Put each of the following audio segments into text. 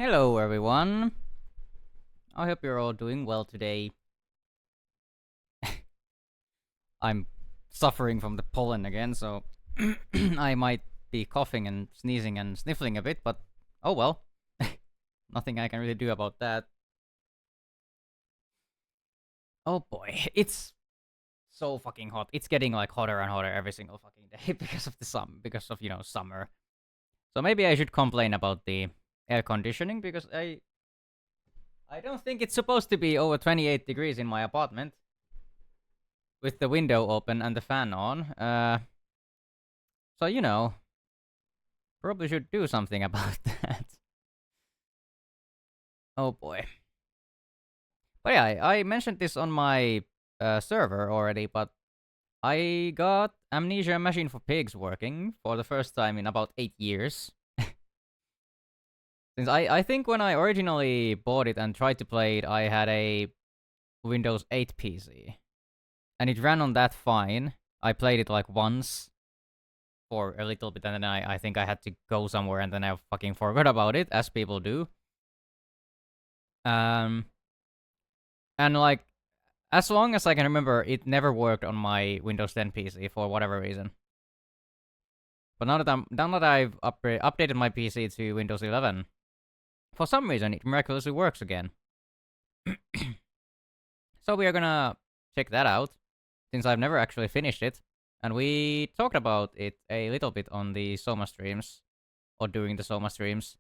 Hello, everyone. I hope you're all doing well today. I'm suffering from the pollen again, so I might be coughing and sneezing and sniffling a bit, but oh well. Nothing I can really do about that. Oh boy, it's so fucking hot. It's getting like hotter and hotter every single fucking day because of summer. So maybe I should complain about the air conditioning because I don't think it's supposed to be over 28 degrees in my apartment with the window open and the fan on. So probably should do something about that. Oh boy. But yeah, I mentioned this on my server already, but I got Amnesia Machine for Pigs working for the first time in about 8 years. Since I think when I originally bought it and tried to play it, I had a Windows 8 PC. And it ran on that fine. I played it like once for a little bit, and then I think I had to go somewhere, and then I fucking forgot about it, as people do. Um, and like, as long as I can remember, it never worked on my Windows 10 PC for whatever reason. But now that I've updated my PC to Windows 11, for some reason it miraculously works again. So we are gonna check that out, since I've never actually finished it, and we talked about it a little bit on the Soma streams, or during the Soma streams.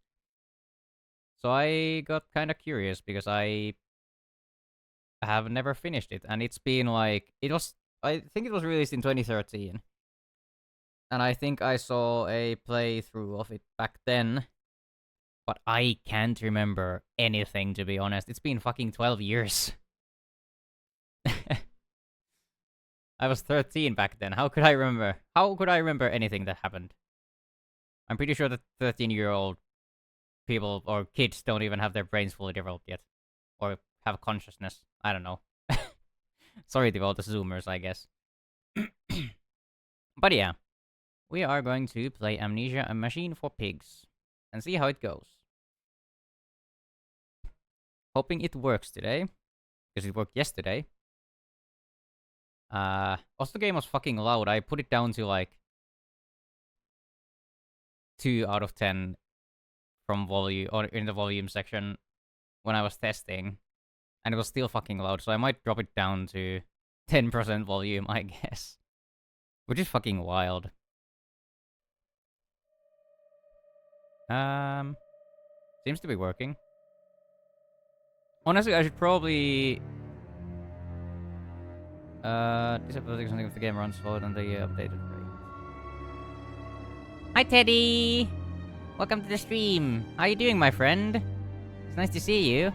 So I got kind of curious because I have never finished it, and it's been like I think it was released in 2013, and I think I saw a playthrough of it back then, but I can't remember anything, to be honest. It's been fucking 12 years. I was 13 back then. How could I remember? How could I remember anything that happened? I'm pretty sure that 13-year-old people or kids don't even have their brains fully developed yet, or have consciousness. I don't know. Sorry to all the Zoomers, I guess. But yeah, we are going to play Amnesia: A Machine for Pigs and see how it goes. Hoping it works today, because it worked yesterday. Also, the game was fucking loud. I put it down to like 2 out of 10 from volume, or in the volume section when I was testing, and it was still fucking loud. So I might drop it down to 10% volume, I guess, which is fucking wild. Seems to be working. Honestly, I should probably disable something if the game runs slower than the updated rate. Hi, Teddy. Welcome to the stream. How you doing, my friend? It's nice to see you.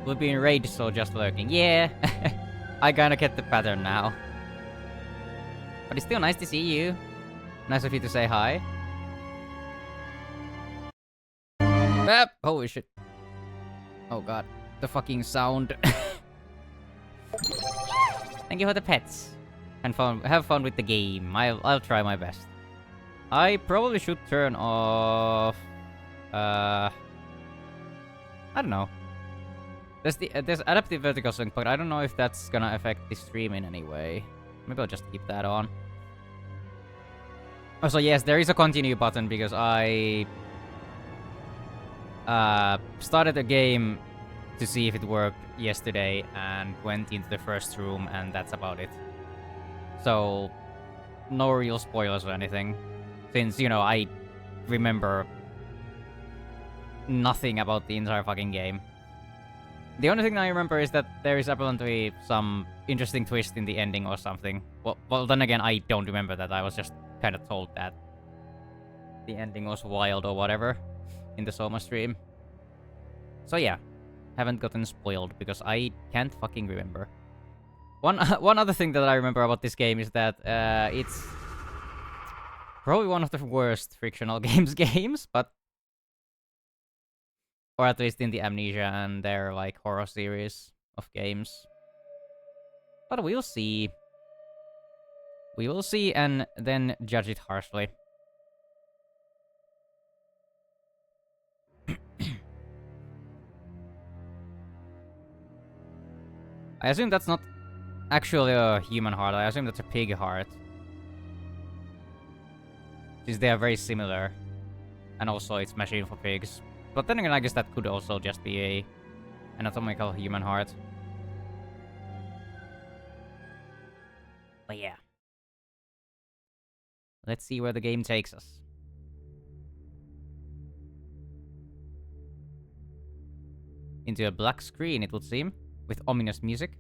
We'll be enraged, so just lurking. Yeah, I kinda get the pattern now. But it's still nice to see you. Nice of you to say hi. Ah, holy shit. Oh god, the fucking sound. Thank you for the pets. And have fun with the game. I'll try my best. I probably should turn off. I don't know. There's adaptive vertical sync, but I don't know if that's gonna affect the stream in any way. Maybe I'll just keep that on. Also, yes, there is a continue button because I started a game to see if it worked yesterday and went into the first room, and that's about it. So, no real spoilers or anything, since, I remember nothing about the entire fucking game. The only thing I remember is that there is apparently some interesting twist in the ending or something. Well, then again, I don't remember that. I was just kind of told that the ending was wild or whatever in the Soma stream. So yeah, haven't gotten spoiled because I can't fucking remember. One other thing that I remember about this game is that it's probably one of the worst frictional games, but or at least in the Amnesia and their like horror series of games. But we'll see. We will see and then judge it harshly. I assume that's not actually a human heart. I assume that's a pig heart. Since they are very similar. And also it's machine for pigs. But then again, I guess that could also just be a anatomical human heart. But yeah. Let's see where the game takes us. Into a black screen, it would seem, with ominous music.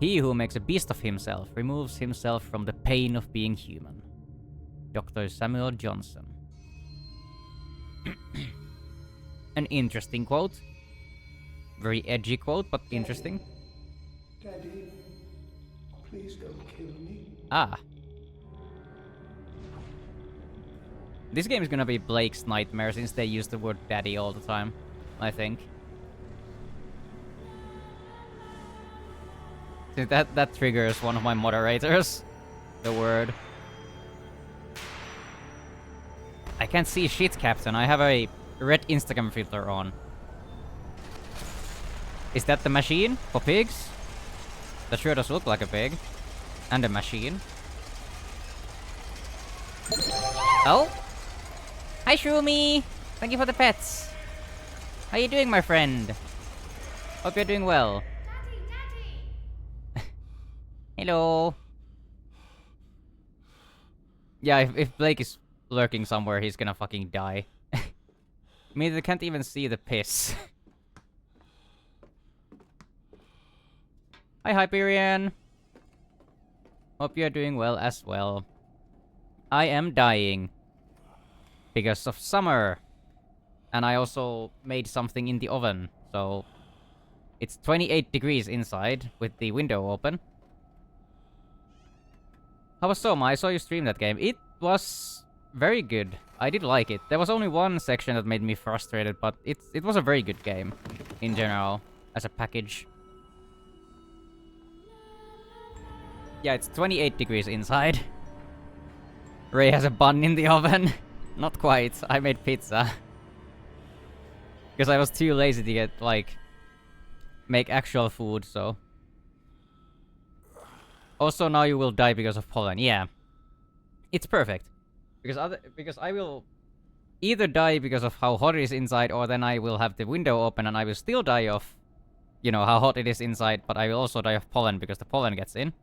He who makes a beast of himself removes himself from the pain of being human. Dr. Samuel Johnson. An interesting quote. Very edgy quote, but interesting. Daddy, please don't kill me. Ah. This game is gonna be Blake's nightmare since they use the word daddy all the time, I think. Since that triggers one of my moderators. The word. I can't see shit, Captain. I have a red Instagram filter on. Is that the machine for pigs? That sure does look like a pig. And a machine. Oh! Hi, Shroomy! Thank you for the pets. How you doing, my friend? Hope you're doing well. Daddy! Hello! Yeah, if Blake is lurking somewhere, he's gonna fucking die. I mean, they can't even see the piss. Hi, Hyperion! Hope you're doing well as well. I am dying. Because of summer. And I also made something in the oven, so... It's 28 degrees inside, with the window open. How was Soma? I saw you stream that game. It was very good. I did like it. There was only one section that made me frustrated, but it was a very good game. In general, as a package. Yeah, it's 28 degrees inside. Ray has a bun in the oven. Not quite. I made pizza. Because I was too lazy to get, like... make actual food, so... Also, now you will die because of pollen. Yeah. It's perfect. Because I will... either die because of how hot it is inside, or then I will have the window open and I will still die of... you know, how hot it is inside, but I will also die of pollen because the pollen gets in.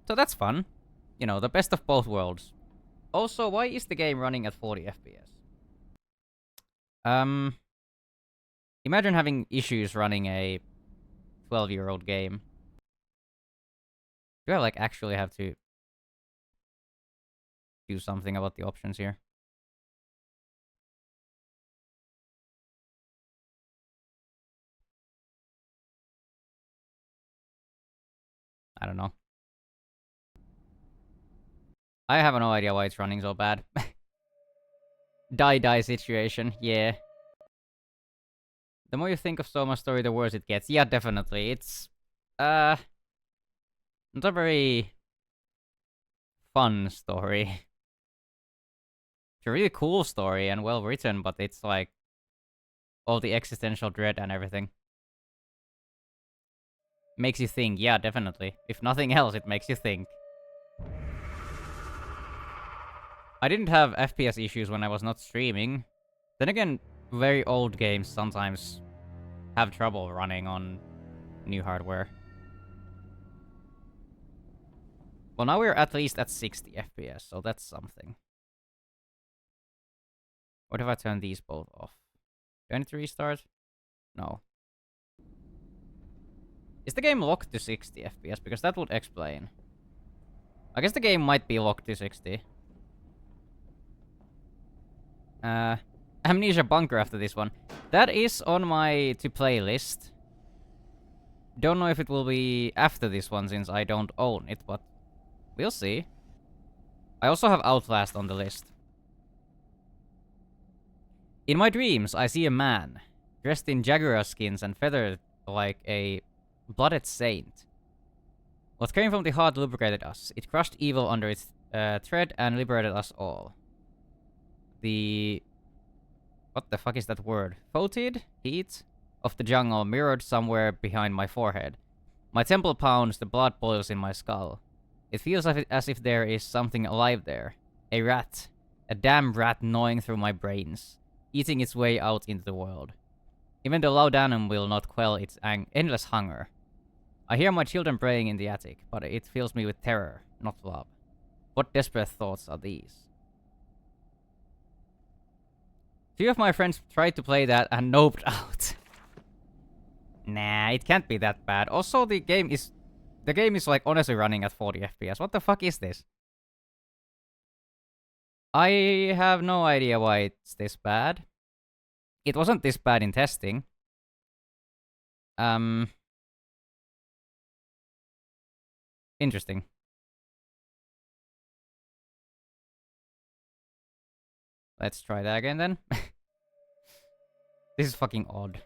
So that's fun. You know, the best of both worlds. Also, why is the game running at 40 FPS? Imagine having issues running a 12-year-old game. Do I, like, actually have to do something about the options here? I don't know. I have no idea why it's running so bad. Die situation, yeah. The more you think of Soma's story, the worse it gets. Yeah, definitely. It's, not a very fun story. It's a really cool story and well written, but it's like all the existential dread and everything. Makes you think, yeah, definitely. If nothing else, it makes you think. I didn't have FPS issues when I was not streaming. Then again, very old games sometimes have trouble running on new hardware. Well, now we're at least at 60 FPS, so that's something. What if I turn these both off? Do I need to restart? No. Is the game locked to 60 FPS? Because that would explain. I guess the game might be locked to 60. Amnesia Bunker after this one. That is on my to-play list. Don't know if it will be after this one since I don't own it, but we'll see. I also have Outlast on the list. In my dreams, I see a man, dressed in jaguar skins and feathered like a blooded saint. What came from the heart lubricated us. It crushed evil under its tread and liberated us all. The What the fuck is that word? Foetid? Heat? Of the jungle mirrored somewhere behind my forehead. My temple pounds, the blood boils in my skull. It feels as if there is something alive there. A rat. A damn rat gnawing through my brains. Eating its way out into the world. Even the laudanum will not quell its endless hunger. I hear my children praying in the attic, but it fills me with terror, not love. What desperate thoughts are these? Few of my friends tried to play that and noped out. Nah, it can't be that bad. Also, the game is like honestly running at 40 FPS. What the fuck is this? I have no idea why it's this bad. It wasn't this bad in testing. Interesting. Let's try that again then. This is fucking odd.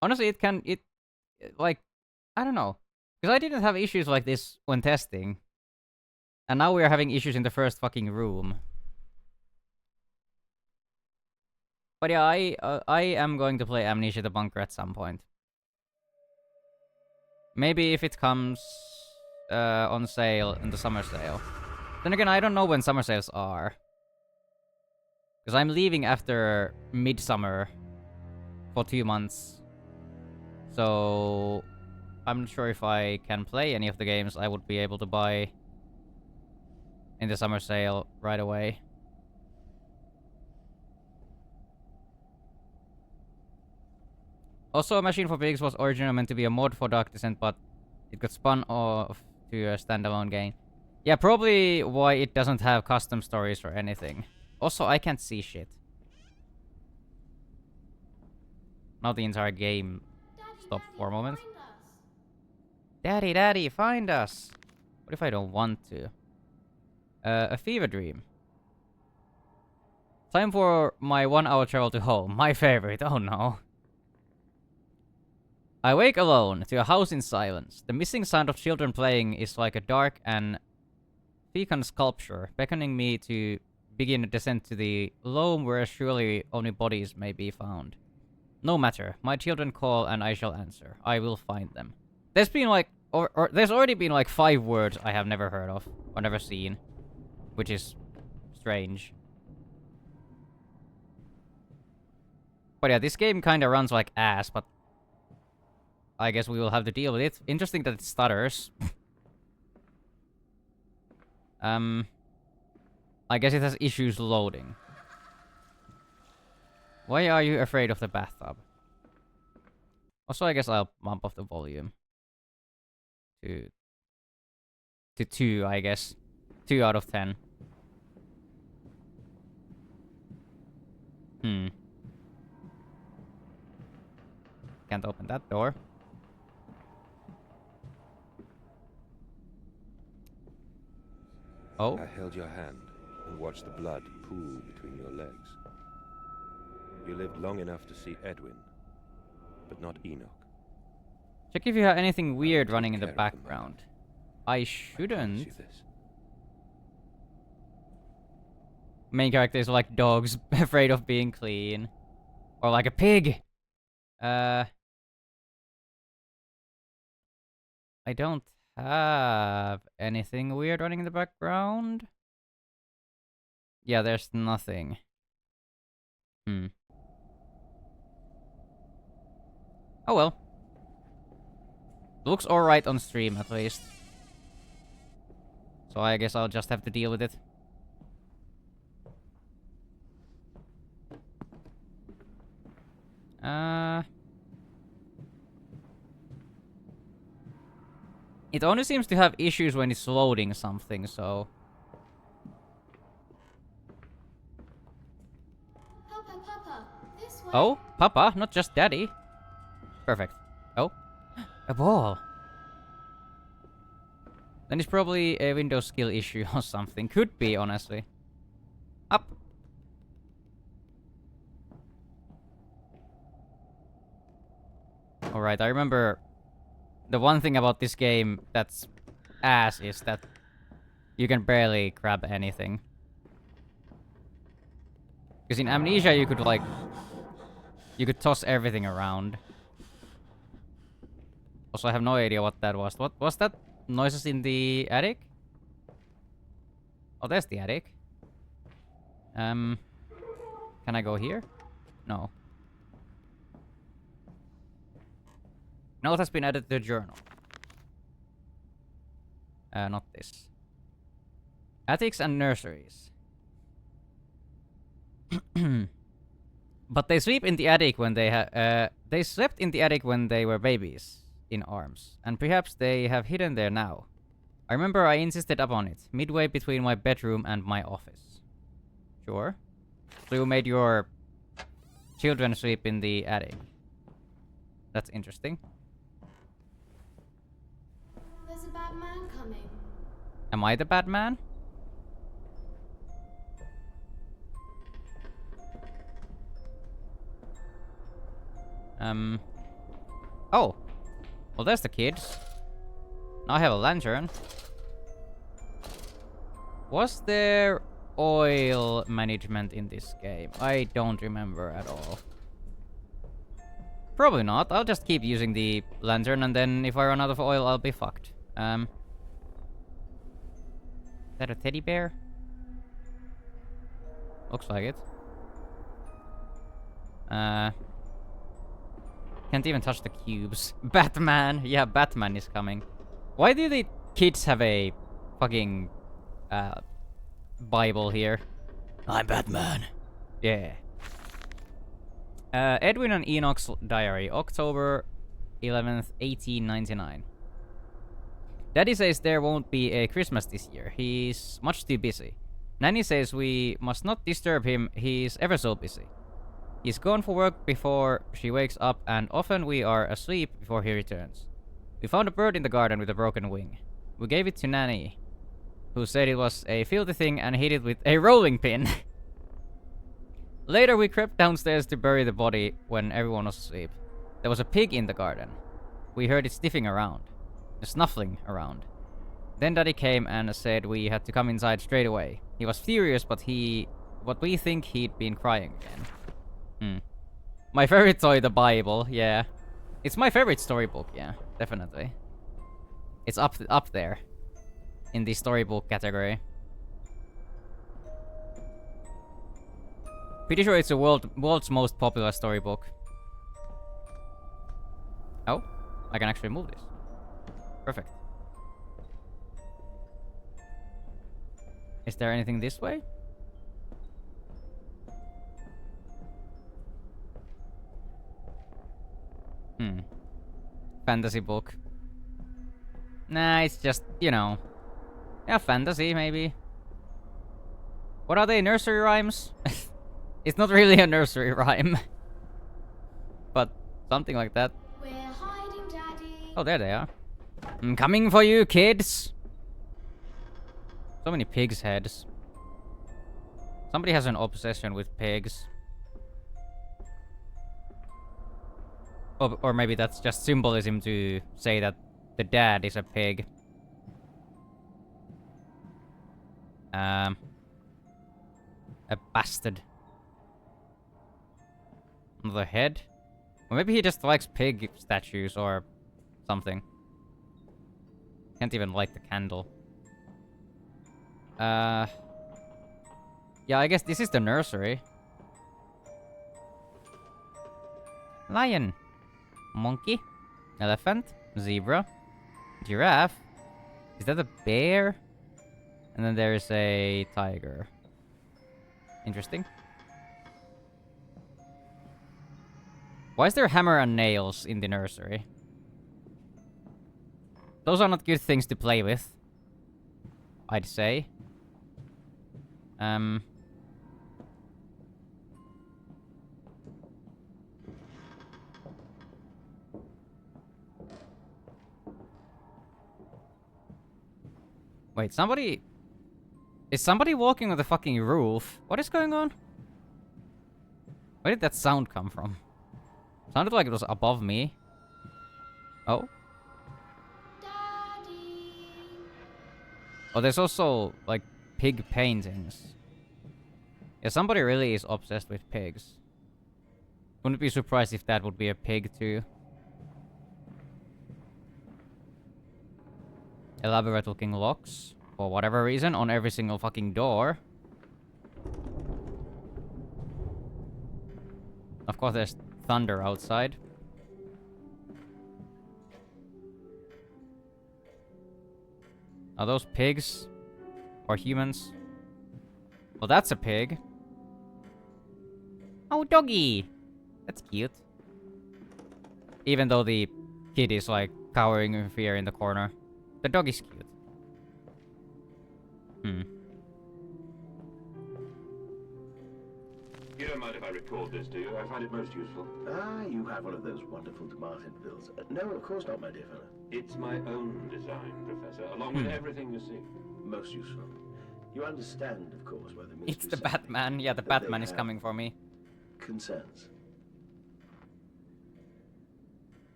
Honestly, like, I don't know. Because I didn't have issues like this when testing. And now we are having issues in the first fucking room. But yeah, I am going to play Amnesia the Bunker at some point. Maybe if it comes on sale in the summer sale. Then again, I don't know when summer sales are. Because I'm leaving after midsummer for 2 months. So I'm not sure if I can play any of the games I would be able to buy in the summer sale right away. Also, A Machine for Pigs was originally meant to be a mod for Dark Descent, but it got spun off to a standalone game. Yeah, probably why it doesn't have custom stories or anything. Also, I can't see shit. Now the entire game stopped for a moment. Daddy, Daddy, find us! What if I don't want to? A fever dream. Time for my 1-hour travel to home. My favorite, oh no. I wake alone, to a house in silence. The missing sound of children playing is like a dark and fecund sculpture, beckoning me to begin a descent to the loam where surely only bodies may be found. No matter, my children call and I shall answer. I will find them. There's been like, or there's already been like 5 words I have never heard of, or never seen. Which is strange. But yeah, this game kinda runs like ass, but I guess we will have to deal with it. Interesting that it stutters. I guess it has issues loading. Why are you afraid of the bathtub? Also, I guess I'll bump up the volume. To 2, I guess. 2 out of 10. Can't open that door. Oh? I held your hand and watched the blood pool between your legs. You lived long enough to see Edwin, but not Enoch. Check if you have anything weird running in the background. I shouldn't. Main character is like dogs, afraid of being clean. Or like a pig! I don't have anything weird running in the background. Yeah, there's nothing. Oh well. Looks alright on stream, at least. So I guess I'll just have to deal with it. It only seems to have issues when it's loading something, so... Papa, Papa, this way. Oh, Papa, not just Daddy. Perfect. Oh, a ball. Then it's probably a Windows skill issue or something. Could be, honestly. Up. Alright, I remember... The one thing about this game that's ass is that you can barely grab anything. Because in Amnesia, you could, like... You could toss everything around. Also, I have no idea what that was. What was that? Noises in the attic? Oh, there's the attic. Can I go here? No. Note has been added to the journal. Not this. Attics and nurseries. But they sleep in the attic when they slept in the attic when they were babies in arms, and perhaps they have hidden there now. I remember I insisted upon it, midway between my bedroom and my office. Sure. So you made your children sleep in the attic. That's interesting. There's a bad man coming. Am I the bad man? Oh. Well, there's the kids. Now I have a lantern. Was there oil management in this game? I don't remember at all. Probably not. I'll just keep using the lantern, and then if I run out of oil, I'll be fucked. Is that a teddy bear? Looks like it. Can't even touch the cubes. Batman! Yeah, Batman is coming. Why do the kids have a fucking Bible here? I'm Batman. Yeah. Edwin and Enoch's diary, October 11th, 1899. Daddy says there won't be a Christmas this year. He's much too busy. Nanny says we must not disturb him. He's ever so busy. He's gone for work before she wakes up, and often we are asleep before he returns. We found a bird in the garden with a broken wing. We gave it to Nanny, who said it was a filthy thing and hit it with a rolling pin. Later we crept downstairs to bury the body when everyone was asleep. There was a pig in the garden. We heard it sniffing around, snuffling around. Then Daddy came and said we had to come inside straight away. He was furious, but we think he'd been crying again. My favorite toy, the Bible, yeah. It's my favorite storybook, yeah, definitely. It's up there in the storybook category. Pretty sure it's the world's most popular storybook. Oh, I can actually move this. Perfect. Is there anything this way? Fantasy book. Nah, it's just, you know. Yeah, fantasy, maybe. What are they, nursery rhymes? It's not really a nursery rhyme. But something like that. We're hiding, Daddy. Oh, there they are. I'm coming for you, kids! So many pigs' heads. Somebody has an obsession with pigs. Or maybe that's just symbolism to say that the dad is a pig. A bastard. Another head? Or maybe he just likes pig statues or something. Can't even light the candle. Yeah, I guess this is the nursery. Lion. Monkey. Elephant. Zebra. Giraffe. Is that a bear? And then there's a tiger. Interesting. Why is there hammer and nails in the nursery? Those are not good things to play with, I'd say. Wait, somebody... Is somebody walking on the fucking roof? What is going on? Where did that sound come from? Sounded like it was above me. Oh? Daddy. Oh, there's also, like, pig paintings. Yeah, somebody really is obsessed with pigs. Wouldn't be surprised if that would be a pig too. Elaborate looking locks, for whatever reason, on every single fucking door. Of course there's thunder outside. Are those pigs? Or humans? Well, that's a pig. Oh, doggy! That's cute. Even though the kid is like cowering in fear in the corner. The dog is cute. You don't mind if I record this, do you? I find it most useful. Ah, you have one of those wonderful demarted bills. No, of course not, my dear fellow. It's my own design, Professor, along with everything you see. Most useful. You understand, of course, why the It's ministry the said Batman. Yeah, the that they Batman is have coming for me. Concerns.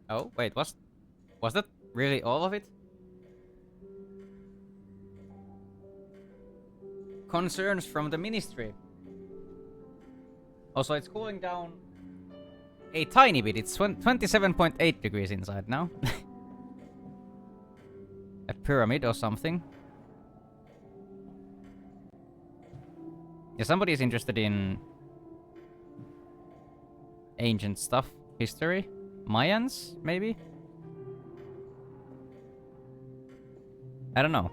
Oh, wait, was that really all of it? Concerns from the ministry. Also, it's cooling down a tiny bit. It's 27.8 degrees inside now. A pyramid or something. Yeah, somebody is interested in ancient stuff. History? Mayans, maybe? I don't know.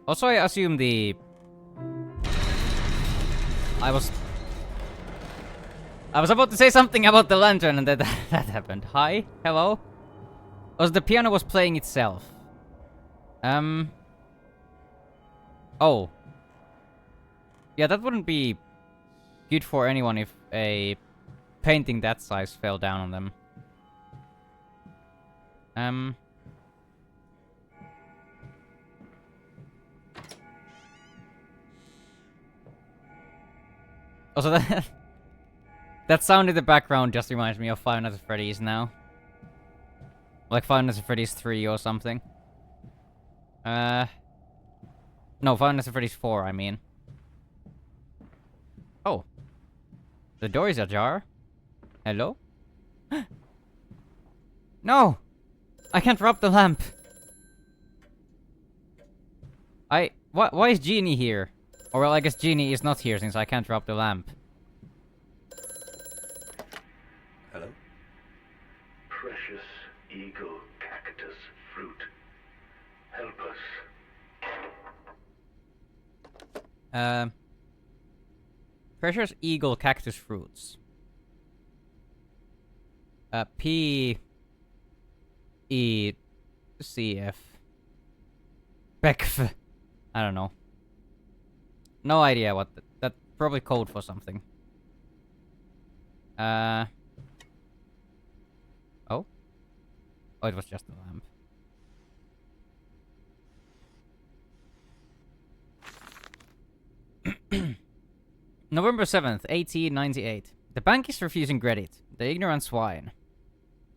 Also, I assume I was about to say something about the lantern and that happened. Hi? Hello? Oh, the piano was playing itself. Oh. Yeah, that wouldn't be good for anyone if a painting that size fell down on them. Also, that sound in the background just reminds me of Five Nights at Freddy's now. Like Five Nights at Freddy's 3 or something. No, Five Nights at Freddy's 4, I mean. Oh. The door is ajar. Hello? No! I can't rub the lamp. Why is Genie here? Or well, I guess Genie is not here since I can't rub the lamp. Hello? Precious eagle cactus fruit. Help us. Precious Eagle Cactus Fruits. P... E... C... F... Bekf. I don't know. No idea what... That's probably code for something. Oh? Oh, it was just a lamp. November 7th, 1898. The bank is refusing credit. The ignorant swine.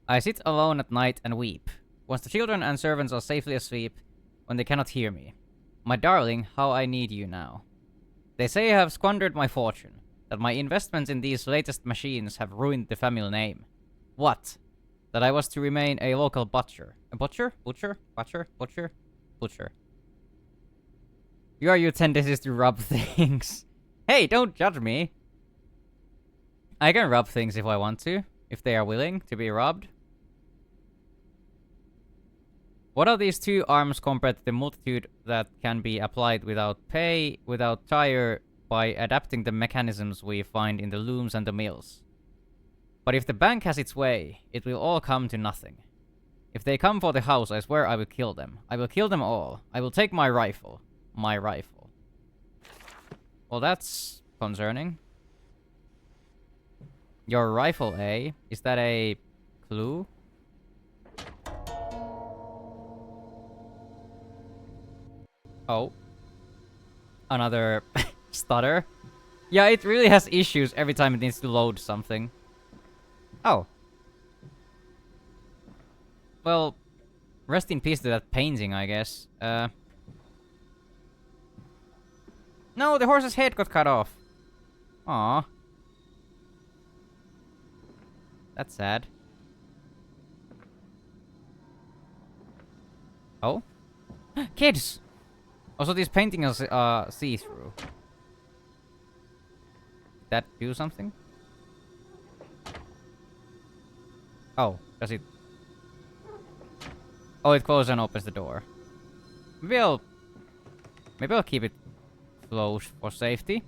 I sit alone at night and weep. Once the children and servants are safely asleep, when they cannot hear me. My darling, how I need you now. They say I have squandered my fortune, that my investments in these latest machines have ruined the family name. What? That I was to remain a local butcher. A butcher? Butcher? Butcher? Butcher? Butcher. You are your tendencies to rub things. Hey, don't judge me. I can rub things if I want to, if they are willing to be rubbed. What are these two arms compared to the multitude that can be applied without pay, without tire, by adapting the mechanisms we find in the looms and the mills? But if the bank has its way, it will all come to nothing. If they come for the house, I swear I will kill them. I will kill them all. I will take my rifle. My rifle. Well, that's concerning. Your rifle, eh? Is that a clue? Oh. Another stutter. Yeah, it really has issues every time it needs to load something. Oh. Well, rest in peace to that painting, I guess. No, the horse's head got cut off. Aw. That's sad. Oh? Kids! Also, these paintings are see-through. Did that do something? Oh, does it? Oh, it closes and opens the door. Maybe I'll keep it closed for safety.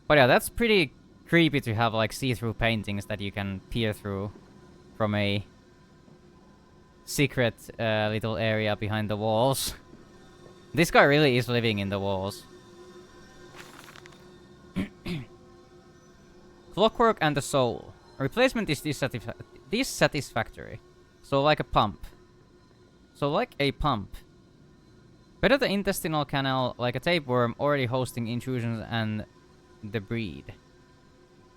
But yeah, that's pretty creepy to have like see-through paintings that you can peer through from a secret little area behind the walls. This guy really is living in the walls. Clockwork and the soul. Replacement is dissatisfactory. So like a pump. Better the intestinal canal, like a tapeworm already hosting intrusions and the breed.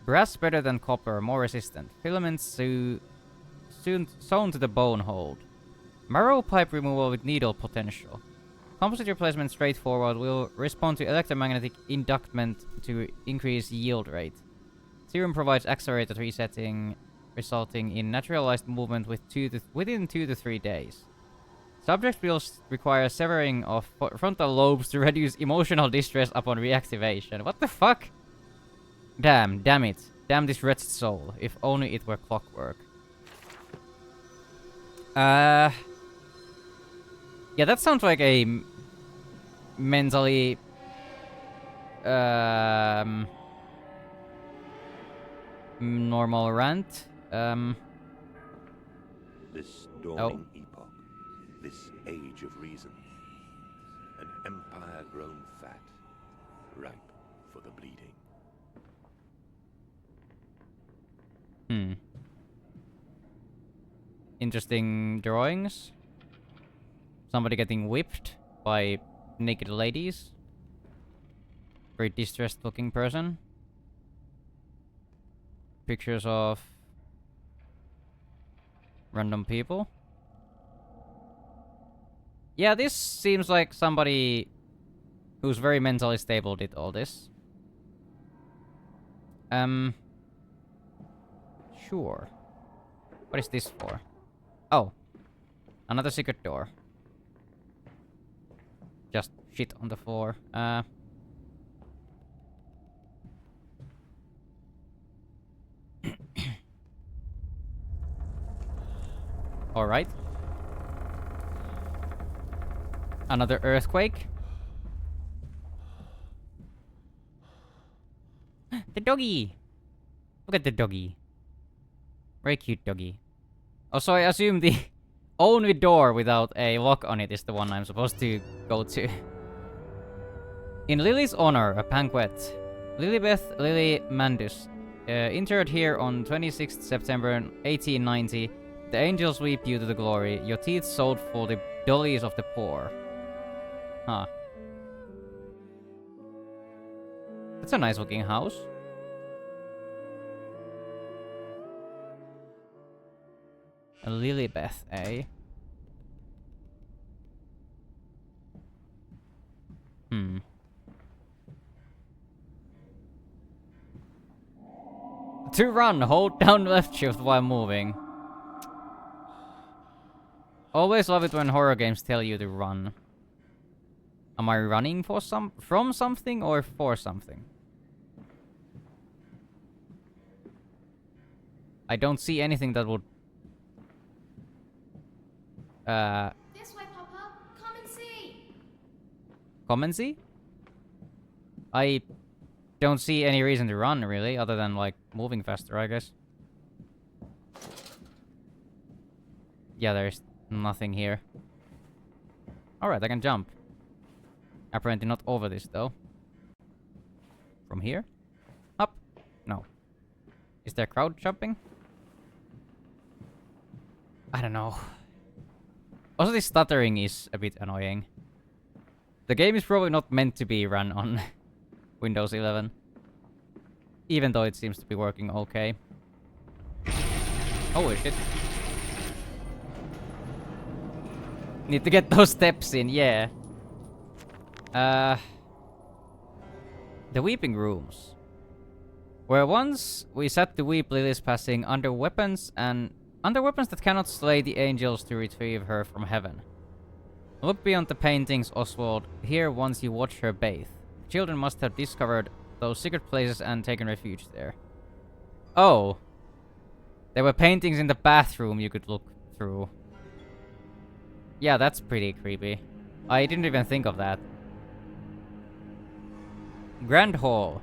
Brass better than copper, more resistant. Filaments soon sewn to the bone hold. Marrow pipe removal with needle potential. Composite replacement straightforward will respond to electromagnetic inductment to increase yield rate. Serum provides accelerated resetting, resulting in naturalized movement within 2 to 3 days. Subject will require severing of frontal lobes to reduce emotional distress upon reactivation. What the fuck? Damn it. Damn this wretched soul. If only it were clockwork. Yeah, that sounds like a mentally normal rant. This dawning epoch, this age of reason, an empire grown fat, ripe for the bleeding. Interesting drawings. Somebody getting whipped by naked ladies. Very distressed looking person. Pictures of random people. Yeah, this seems like somebody who's very mentally stable did all this. Sure. What is this for? Oh. Another secret door. Just shit on the floor. Alright. Another earthquake. The doggy! Look at the doggy. Very cute doggy. Also, I assume the only door without a lock on it is the one I'm supposed to go to. In Lily's honor, a banquet. Lilibeth Lily Mandus, interred here on 26th September 1890. The angels weep you to the glory. Your teeth sold for the dollies of the poor. Huh. That's a nice looking house. A Lilibeth, eh? To run, hold down left shift while moving. Always love it when horror games tell you to run. Am I running from something or for something? I don't see anything that would This way, Papa. Come and see. come and see? I don't see any reason to run, really, other than, like, moving faster, I guess. Yeah, there's nothing here. Alright, I can jump. Apparently not over this, though. From here? Up? No. Is there crowd jumping? I don't know. Also, this stuttering is a bit annoying. The game is probably not meant to be run on Windows 11. Even though it seems to be working okay. Holy shit. Need to get those steps in, yeah. The Weeping Rooms. Where once we sat to weep Lily's passing under weapons that cannot slay the angels to retrieve her from heaven. Look beyond the paintings, Oswald. Here once you watch her bathe. Children must have discovered those secret places and taken refuge there. Oh. There were paintings in the bathroom you could look through. Yeah, that's pretty creepy. I didn't even think of that. Grand Hall.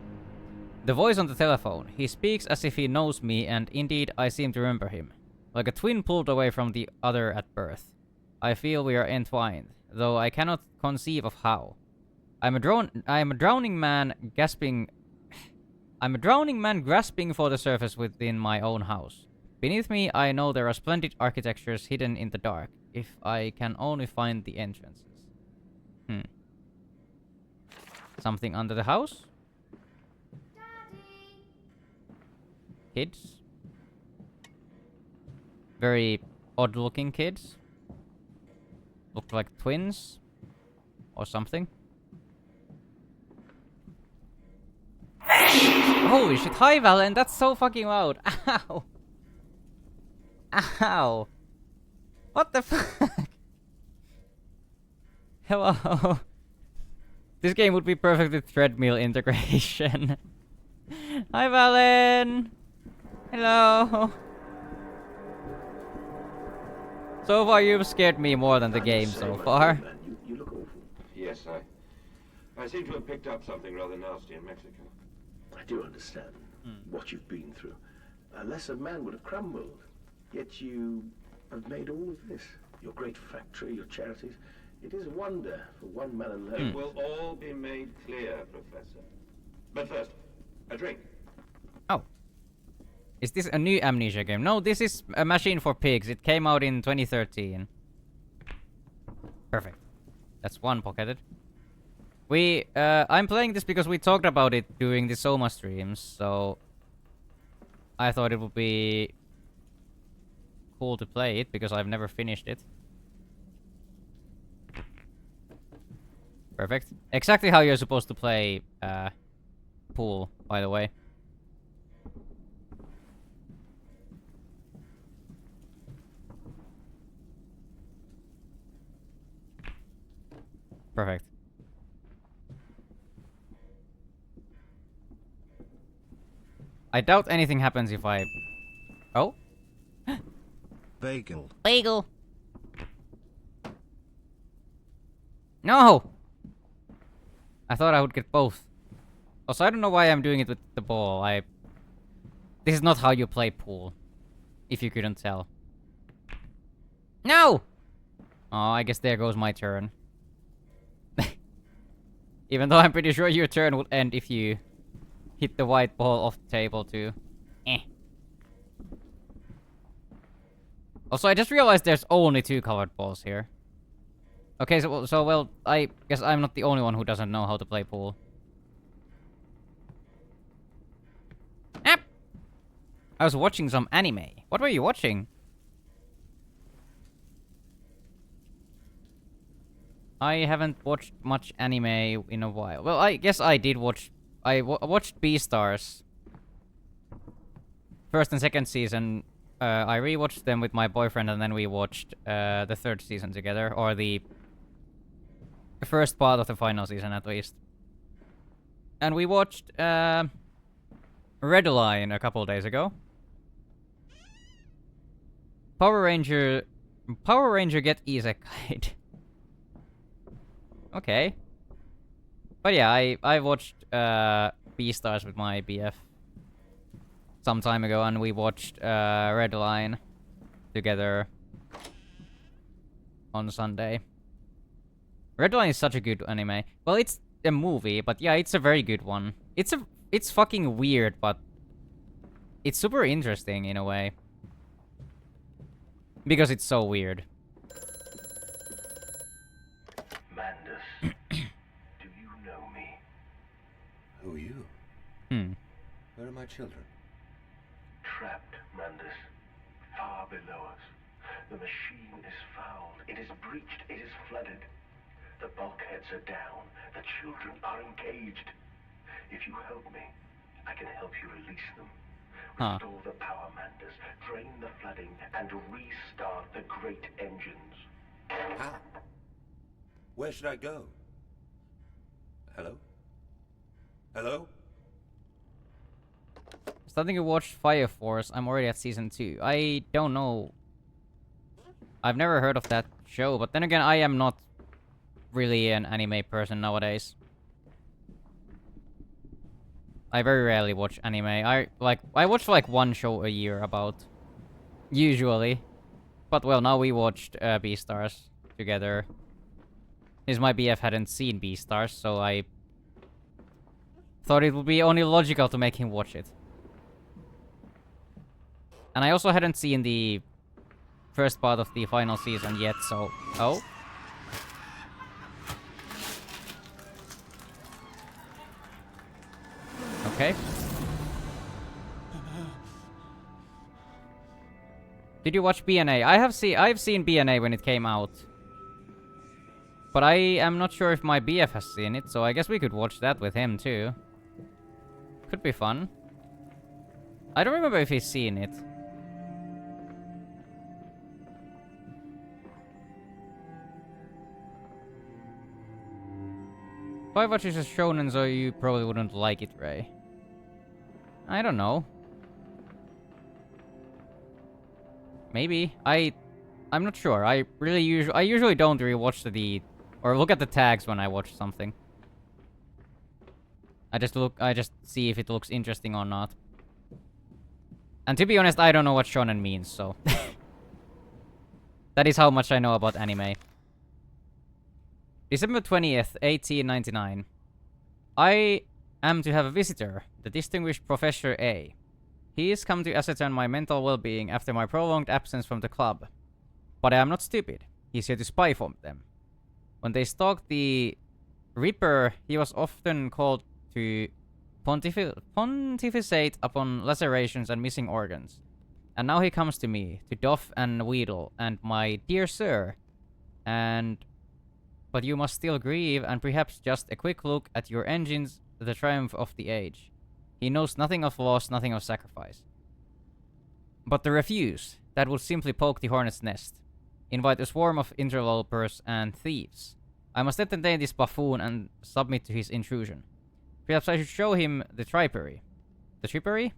The voice on the telephone. He speaks as if he knows me, and indeed I seem to remember him. Like a twin pulled away from the other at birth. I feel we are entwined, though I cannot conceive of how. I am a drowning man grasping for the surface within my own house. Beneath me, I know there are splendid architectures hidden in the dark, if I can only find the entrances. Something under the house? Daddy. Kids? Very odd-looking kids. Look like twins. Or something. Holy shit, hi Valen, that's so fucking loud. Ow. Ow. What the fuck? Hello. This game would be perfect with treadmill integration. Hi Valen. Hello. So far you've scared me more than the game so far. Man, you look awful. Yes, I seem to have picked up something rather nasty in Mexico. I do understand what you've been through. A lesser man would have crumbled. Yet you have made all of this. Your great factory, your charities. It is a wonder for one man alone. It will all be made clear, Professor. But first, a drink. Oh. Is this a new Amnesia game? No, this is a Machine for Pigs. It came out in 2013. Perfect. That's one pocketed. I'm playing this because we talked about it during the Soma streams, so I thought it would be cool to play it because I've never finished it. Perfect. Exactly how you're supposed to play pool, by the way. Perfect. I doubt anything happens if I... Oh? Bagel. Bagel! No! I thought I would get both. Also, I don't know why I'm doing it with the ball. This is not how you play pool. If you couldn't tell. No! Oh, I guess there goes my turn. Even though I'm pretty sure your turn would end if you hit the white ball off the table too. Eh. Also, I just realized there's only 2 colored balls here. Okay, well, I guess I'm not the only one who doesn't know how to play pool. Yep. I was watching some anime. What were you watching? I haven't watched much anime in a while. Well, I guess I did watch... I watched Beastars. First and second season. I rewatched them with my boyfriend, and then we watched the 3rd season together. Or the first part of the final season, at least. And we watched Red Line a couple days ago. Power Ranger Get Isekai'd. Okay. But yeah, I watched Beastars with my BF some time ago, and we watched Red Line together on Sunday. Red Line is such a good anime. Well, it's a movie, but yeah, it's a very good one. It's fucking weird, but it's super interesting in a way. Because it's so weird. Mandus, do you know me? Who are you? Where are my children? Trapped, Mandus. Far below us. The machine is fouled. It is breached. It is flooded. The bulkheads are down. The children are engaged. If you help me, I can help you release them. Huh. Restore the power manders, drain the flooding, and restart the great engines. How? Where should I go? Hello? Hello? Starting to watch Fire Force. I'm already at season 2. I don't know. I've never heard of that show, but then again, I am not really an anime person nowadays. I very rarely watch anime. I watch like one show a year about. Usually. But well, now we watched Beastars together. Since my BF hadn't seen Beastars, so I thought it would be only logical to make him watch it. And I also hadn't seen the first part of the final season yet, so... Oh? Okay. Did you watch BNA? I've seen BNA when it came out. But I am not sure if my BF has seen it, so I guess we could watch that with him too. Could be fun. I don't remember if he's seen it. Firewatch is a shonen, so you probably wouldn't like it, Ray. I don't know. Maybe. I'm not sure. I usually don't rewatch the or look at the tags when I watch something. I just see if it looks interesting or not. And to be honest, I don't know what shonen means, so that is how much I know about anime. December 20th, 1899. I am to have a visitor, the distinguished Professor A. He is come to ascertain my mental well-being after my prolonged absence from the club. But I am not stupid. He is here to spy for them. When they stalked the Reaper, he was often called to pontificate upon lacerations and missing organs. And now he comes to me, to doff and wheedle, and my dear sir, but you must still grieve, and perhaps just a quick look at your engines, the triumph of the age. He knows nothing of loss, nothing of sacrifice. But to refuse, that would simply poke the hornet's nest. Invite a swarm of interlopers and thieves. I must entertain this buffoon and submit to his intrusion. Perhaps I should show him the tripery. The tripery?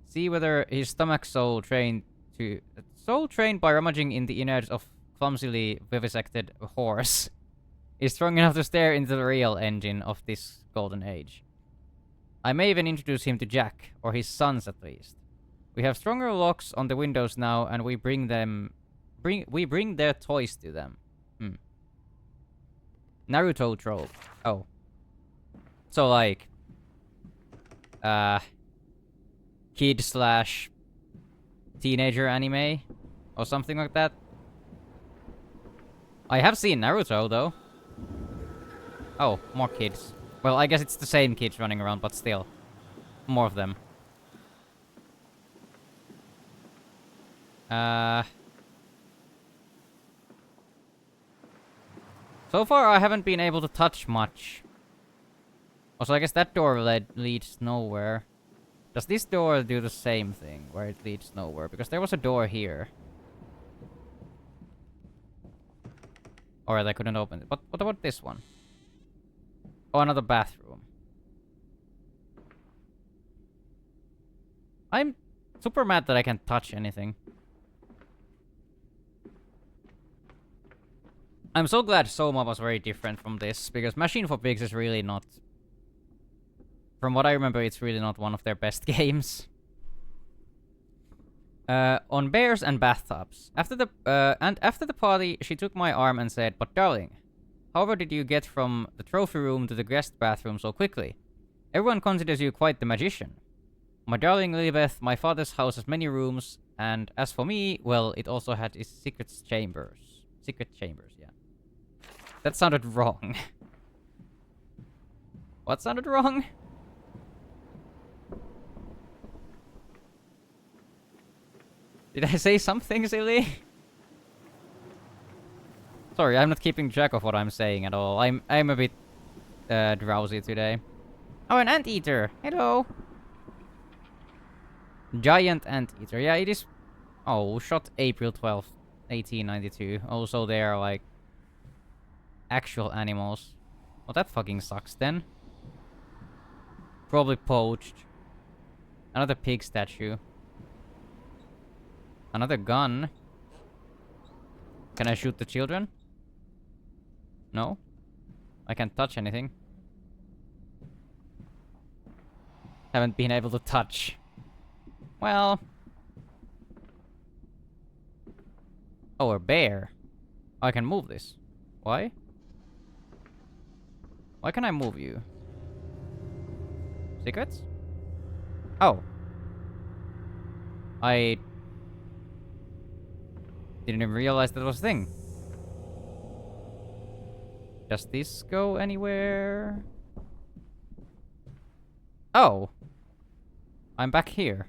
See whether his stomach so trained by rummaging in the innards of clumsily vivisected horse is strong enough to stare into the real engine of this golden age. I may even introduce him to Jack, or his sons at least. We have stronger locks on the windows now, and we bring their toys to them. Naruto trope. Oh. So like kid slash teenager anime or something like that. I have seen Naruto though. Oh, more kids. Well, I guess it's the same kids running around, but still. More of them. So far, I haven't been able to touch much. Also, I guess that door leads nowhere. Does this door do the same thing, where it leads nowhere? Because there was a door here. Alright, I couldn't open it. But what about this one? Oh, another bathroom. I'm super mad that I can't touch anything. I'm so glad Soma was very different from this, because Machine for Pigs is really not... From what I remember, it's really not one of their best games. On bears and bathtubs. After the party, she took my arm and said, "But darling, however did you get from the trophy room to the guest bathroom so quickly? Everyone considers you quite the magician. My darling Lilibeth, my father's house has many rooms, and as for me, well, it also had its secret chambers. Secret chambers, yeah. That sounded wrong. What sounded wrong? Did I say something silly? Sorry, I'm not keeping track of what I'm saying at all. I'm a bit drowsy today. Oh, an anteater. Hello. Giant anteater. Yeah, it is. Oh, shot April 12th, 1892. Also, they are like actual animals. Well, that fucking sucks then. Probably poached. Another pig statue. Another gun. Can I shoot the children? No? I can't touch anything. Haven't been able to touch. Well. Oh, a bear. I can move this. Why? Why can I move you? Secrets? Oh. I didn't even realize that was a thing. Does this go anywhere? Oh. I'm back here.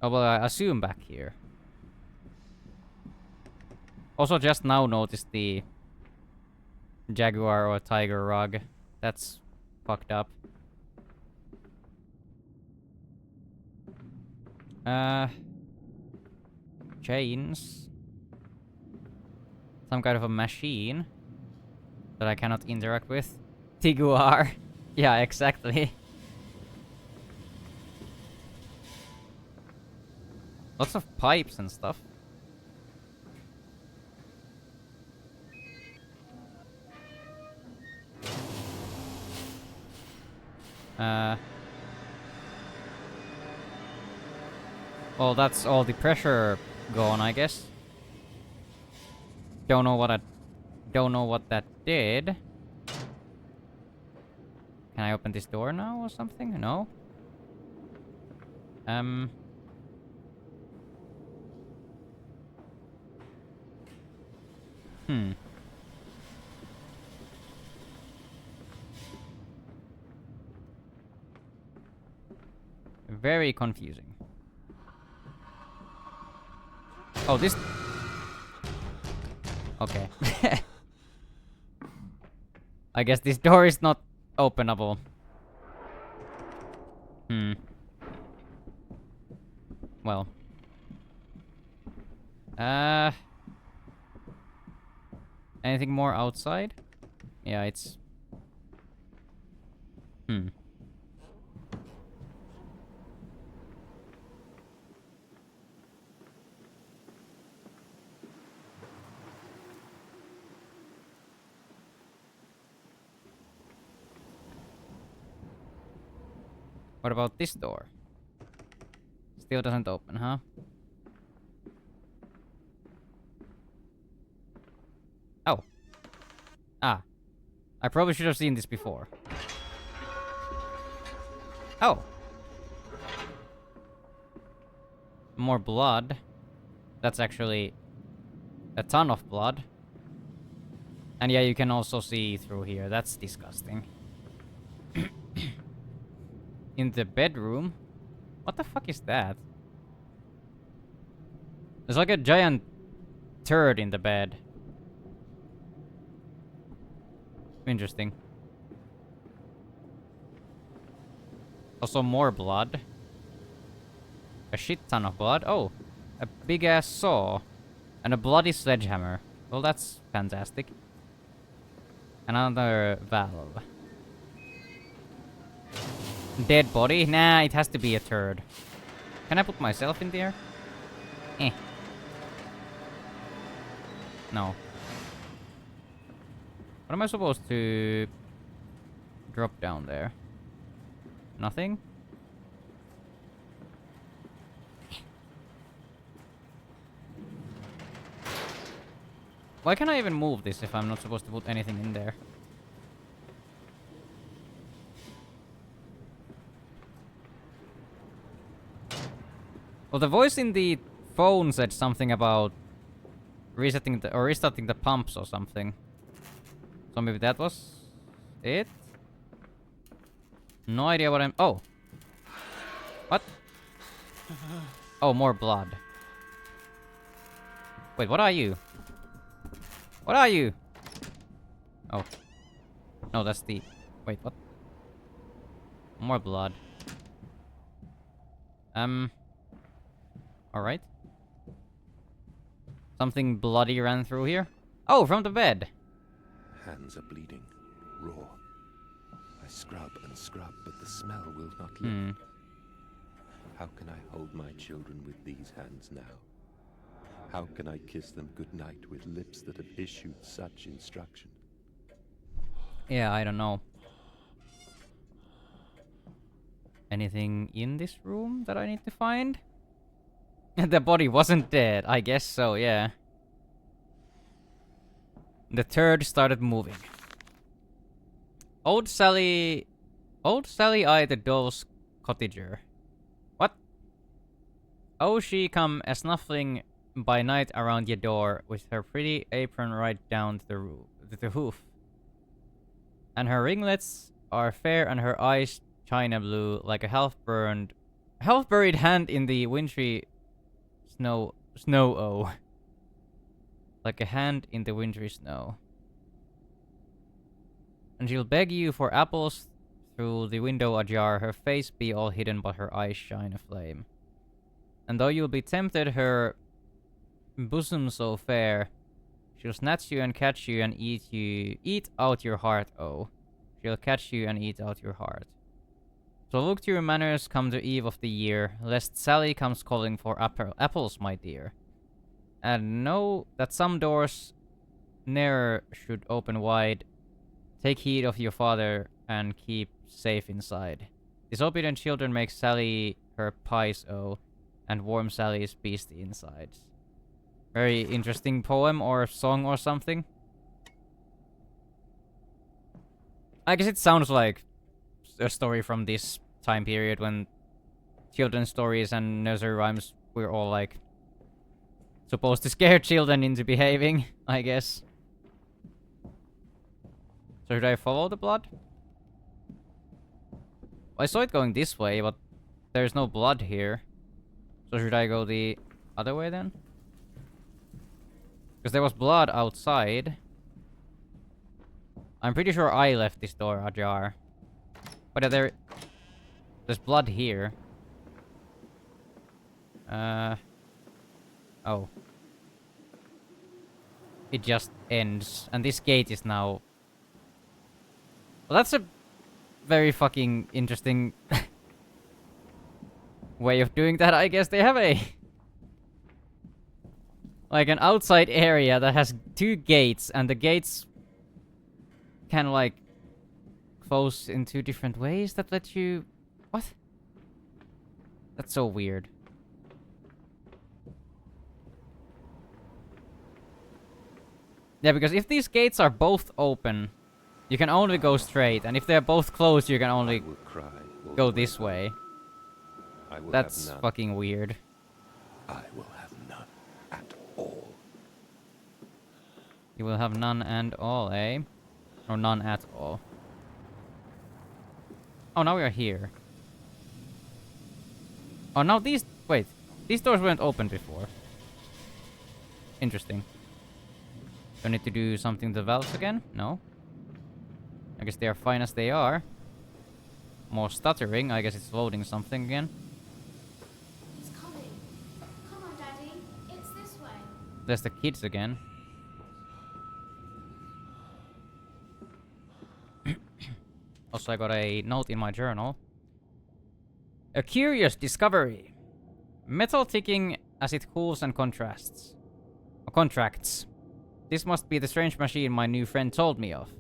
Oh, well, I assume back here. Also, just now noticed the jaguar or tiger rug. That's fucked up. Chains. Some kind of a machine that I cannot interact with. Tiguar. Yeah, exactly. Lots of pipes and stuff. Well, that's all the pressure gone, I guess. Don't know what that did. Can I open this door now or something? No. Very confusing. Oh, this... Okay. I guess this door is not openable. Well. Anything more outside? Yeah, it's... What about this door? Still doesn't open, huh? Oh. Ah. I probably should have seen this before. Oh. More blood. That's actually a ton of blood. And yeah, you can also see through here. That's disgusting. In the bedroom? What the fuck is that? There's like a giant turd in the bed. Interesting. Also more blood. A shit ton of blood. Oh, a big ass saw. And a bloody sledgehammer. Well, that's fantastic. Another valve. Dead body? Nah, it has to be a turd. Can I put myself in there? Eh. No. What am I supposed to drop down there? Nothing? Why can't I even move this if I'm not supposed to put anything in there? Well, the voice in the phone said something about resetting the or restarting the pumps or something. So maybe that was it? No idea what I'm... Oh! What? Oh, more blood. Wait, what are you? What are you? Oh. No, that's the... Wait, what? More blood. Alright. Something bloody ran through here. Oh, from the bed. Hands are bleeding, raw. I scrub and scrub, but the smell will not lift. How can I hold my children with these hands now? How can I kiss them goodnight with lips that have issued such instruction? Yeah, I don't know. Anything in this room that I need to find? The body wasn't dead. I guess so, yeah. The turd started moving. Old Sally eyed the doll's cottager. What? Oh, she come a snuffling by night around your door with her pretty apron right down to the hoof. And her ringlets are fair and her eyes china blue like a half-buried hand in the wintry snow. Like a hand in the wintry snow. And she'll beg you for apples through the window ajar, her face be all hidden but her eyes shine aflame. And though you'll be tempted, her bosom so fair, she'll snatch you and catch you and eat out your heart, oh. She'll catch you and eat out your heart. So look to your manners come the eve of the year, lest Sally comes calling for apples, my dear. And know that some doors ne'er should open wide. Take heed of your father and keep safe inside. Disobedient children make Sally her pies owe, and warm Sally's beastie insides. Very interesting poem or song or something. I guess it sounds like a story from this time period when children's stories and nursery rhymes were all like supposed to scare children into behaving, I guess. So should I follow the blood? I saw it going this way, but there's no blood here. So should I go the other way then? Because there was blood outside. I'm pretty sure I left this door ajar. But there's blood here. Oh. It just ends. And this gate is now... Well, that's a very fucking interesting way of doing that, I guess. They have a... like an outside area that has two gates, and the gates can like close in two different ways that let you... What? That's so weird. Yeah, because if these gates are both open, you can only go straight, and if they're both closed, you can only go this way. That's fucking weird. I will have none at all. You will have none and all, eh? Or none at all. Oh, now we are here. Oh, now these... Wait. These doors weren't open before. Interesting. Do I need to do something to the valves again? No. I guess they are fine as they are. More stuttering. I guess it's loading something again. It's coming. Come on, Daddy. It's this way. There's the kids again. Also, I got a note in my journal. A curious discovery. Metal ticking as it cools and contracts. This must be the strange machine my new friend told me of.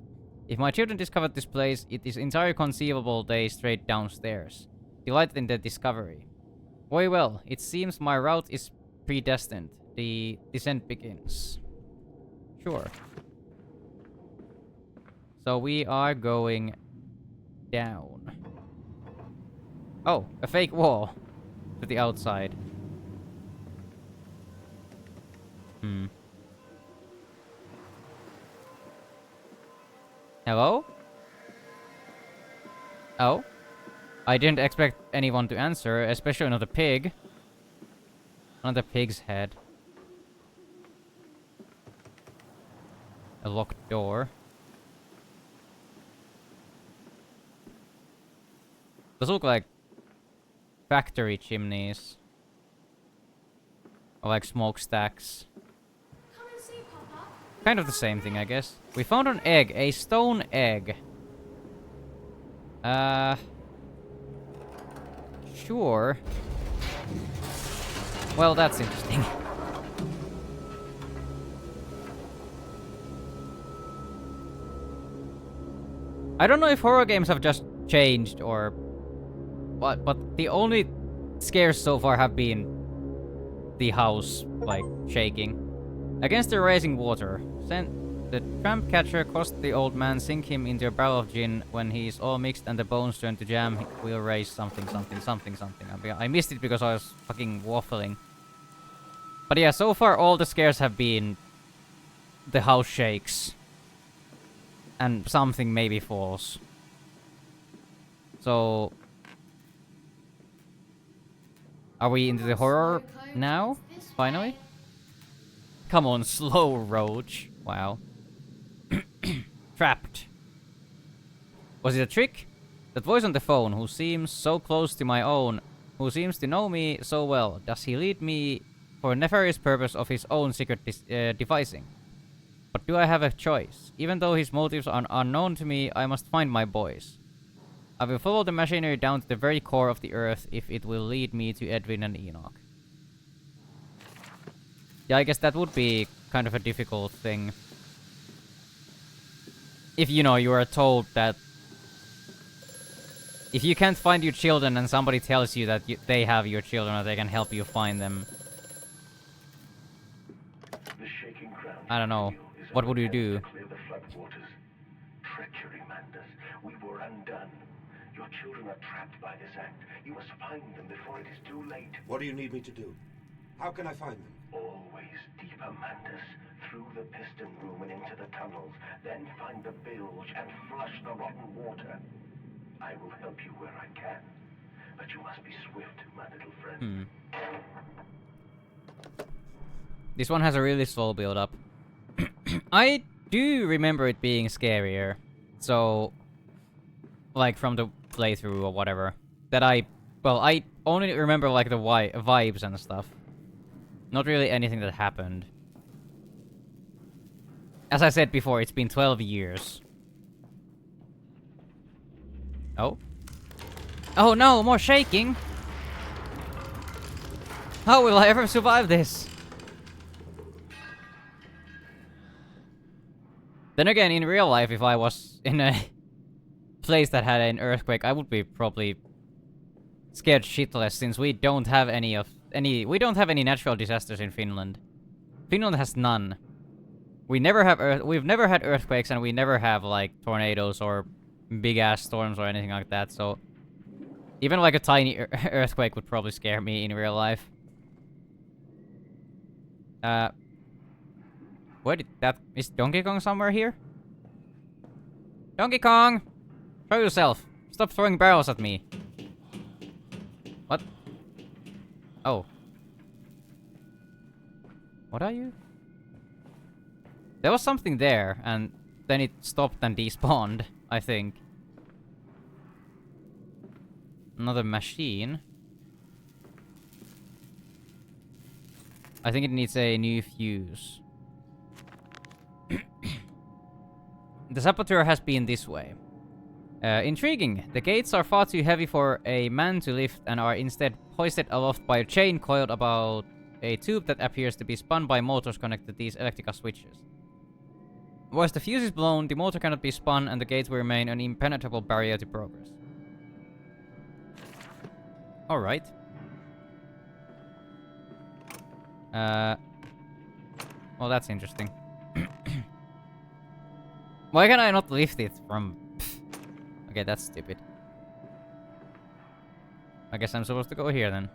If my children discovered this place, it is entirely conceivable they strayed downstairs. Delighted in the discovery. Very well, it seems my route is predestined. The descent begins. Sure. So we are going down. Oh, a fake wall to the outside. Hello? Oh? I didn't expect anyone to answer, especially not a pig. Not a pig's head. A locked door. Those look like factory chimneys. Or like smokestacks. Come and see, Papa. Kind of the same thing, I guess. We found an egg. A stone egg. Sure. Well, that's interesting. I don't know if horror games have just changed or what, but the only scares so far have been the house, like, shaking. Against the rising water. The tramp catcher caused the old man sink him into a barrel of gin. When he's all mixed and the bones turn to jam, we'll raise something. I missed it because I was fucking waffling. But yeah, so far all the scares have been the house shakes. And something maybe falls. So... Are we into the horror now? Finally? Come on, slow roach. Wow. Trapped. Was it a trick? That voice on the phone, who seems so close to my own, who seems to know me so well, does he lead me for a nefarious purpose of his own secret devising? But do I have a choice? Even though his motives are unknown to me, I must find my boys. I will follow the machinery down to the very core of the earth if it will lead me to Edwin and Enoch. Yeah, I guess that would be kind of a difficult thing. If, you know, you are told that... If you can't find your children and somebody tells you that they have your children or they can help you find them... I don't know. What would you do? Treachery, Mandus. We were undone. Your children are trapped by this act. You must find them before it is too late. What do you need me to do? How can I find them? Always deeper, Mandus. Through the piston room and into the tunnels. Then find the bilge and flush the rotten water. I will help you where I can. But you must be swift, my little friend. This one has a really slow build-up. I do remember it being scarier. So... Like, from the playthrough or whatever. That I only remember, like, the vibes and stuff. Not really anything that happened. As I said before, it's been 12 years. Oh? Oh no, more shaking! How will I ever survive this? Then again, in real life, if I was in a place that had an earthquake, I would be probably scared shitless, since we don't have any natural disasters in Finland. Finland has none. We've never had earthquakes, and we never have, like, tornadoes or big ass storms or anything like that, so even like a tiny earthquake would probably scare me in real life. Where did that... Is Donkey Kong somewhere here? Donkey Kong! Show yourself! Stop throwing barrels at me! What? Oh. What are you? There was something there, and then it stopped and despawned, I think. Another machine. I think it needs a new fuse. The saboteur has been this way. Intriguing. The gates are far too heavy for a man to lift and are instead hoisted aloft by a chain coiled about a tube that appears to be spun by motors connected to these electrical switches. Once the fuse is blown, the motor cannot be spun and the gates will remain an impenetrable barrier to progress. Alright. Well, that's interesting. Why can I not lift it from... Okay, that's stupid. I guess I'm supposed to go here then.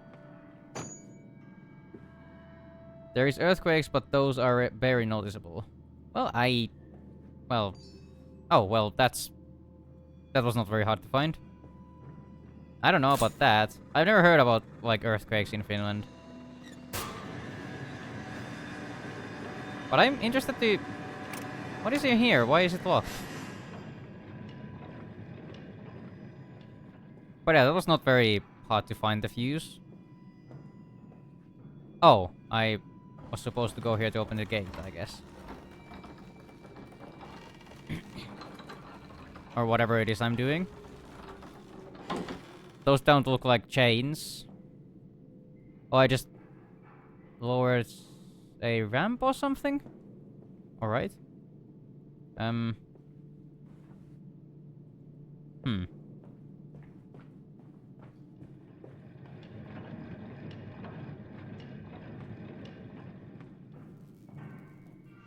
There is earthquakes, but those are very noticeable. Well, oh, well, that was not very hard to find. I don't know about that. I've never heard about, like, earthquakes in Finland. But I'm interested to... What is in here? Why is it locked? But yeah, that was not very hard to find the fuse. Oh, I was supposed to go here to open the gate, I guess. Or whatever it is I'm doing. Those don't look like chains. Oh, I just lowered a ramp or something? Alright.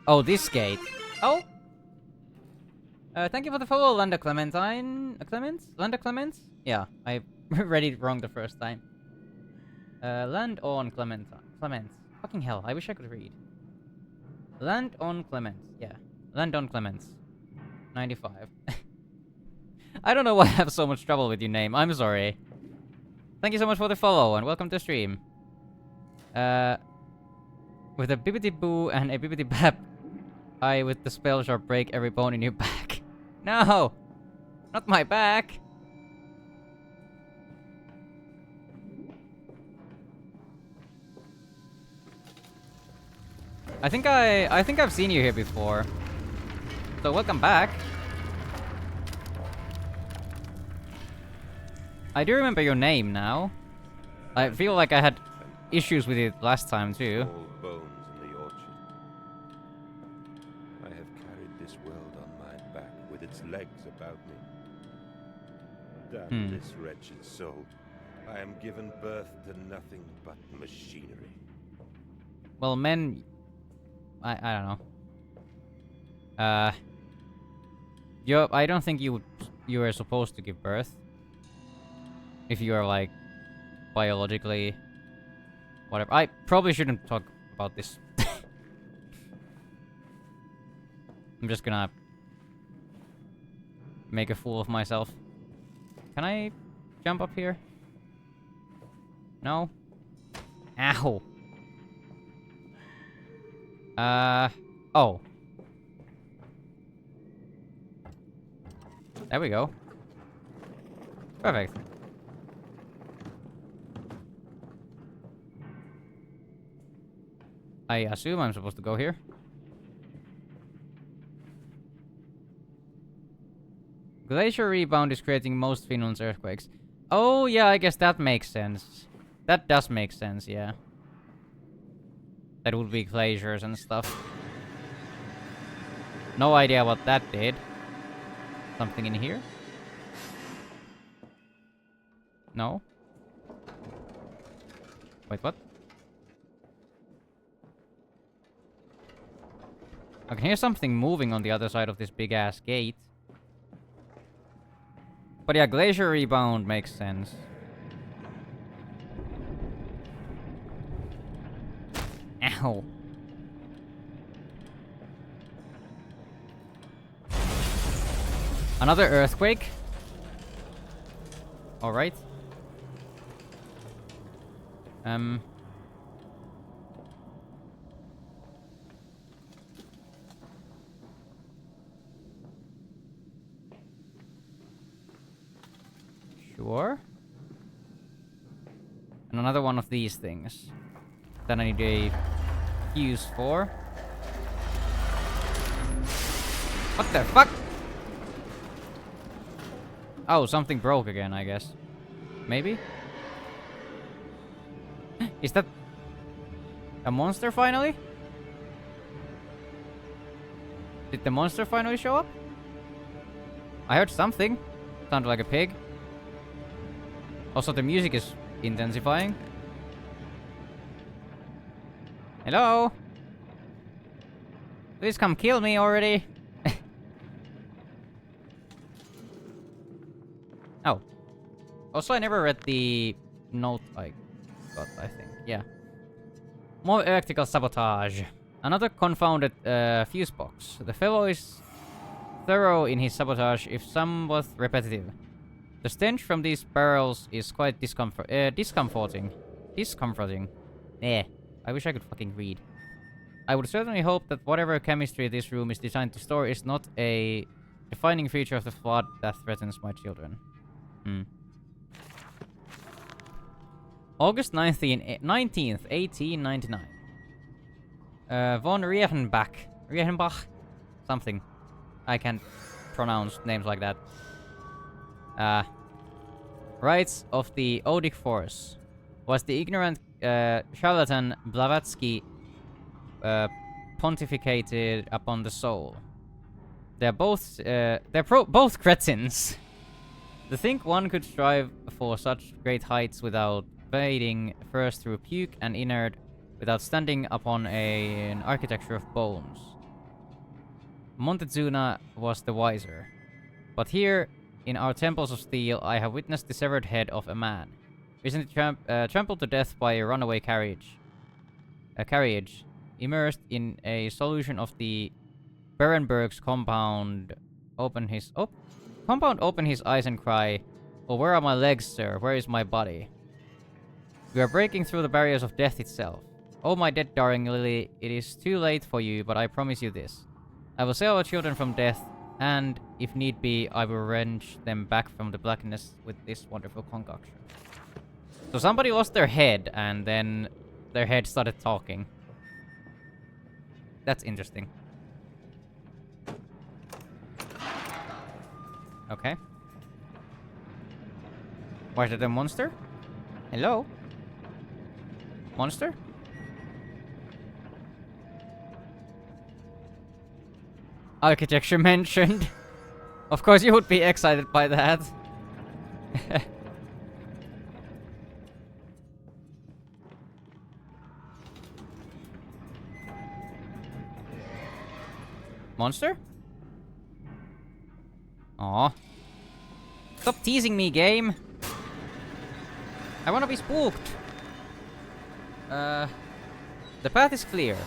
Oh, this gate. Oh! Thank you for the follow, Landa Clementine. Clements? Landa Clements? Yeah, I read it wrong the first time. Land on Clementine. Clements. Fucking hell, I wish I could read. Land on Clements. Yeah. Land on Clements. 95. I don't know why I have so much trouble with your name. I'm sorry. Thank you so much for the follow, and welcome to the stream. With a bibbity boo and a bibbity bap, I with the spell shall break every bone in your back. No! Not my back! I think I've seen you here before. So welcome back. I do remember your name now. I feel like I had issues with it last time too. All bones in the orchard. I have carried this world on my back with its legs about me. Damn this wretched soul. I am given birth to nothing but machinery. Well, men... I don't know. I don't think you are supposed to give birth. If you are, like, biologically... whatever. I probably shouldn't talk about this. I'm just gonna... make a fool of myself. Can I jump up here? No? Ow! Oh. There we go. Perfect. I assume I'm supposed to go here. Glacier rebound is creating most Finland's earthquakes. Oh, yeah, I guess that makes sense. That does make sense, yeah. That would be glaciers and stuff. No idea what that did. Something in here? No? Wait, what? I can hear something moving on the other side of this big-ass gate. But yeah, glacier rebound makes sense. Ow. Another earthquake? Alright. Sure. And another one of these things. Then I need a fuse for. What the fuck? Oh, something broke again, I guess. Maybe? Is that a monster finally? Did the monster finally show up? I heard something. Sounded like a pig. Also, the music is intensifying. Hello? Please come kill me already. Oh. Also, I never read the note I got, I think. Yeah. More electrical sabotage. Another confounded fuse box. The fellow is thorough in his sabotage, if somewhat repetitive. The stench from these barrels is quite discomforting. Discomforting. Eh. I wish I could fucking read. I would certainly hope that whatever chemistry this room is designed to store is not a defining feature of the flood that threatens my children. August 19th, 1899. Von Reichenbach, something. I can't pronounce names like that. Writes of the Odic Force. Was the ignorant charlatan Blavatsky pontificated upon the soul? They're both both cretins. To think one could strive for such great heights without fading first through puke and inert, without standing upon an architecture of bones. Montezuma was the wiser. But here, in our temples of steel, I have witnessed the severed head of a man, recently trampled to death by a runaway carriage. A carriage, immersed in a solution of the Berenberg's compound, open his eyes and cry, "Oh, where are my legs, sir? Where is my body?" We are breaking through the barriers of death itself. Oh, my dead darling Lily, it is too late for you, but I promise you this. I will save our children from death, and, if need be, I will wrench them back from the blackness with this wonderful concoction. So somebody lost their head, and then their head started talking. That's interesting. Okay. Was it a monster? Hello? Monster? Architecture mentioned. Of course you would be excited by that. Monster? Aw. Stop teasing me, game. I wanna be spooked. The path is clear.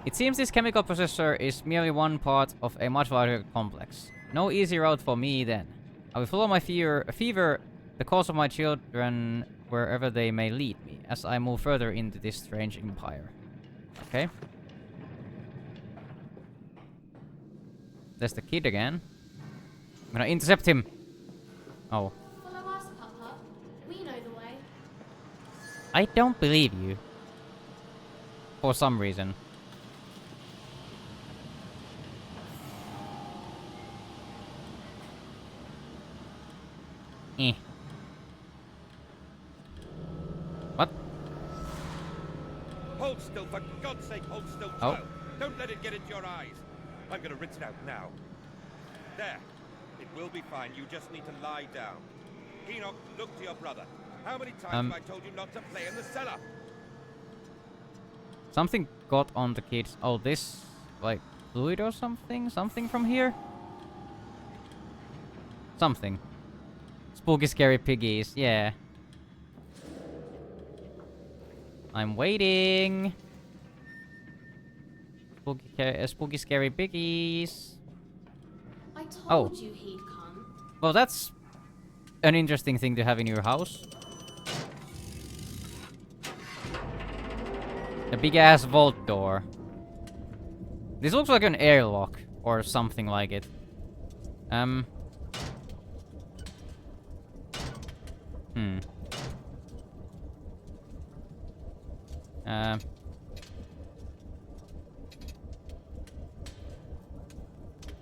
It seems this chemical processor is merely one part of a much larger complex. No easy route for me, then. I will follow my fever, the cause of my children, wherever they may lead me, as I move further into this strange empire. Okay. There's the kid again. I'm gonna intercept him. Oh. Follow us, Papa. We know the way. I don't believe you. For some reason. Eh. What? Hold still, for God's sake, hold still, Oh. child. Don't let it get into your eyes. I'm gonna rinse it out now. There. It will be fine. You just need to lie down. Enoch, look to your brother. How many times have I told you not to play in the cellar? Something got on the kids. Oh, this, like, fluid or something? Something from here? Something. Spooky, scary piggies, yeah. I'm waiting. Spooky, scary piggies. I told you he'd come. Well, that's an interesting thing to have in your house. A big-ass vault door. This looks like an airlock or something like it.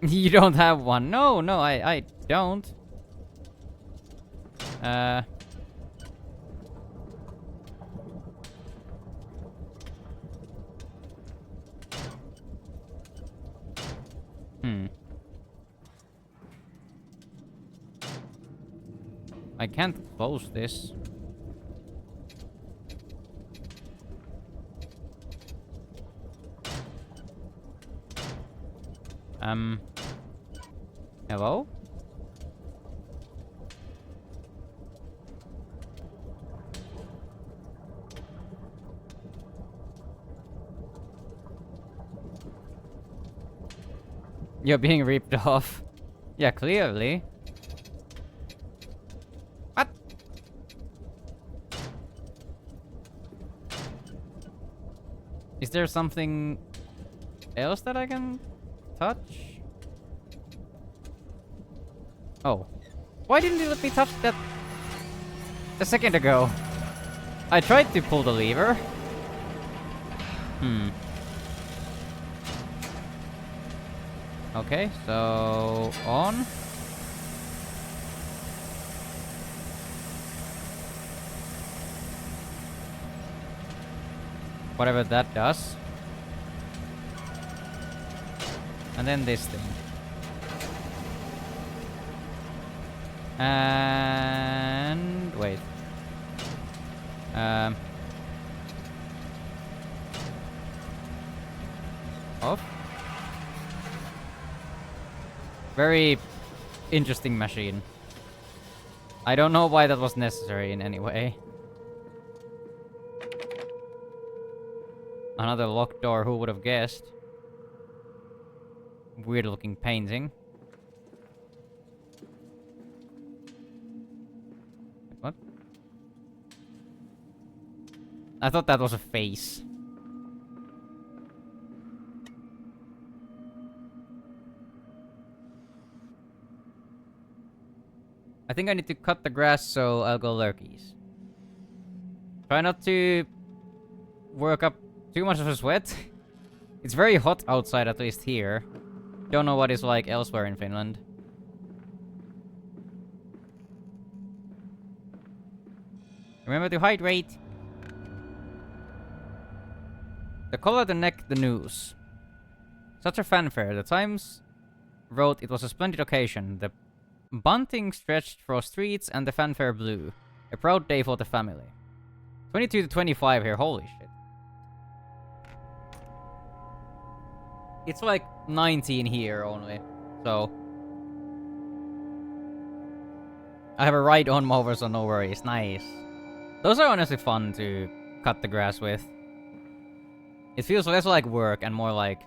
You don't have one. No, I don't. I can't close this. Hello? You're being ripped off. Yeah, clearly. What? Is there something else that I can touch? Oh. Why didn't you let me touch that a second ago? I tried to pull the lever. Okay, so on. Whatever that does. And then this thing. And wait. Off. Very interesting machine. I don't know why that was necessary in any way. Another locked door, who would have guessed? Weird looking painting. What? I thought that was a face. I think I need to cut the grass, so I'll go lurkies. Try not to work up too much of a sweat. It's very hot outside, at least here. Don't know what it's like elsewhere in Finland. Remember to hydrate. The collar, the neck, the news. Such a fanfare. The Times wrote it was a splendid occasion. The bunting stretched for streets and the fanfare blew. A proud day for the family. 22 to 25 here, holy shit. It's like 19 here only, so... I have a ride-on mower, so no worries. Nice. Those are honestly fun to cut the grass with. It feels less like work and more like,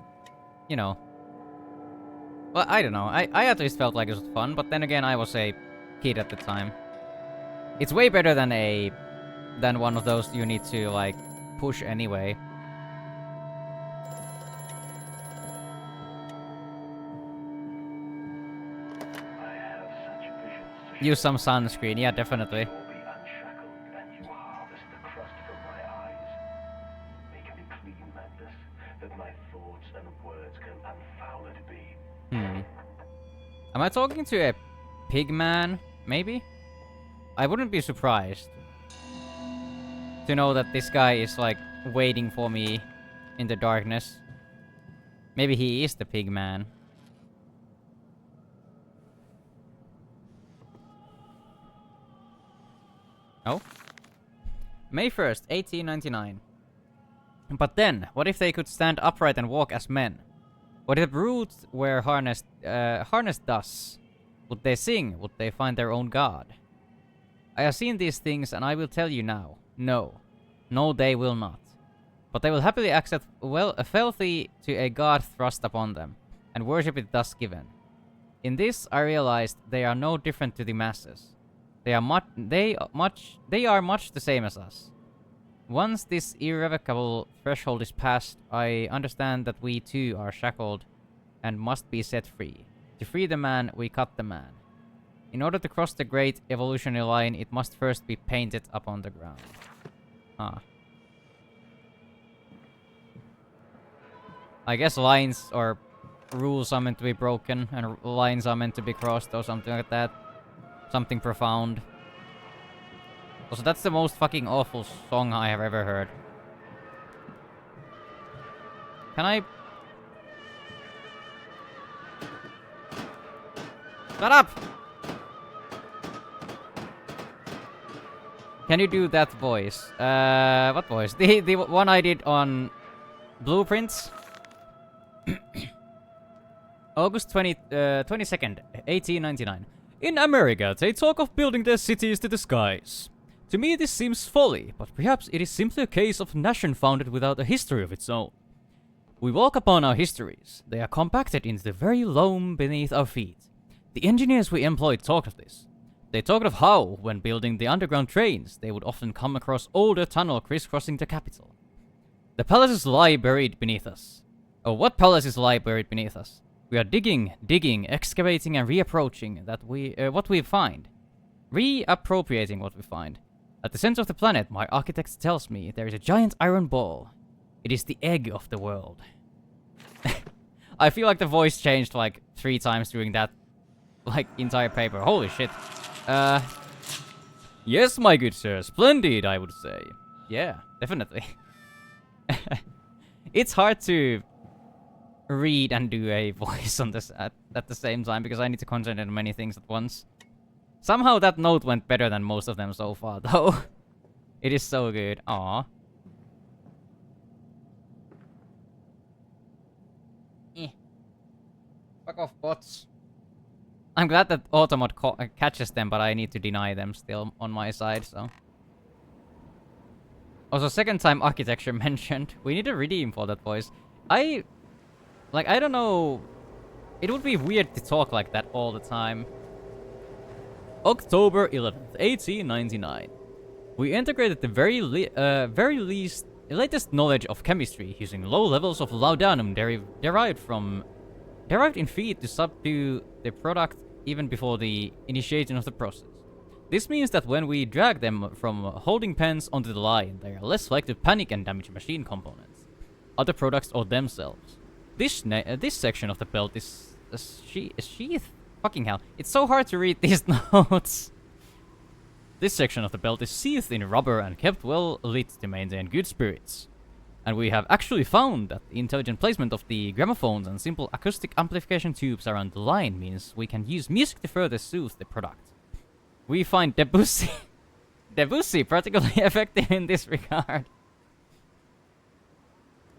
you know... Well, I don't know. I at least felt like it was fun, but then again, I was a kid at the time. It's way better than one of those you need to, like, push anyway. Use some sunscreen, yeah, definitely. Am I talking to a pig man? Maybe? I wouldn't be surprised to know that this guy is like waiting for me in the darkness. Maybe he is the pig man. Oh? May 1st, 1899. But then, what if they could stand upright and walk as men? What if brutes were harnessed thus? Would they sing? Would they find their own god? I have seen these things, and I will tell you now. No. No, they will not. But they will happily accept a filthy to a god thrust upon them, and worship it thus given. In this, I realized they are no different to the masses. They are much the same as us. Once this irrevocable threshold is passed, I understand that we too are shackled and must be set free. To free the man, we cut the man. In order to cross the great evolutionary line, it must first be painted upon the ground. Ah. I guess lines or rules are meant to be broken, and lines are meant to be crossed, or something like that. Something profound. Also, that's the most fucking awful song I have ever heard. Can I... Shut up! Can you do that voice? What voice? The one I did on Blueprints? August 22nd, 1899. In America, they talk of building their cities to the skies. To me, this seems folly, but perhaps it is simply a case of a nation founded without a history of its own. We walk upon our histories. They are compacted into the very loam beneath our feet. The engineers we employed talked of this. They talked of how, when building the underground trains, they would often come across older tunnel crisscrossing the capital. The palaces lie buried beneath us. Oh, what palaces lie buried beneath us? We are digging, excavating, and reapproaching what we find. Reappropriating what we find. At the center of the planet, my architect tells me there is a giant iron ball. It is the egg of the world. I feel like the voice changed like 3 times during that, like, entire paper. Holy shit. Yes, my good sir. Splendid, I would say. Yeah, definitely. It's hard to read and do a voice on this at the same time because I need to concentrate on many things at once. Somehow that note went better than most of them so far, though. It is so good. Aww. Fuck off, bots. I'm glad that Automod catches them, but I need to deny them still on my side, so. Also, second time architecture mentioned. We need a redeem for that voice. I don't know. It would be weird to talk like that all the time. October 11th, 1899. We integrated the very latest knowledge of chemistry using low levels of laudanum derived in feed to subdue the product even before the initiation of the process. This means that when we drag them from holding pens onto the line, they are less likely to panic and damage machine components, other products, or themselves. This section of the belt is a sheath. Fucking hell. It's so hard to read these notes. This section of the belt is sheathed in rubber and kept well lit to maintain good spirits. And we have actually found that the intelligent placement of the gramophones and simple acoustic amplification tubes around the line means we can use music to further soothe the product. We find Debussy particularly effective in this regard.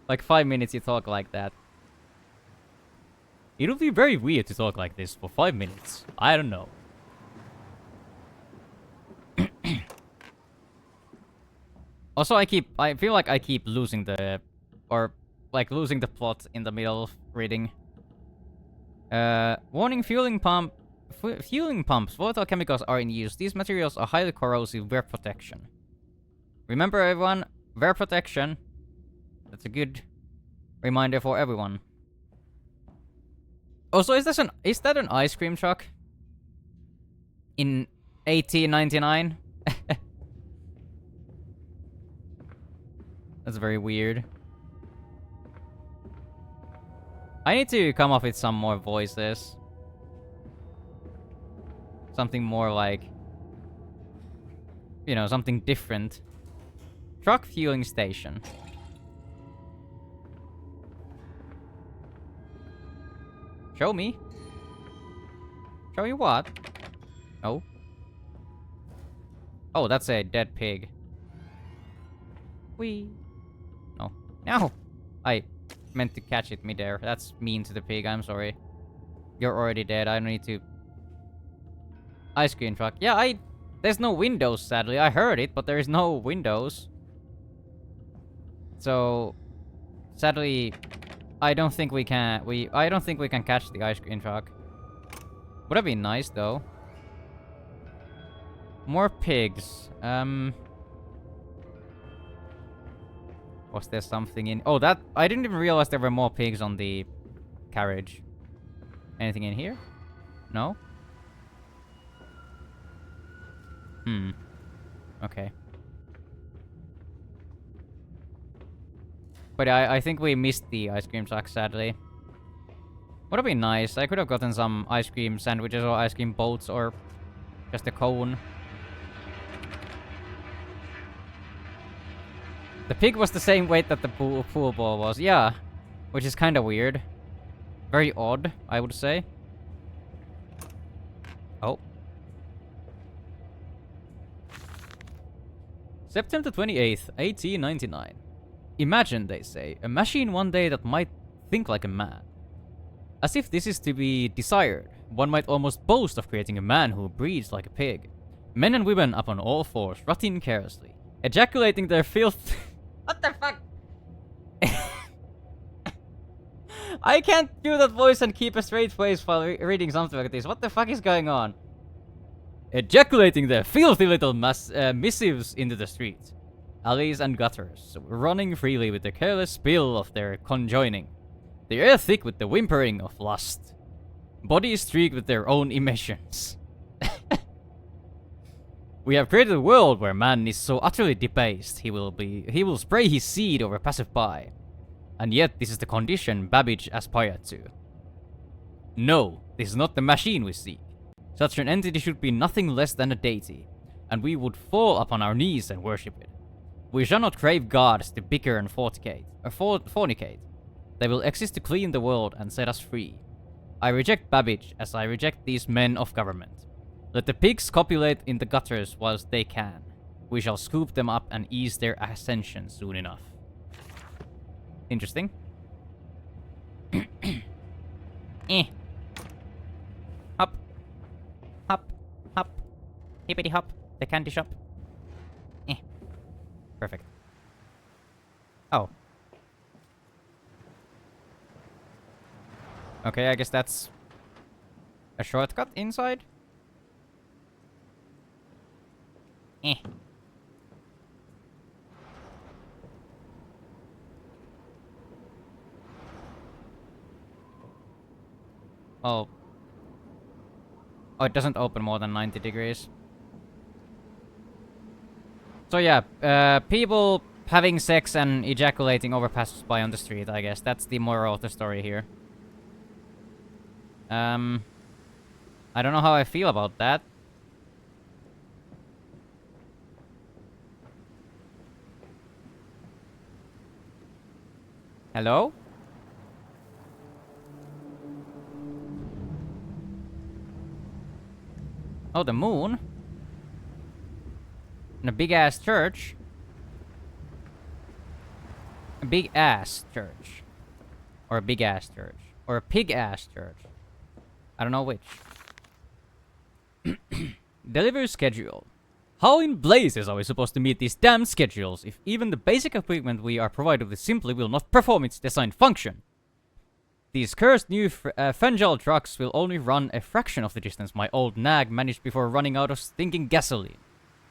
Like 5 minutes you talk like that. It would be very weird to talk like this for 5 minutes. I don't know. Also, I feel like I keep losing the plot in the middle of reading. Warning: fueling pumps. Volatile chemicals are in use. These materials are highly corrosive. Wear protection. Remember, everyone, wear protection. That's a good reminder for everyone. Also, is that an ice cream truck? In 1899? That's very weird. I need to come up with some more voices. Something more like, you know, something different. Truck fueling station. Show me. Show you what? Oh. Oh, that's a dead pig. Whee. No. No! I meant to catch it midair. That's mean to the pig, I'm sorry. You're already dead, I don't need to... Ice cream truck. Yeah, there's no windows, sadly. I heard it, but there is no windows. So... Sadly... I don't think we can catch the ice cream truck. Would have been nice, though. More pigs. Was there something in... Oh, that... I didn't even realize there were more pigs on the carriage. Anything in here? No? Okay. But I think we missed the ice cream truck, sadly. Would have been nice. I could have gotten some ice cream sandwiches or ice cream boats or just a cone. The pig was the same weight that the pool ball was. Yeah. Which is kind of weird. Very odd, I would say. Oh. September 28th, 1899. Imagine, they say, a machine one day that might think like a man. As if this is to be desired, one might almost boast of creating a man who breathes like a pig. Men and women upon all fours, rutting carelessly, ejaculating their filth... What the fuck? I can't do that voice and keep a straight face while reading something like this. What the fuck is going on? Ejaculating their filthy little missives into the streets. Alleys and gutters, running freely with the careless spill of their conjoining. The air thick with the whimpering of lust. Bodies streaked with their own emissions. We have created a world where man is so utterly debased he will spray his seed over passerby. And yet this is the condition Babbage aspired to. No, this is not the machine we seek. Such an entity should be nothing less than a deity, and we would fall upon our knees and worship it. We shall not crave gods to bicker and fornicate. They will exist to clean the world and set us free. I reject Babbage as I reject these men of government. Let the pigs copulate in the gutters whilst they can. We shall scoop them up and ease their ascension soon enough. Interesting. Hop. Hop. Hop. Hippity hop. The candy shop. Perfect. Oh. Okay, I guess that's a shortcut inside. Oh. Oh, it doesn't open more than 90 degrees. So yeah, people having sex and ejaculating over passers-by on the street, I guess. That's the moral of the story here. I don't know how I feel about that. Hello? Oh, the moon? And a big-ass church? A big-ass church. Or a big-ass church. Or a pig-ass church. I don't know which. Delivery schedule. How in blazes are we supposed to meet these damn schedules if even the basic equipment we are provided with simply will not perform its designed function? These cursed new Fenjal trucks will only run a fraction of the distance my old nag managed before running out of stinking gasoline.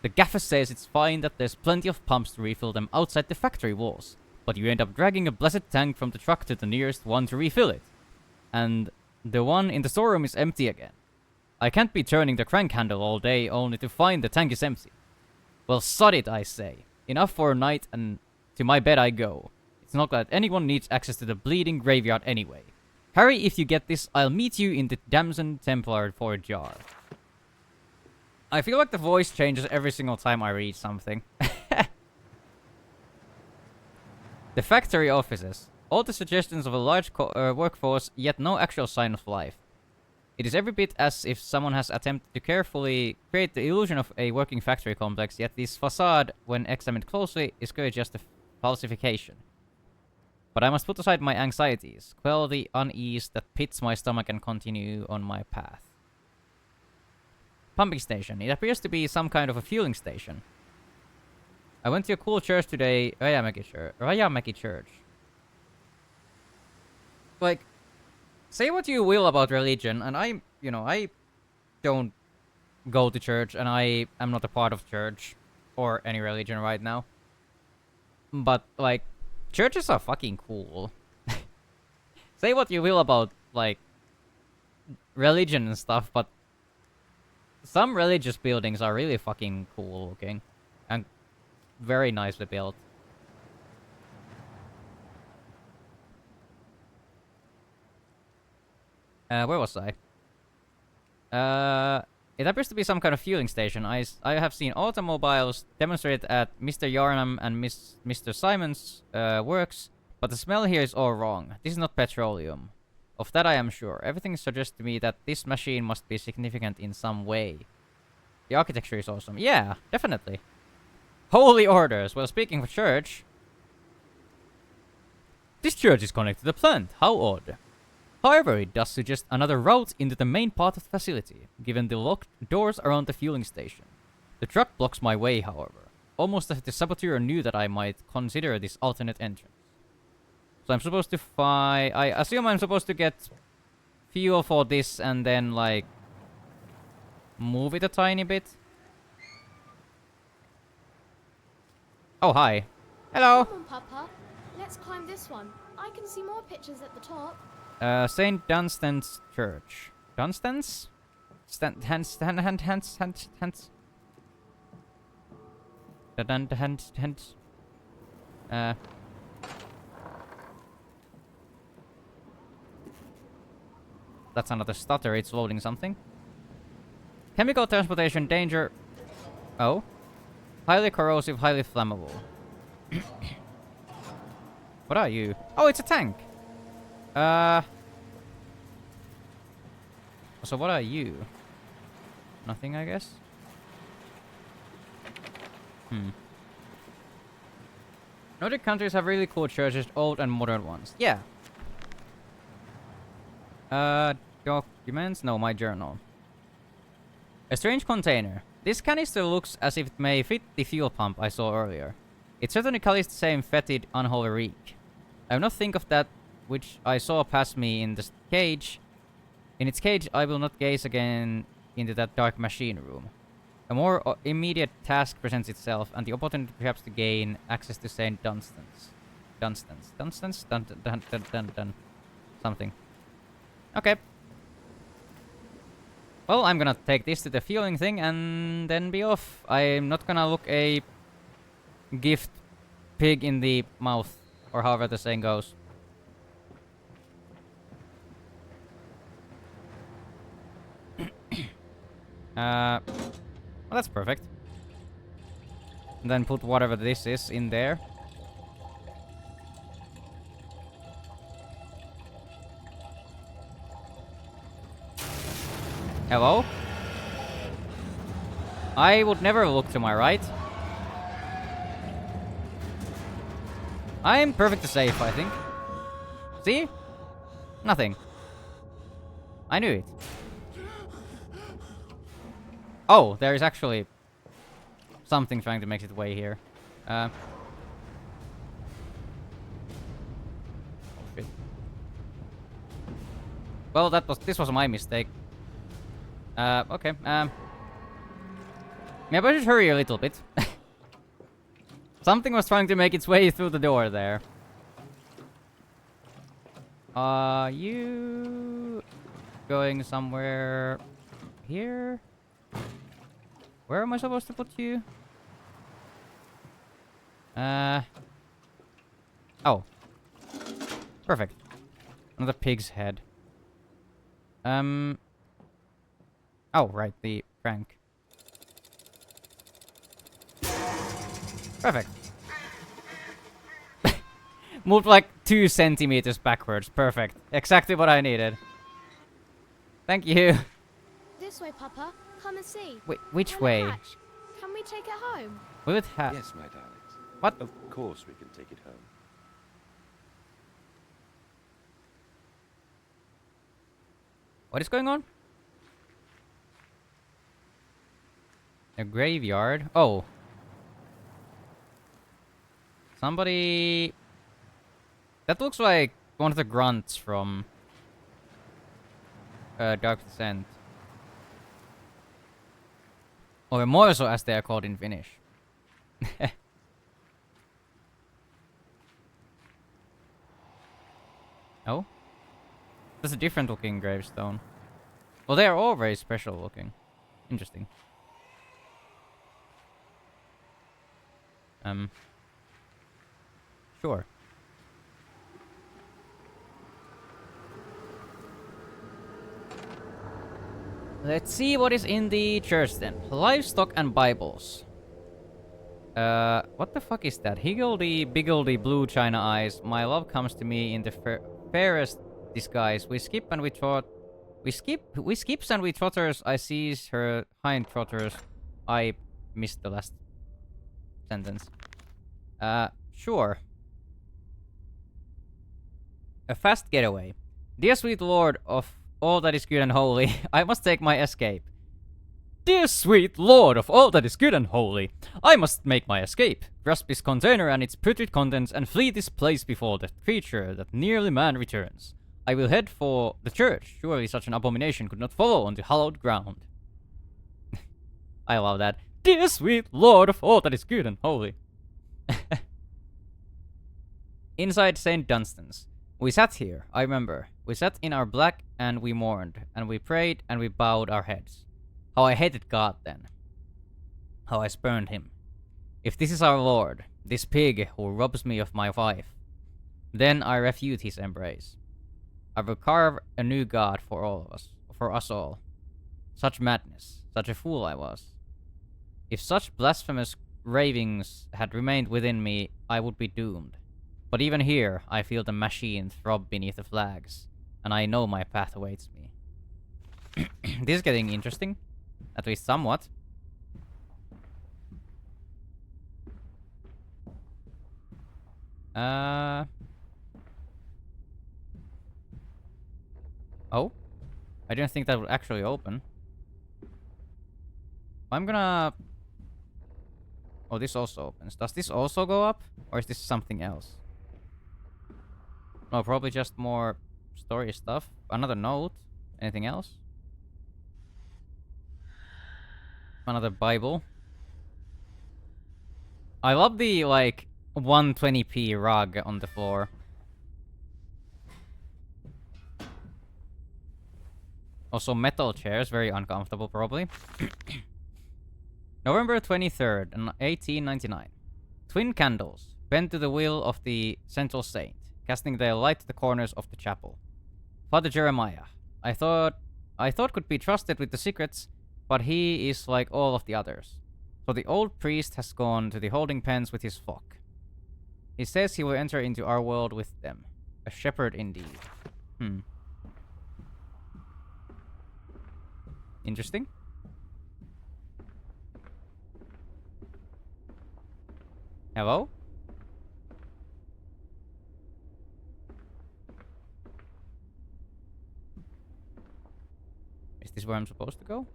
The gaffer says it's fine that there's plenty of pumps to refill them outside the factory walls, but you end up dragging a blessed tank from the truck to the nearest one to refill it. And the one in the storeroom is empty again. I can't be turning the crank handle all day only to find the tank is empty. Well, sod it, I say. Enough for a night, and to my bed I go. It's not that anyone needs access to the bleeding graveyard anyway. Harry, if you get this, I'll meet you in the Damson Templar for a jar. I feel like the voice changes every single time I read something. The factory offices. All the suggestions of a large workforce, yet no actual sign of life. It is every bit as if someone has attempted to carefully create the illusion of a working factory complex, yet this facade, when examined closely, is clearly just a falsification. But I must put aside my anxieties, quell the unease that pits my stomach and continue on my path. Pumping station. It appears to be some kind of a fueling station. I went to a cool church today, Rajamäki Church. Like, say what you will about religion, and I don't go to church, and I am not a part of church or any religion right now. But, like, churches are fucking cool. Say what you will about, like, religion and stuff, but some religious buildings are really fucking cool looking and very nicely built. Where was I? It appears to be some kind of fueling station. I have seen automobiles demonstrated at Mr. Yarnam and Mr. Simon's works, but the smell here is all wrong. This is not petroleum. Of that I am sure. Everything suggests to me that this machine must be significant in some way. The architecture is awesome. Yeah, definitely. Holy orders! Well, speaking of church... This church is connected to the plant. How odd. However, it does suggest another route into the main part of the facility, given the locked doors around the fueling station. The truck blocks my way, however. Almost as if the saboteur knew that I might consider this alternate entrance. So I'm supposed to I assume I'm supposed to get fuel for this and then, like, move it a tiny bit. Oh, hi. Hello. Come on, Papa. Let's climb this one. I I can see more pictures at the top. St. Dunstan's Church. Dunstan's? Hands. That's another stutter, it's loading something. Chemical transportation danger. Oh. Highly corrosive, highly flammable. What are you? Oh, it's a tank! So what are you? Nothing, I guess? Nordic countries have really cool churches, old and modern ones. Yeah. Documents? No, my journal. A strange container. This canister looks as if it may fit the fuel pump I saw earlier. It certainly carries the same fetid, unholy reek. I will not think of that which I saw pass me in the cage. In its cage, I will not gaze again into that dark machine room. A more immediate task presents itself, and the opportunity perhaps to gain access to St. Dunstan's. Dunstan's? Dun. Something. Okay. Well, I'm gonna take this to the fueling thing and then be off. I'm not gonna look a gift pig in the mouth, or however the saying goes. Well, that's perfect. And then put whatever this is in there. Hello? I would never look to my right. I'm perfectly safe, I think. See? Nothing. I knew it. Oh, there is actually something trying to make its way here. Oh, shit. Well, this was my mistake. Okay. Maybe I should hurry a little bit. Something was trying to make its way through the door there. Are you going somewhere here? Where am I supposed to put you? Oh. Perfect. Another pig's head. Oh, right, the crank. Perfect. Moved like 2 centimeters backwards. Perfect. Exactly what I needed. Thank you. This way, Papa. Come and see. Wait, which Will it way? hatch? Can we take it home? Will it have? Yes, my darlings. What? Of course we can take it home. What is going on? A graveyard? Oh. Somebody... That looks like one of the grunts from... Dark Descent. Or more so as they are called in Finnish. Oh? That's a different looking gravestone. Well, they are all very special looking. Interesting. Sure. Let's see what is in the church then. Livestock and Bibles. What the fuck is that? Higgledy, biggledy, blue china eyes. My love comes to me in the fairest disguise. We skip and we trot. We skips and we trotters. I seize her hind trotters. I missed the last sentence. Sure. A fast getaway. Dear sweet lord of all that is good and holy, I must take my escape. Dear sweet lord of all that is good and holy, I must make my escape, grasp this container and its putrid contents, and flee this place before the creature that nearly man returns. I will head for the church. Surely such an abomination could not follow on the hallowed ground. I love that. Dear sweet lord of all that is good and holy. Inside St. Dunstan's. We sat here, I remember. We sat in our black and we mourned, and we prayed and we bowed our heads. How I hated God then. How I spurned him. If this is our Lord, this pig who robs me of my wife, then I refute his embrace. I will carve a new God for all of us, for us all. Such madness, such a fool I was. If such blasphemous ravings had remained within me, I would be doomed. But even here, I feel the machine throb beneath the flags, and I know my path awaits me. This is getting interesting, at least somewhat. Oh? I didn't think that would actually open. I'm gonna... Oh, this also opens. Does this also go up? Or is this something else? No, probably just more story stuff. Another note. Anything else? Another Bible. I love the, like, 120p rug on the floor. Also, metal chairs. Very uncomfortable, probably. November 23rd, 1899. Twin candles, bent to the will of the central saint, casting their light to the corners of the chapel. Father Jeremiah, I thought could be trusted with the secrets, but he is like all of the others. So the old priest has gone to the holding pens with his flock. He says he will enter into our world with them. A shepherd indeed. Interesting. Hello? Is this where I'm supposed to go?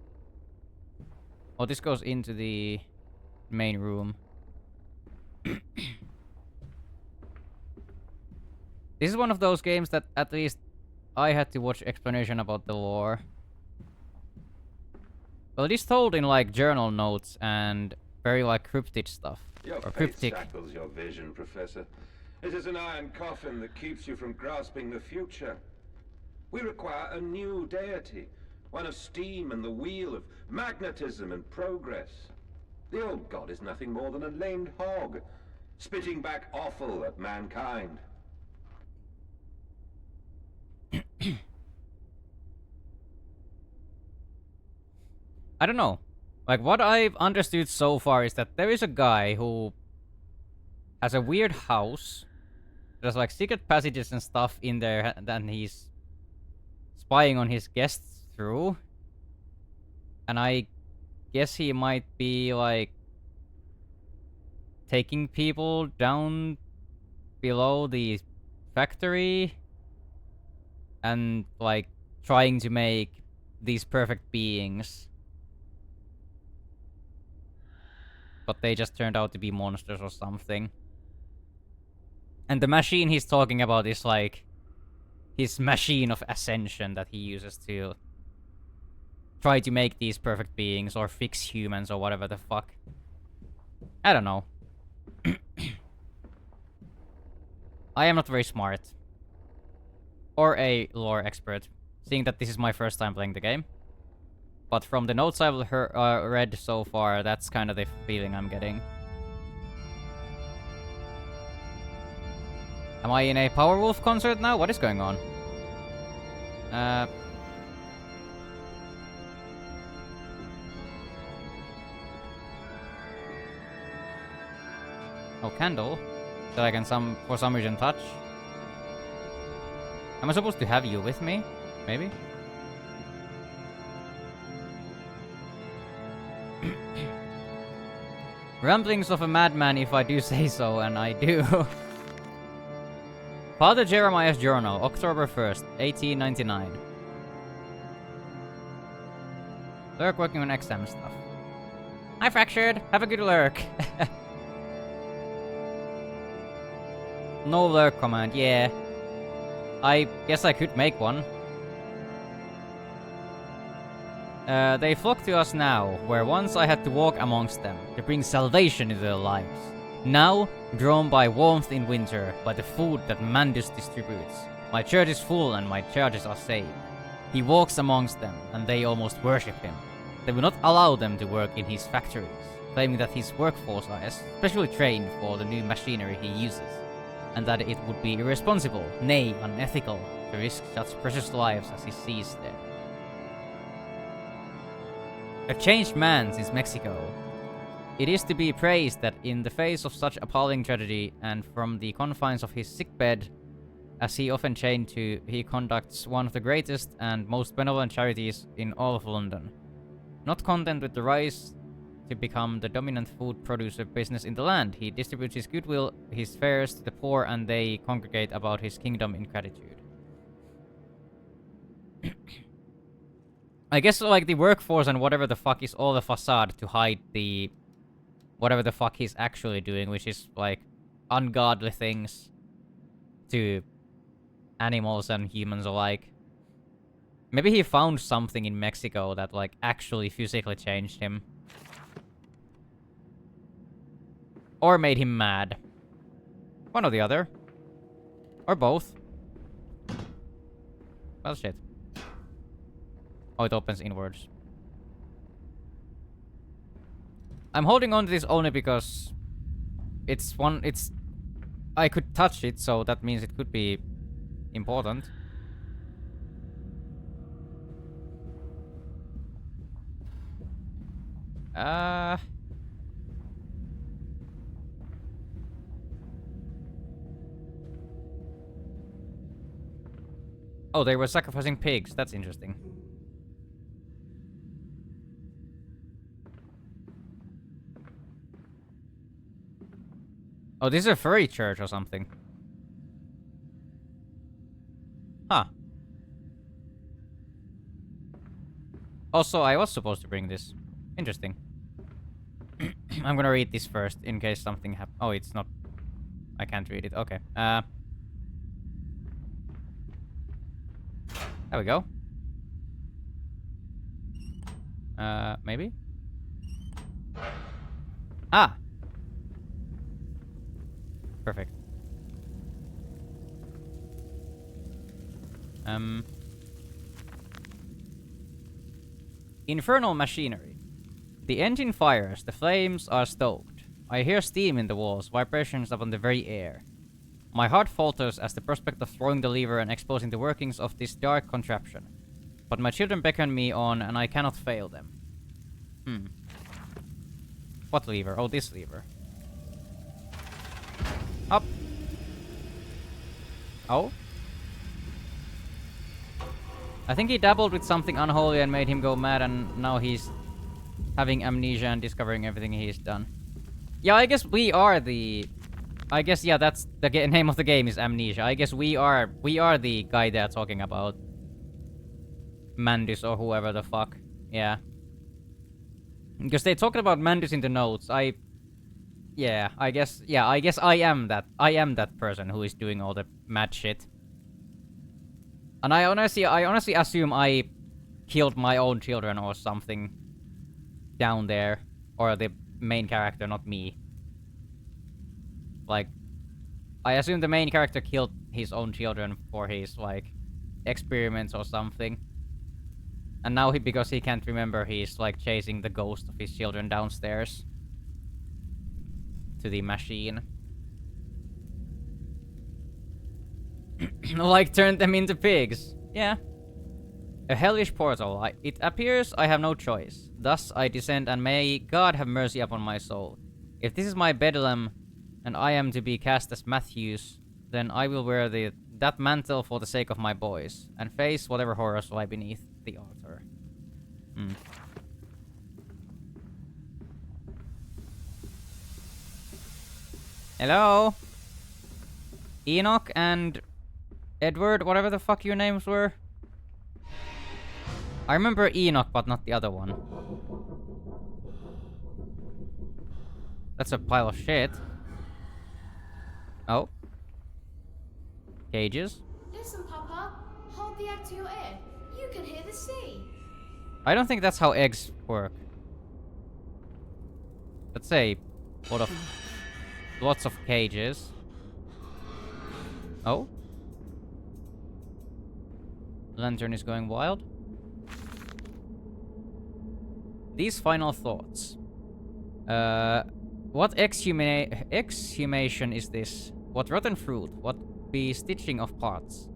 Oh, this goes into the main room. This is one of those games that at least I had to watch explanation about the lore. Well, it is told in like journal notes and very like cryptic stuff. Your Or faith cryptic. shackles your vision, Professor. It is an iron coffin that keeps you from grasping the future. We require a new deity, one of steam and the wheel, of magnetism and progress. The old god is nothing more than a lamed hog, spitting back offal at mankind. I don't know. Like, what I've understood so far is that there is a guy who has a weird house. There's like secret passages and stuff in there that he's spying on his guests through. And I guess he might be like taking people down below the factory and like trying to make these perfect beings. But they just turned out to be monsters or something. And the machine he's talking about is like his machine of ascension that he uses to try to make these perfect beings or fix humans or whatever the fuck. I don't know. I am not very smart. Or a lore expert, seeing that this is my first time playing the game. But from the notes I've read so far, that's kind of the feeling I'm getting. Am I in a Powerwolf concert now? What is going on? Oh, candle. That I can for some reason touch. Am I supposed to have you with me? Maybe? Ramblings of a madman, if I do say so, and I do. Father Jeremiah's Journal, October 1st, 1899. Lurk working on exam stuff. Hi, Fractured! Have a good lurk! No lurk command, yeah. I guess I could make one. They flock to us now, where once I had to walk amongst them, to bring salvation into their lives. Now, drawn by warmth in winter, by the food that Mandus distributes, My church is full and my charges are saved. He walks amongst them, and they almost worship him. They will not allow them to work in his factories, claiming that his workforce are especially trained for the new machinery he uses, and that it would be irresponsible, nay, unethical, to risk such precious lives as he sees there. A changed man since Mexico. It is to be praised that in the face of such appalling tragedy, and from the confines of his sickbed, as he often chained to, he conducts one of the greatest and most benevolent charities in all of London. Not content with the rise to become the dominant food producer business in the land, he distributes his goodwill, his fares to the poor, and they congregate about his kingdom in gratitude. I guess, like, the workforce and whatever the fuck is all the facade to hide the... whatever the fuck he's actually doing, which is, like, ungodly things to animals and humans alike. Maybe he found something in Mexico that, like, actually physically changed him. Or made him mad. One or the other. Or both. Well, shit. Oh, it opens inwards. I'm holding on to this only because it's I could touch it, so that means it could be important. Oh, they were sacrificing pigs. That's interesting. Oh, this is a furry church or something. Huh. Also, I was supposed to bring this. Interesting. I'm gonna read this first, in case something happens. Oh, it's not... I can't read it. Okay. There we go. Maybe? Ah! Perfect. Infernal machinery. The engine fires, the flames are stoked. I hear steam in the walls, vibrations upon the very air. My heart falters as the prospect of throwing the lever and exposing the workings of this dark contraption. But my children beckon me on, and I cannot fail them. What lever? Oh, this lever. Up. Oh? I think he dabbled with something unholy and made him go mad, and now he's having amnesia and discovering everything he's done. Yeah, I guess we are the... I guess, yeah, that's the name of the game is Amnesia. I guess we are the guy they're talking about. Mandus or whoever the fuck. Yeah. Because they talked about Mandus in the notes. Yeah, I guess I am that person who is doing all the mad shit. And I honestly assume I killed my own children or something down there. Or the main character, not me. Like, I assume the main character killed his own children for his, like, experiments or something. And now because he can't remember, he's, like, chasing the ghost of his children downstairs. To the machine. Like, turned them into pigs. Yeah. A hellish portal. It appears I have no choice. Thus I descend, and may God have mercy upon my soul. If this is my bedlam, and I am to be cast as Matthews, then I will wear that mantle for the sake of my boys, and face whatever horrors lie beneath the altar. Hello? Enoch and Edward, whatever the fuck your names were? I remember Enoch, but not the other one. That's a pile of shit. Oh. Cages. Listen, Papa. Hold the egg to your ear. You can hear the sea. I don't think that's how eggs work. Let's say lots of cages. Oh. Lantern is going wild. These final thoughts. What exhumation is this? What rotten fruit? What bestitching of parts?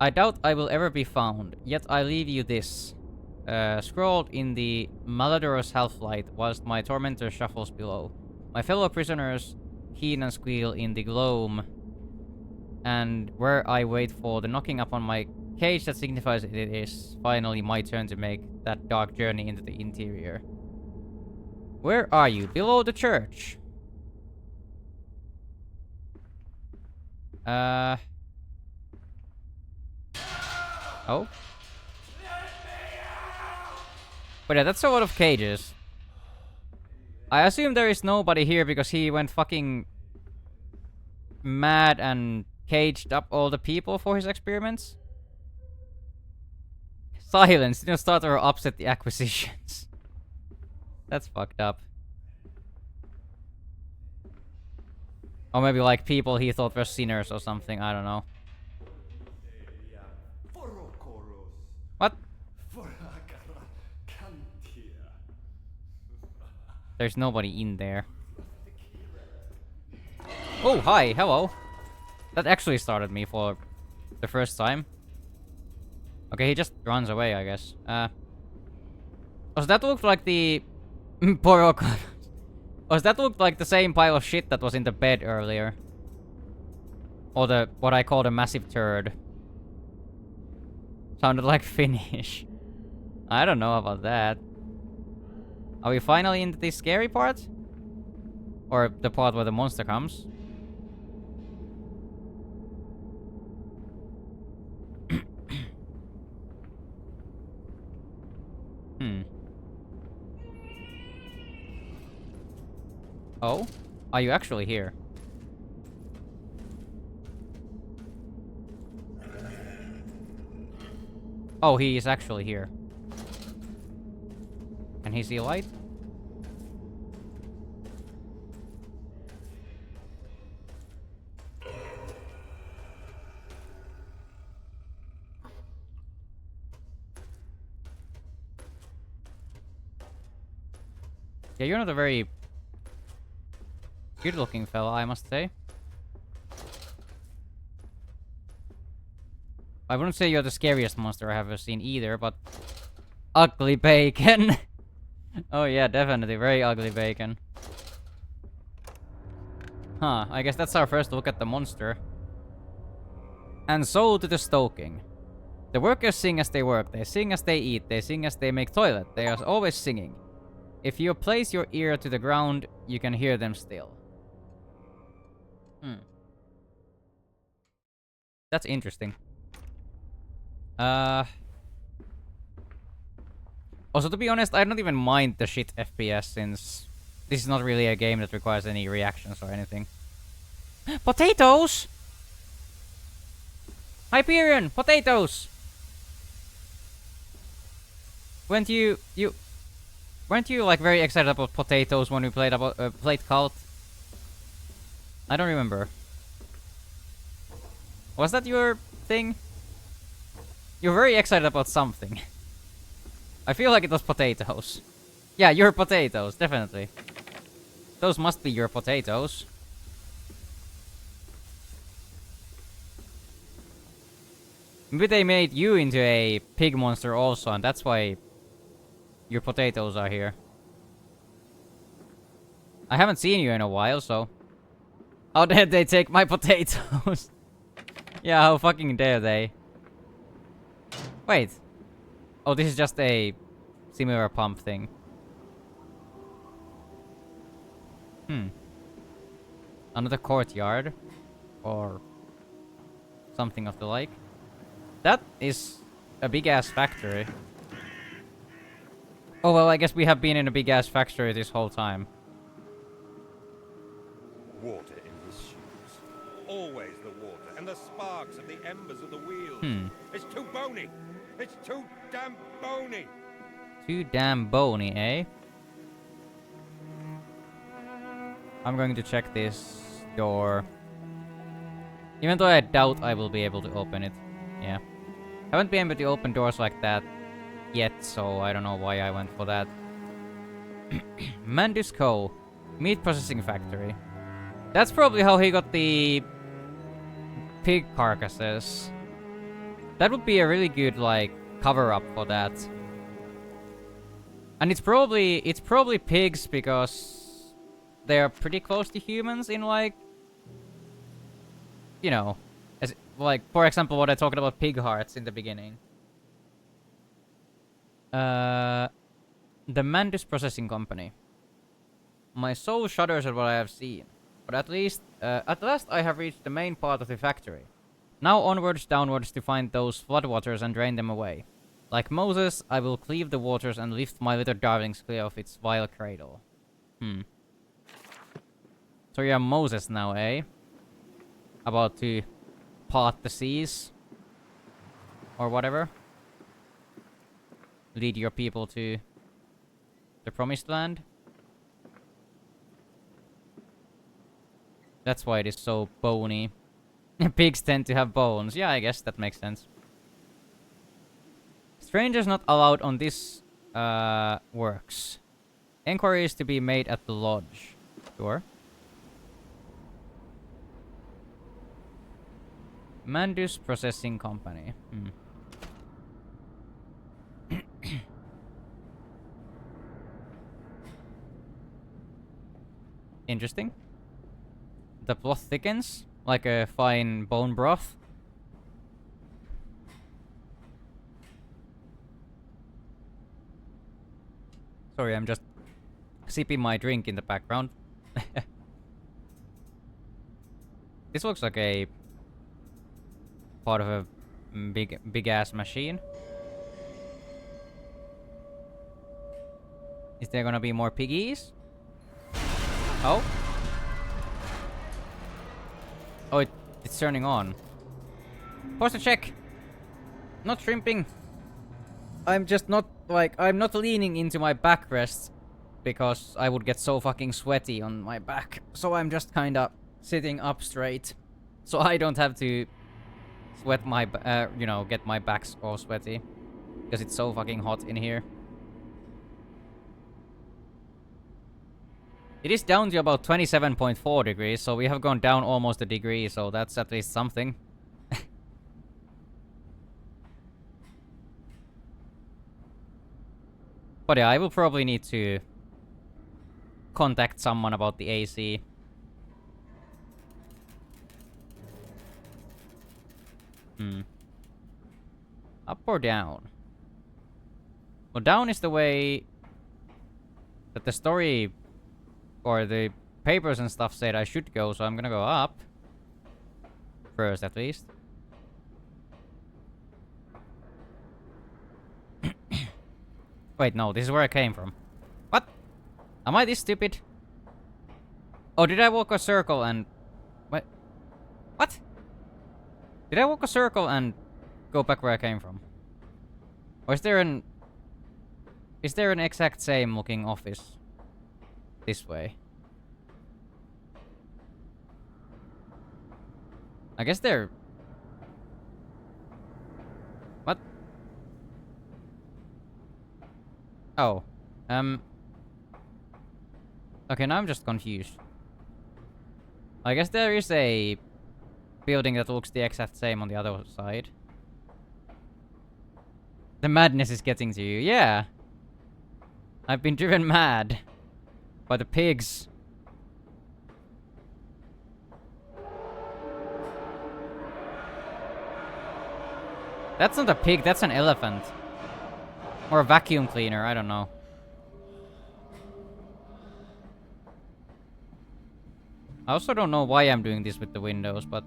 I doubt I will ever be found, yet I leave you this. Scrawled in the malodorous half-light, whilst my tormentor shuffles below. My fellow prisoners keen and squeal in the gloam, and where I wait for the knocking upon my cage that signifies it is finally my turn to make that dark journey into the interior. Where are you? Below the church. Oh? But yeah, that's a lot of cages. I assume there is nobody here because he went fucking mad and caged up all the people for his experiments. Silence. Didn't start or upset the acquisitions. That's fucked up. Or maybe like people he thought were sinners or something. I don't know. What? There's nobody in there. Oh, hi, hello. That actually started me for the first time. Okay, he just runs away, I guess. Oh, so that looked like the... Poroko. Oh, so that looked like the same pile of shit that was in the bed earlier. Or the... what I called a massive turd. Sounded like Finnish. I don't know about that. Are we finally into the scary part? Or the part where the monster comes? Oh? Are you actually here? Oh, he is actually here. Can he see a light? Yeah, you're not a very good-looking fella, I must say. I wouldn't say you're the scariest monster I have ever seen either, but... Ugly bacon! Oh yeah, definitely. Very ugly bacon. Huh, I guess that's our first look at the monster. And so to the stoking. The workers sing as they work, they sing as they eat, they sing as they make toilet, they are always singing. If you place your ear to the ground, you can hear them still. That's interesting. Also, to be honest, I don't even mind the shit FPS since this is not really a game that requires any reactions or anything. Potatoes! Hyperion! Potatoes! Weren't you like very excited about potatoes when we played Cult? I don't remember. Was that your thing? You're very excited about something. I feel like it was potatoes. Yeah, your potatoes, definitely. Those must be your potatoes. Maybe they made you into a pig monster also, and that's why your potatoes are here. I haven't seen you in a while, so... How dare they take my potatoes? Yeah, how fucking dare they? Wait. Oh, this is just a similar pump thing. Another courtyard? Or something of the like. That is a big-ass factory. Oh, well, I guess we have been in a big-ass factory this whole time. Water in his shoes. Always the water, and the sparks of the embers of the wheels. It's too bony! It's too damn bony! Too damn bony, eh? I'm going to check this door. Even though I doubt I will be able to open it. Yeah. Haven't been able to open doors like that yet, so I don't know why I went for that. Mandus Co. Meat processing factory. That's probably how he got the pig carcasses. That would be a really good, like, cover-up for that. And it's probably pigs because they are pretty close to humans in, like, you know, as like, for example, what I talked about pig hearts in the beginning. The Mandus Processing Company. My soul shudders at what I have seen, but at last I have reached the main part of the factory. Now onwards, downwards to find those floodwaters and drain them away. Like Moses, I will cleave the waters and lift my little darlings clear of its vile cradle. So you're Moses now, eh? About to part the seas? Or whatever? Lead your people to the promised land? That's why it is so bony. Pigs tend to have bones. Yeah, I guess that makes sense. Strangers not allowed on this works. Enquiries to be made at the lodge. Sure. Mandus Processing Company. Interesting. The plot thickens, like a fine bone broth. Sorry, I'm just sipping my drink in the background. This looks like a part of a big ass machine. Is there gonna be more piggies? Oh? Oh, it's turning on. Pause the check. Not shrimping. I'm just not, like, I'm not leaning into my backrest because I would get so fucking sweaty on my back. So I'm just kinda sitting up straight. So I don't have to sweat my, you know, get my back all sweaty. Because it's so fucking hot in here. It is down to about 27.4 degrees, so we have gone down almost a degree, so that's at least something. But yeah, I will probably need to contact someone about the AC. Up or down? Well, down is the way that the story or the papers and stuff said I should go, so I'm gonna go up. First, at least. Wait, no, this is where I came from. What? Am I this stupid? Oh, did I walk a circle and... What? What? Did I walk a circle and go back where I came from? Or is there an... Is there an exact same looking office? This way. I guess they're... What? Oh. Okay, now I'm just confused. I guess there is a building that looks the exact same on the other side. The madness is getting to you. Yeah. I've been driven mad by the pigs. That's not a pig, that's an elephant. Or a vacuum cleaner, I don't know. I also don't know why I'm doing this with the windows, but...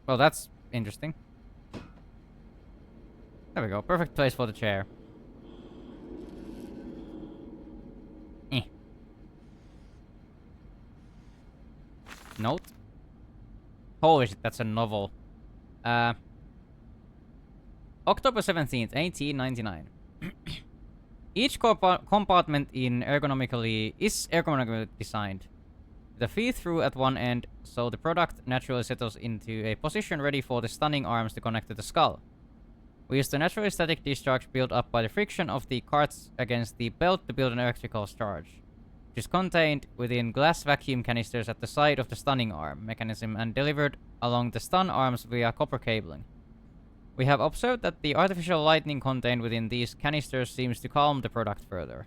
Well, that's interesting. There we go. Perfect place for the chair. Note. Holy shit, that's a novel. October 17th, 1899. Each compartment is ergonomically designed. The feed through at one end, so the product naturally settles into a position ready for the stunning arms to connect to the skull. We use the naturally static discharge built up by the friction of the carts against the belt to build an electrical charge, which is contained within glass vacuum canisters at the side of the stunning arm mechanism and delivered along the stun arms via copper cabling. We have observed that the artificial lightning contained within these canisters seems to calm the product further.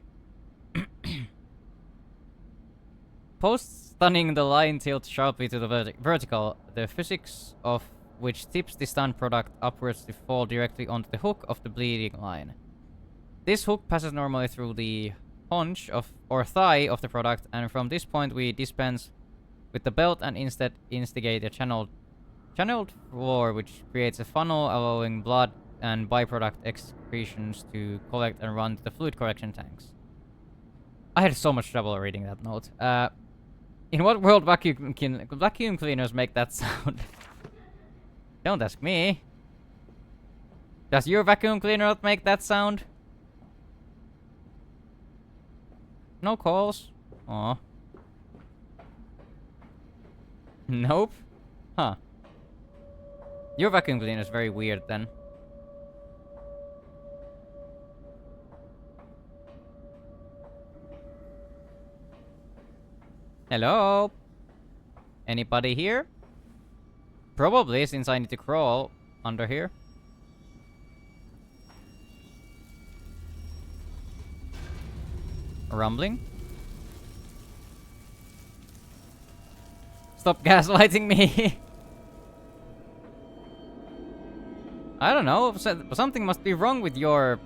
Post-stunning, the line tilts sharply to the vertical, the physics of which tips the stun product upwards to fall directly onto the hook of the bleeding line. This hook passes normally through the haunch or thigh of the product, and from this point we dispense with the belt and instead instigate a channeled floor which creates a funnel allowing blood and byproduct excretions to collect and run to the fluid collection tanks. I had so much trouble reading that note. In what world vacuum cleaners make that sound? Don't ask me. Does your vacuum cleaner not make that sound? No calls? Aw. Nope. Huh. Your vacuum cleaner is very weird then. Hello? Anybody here? Probably, since I need to crawl under here. Rumbling? Stop gaslighting me! I don't know, something must be wrong with your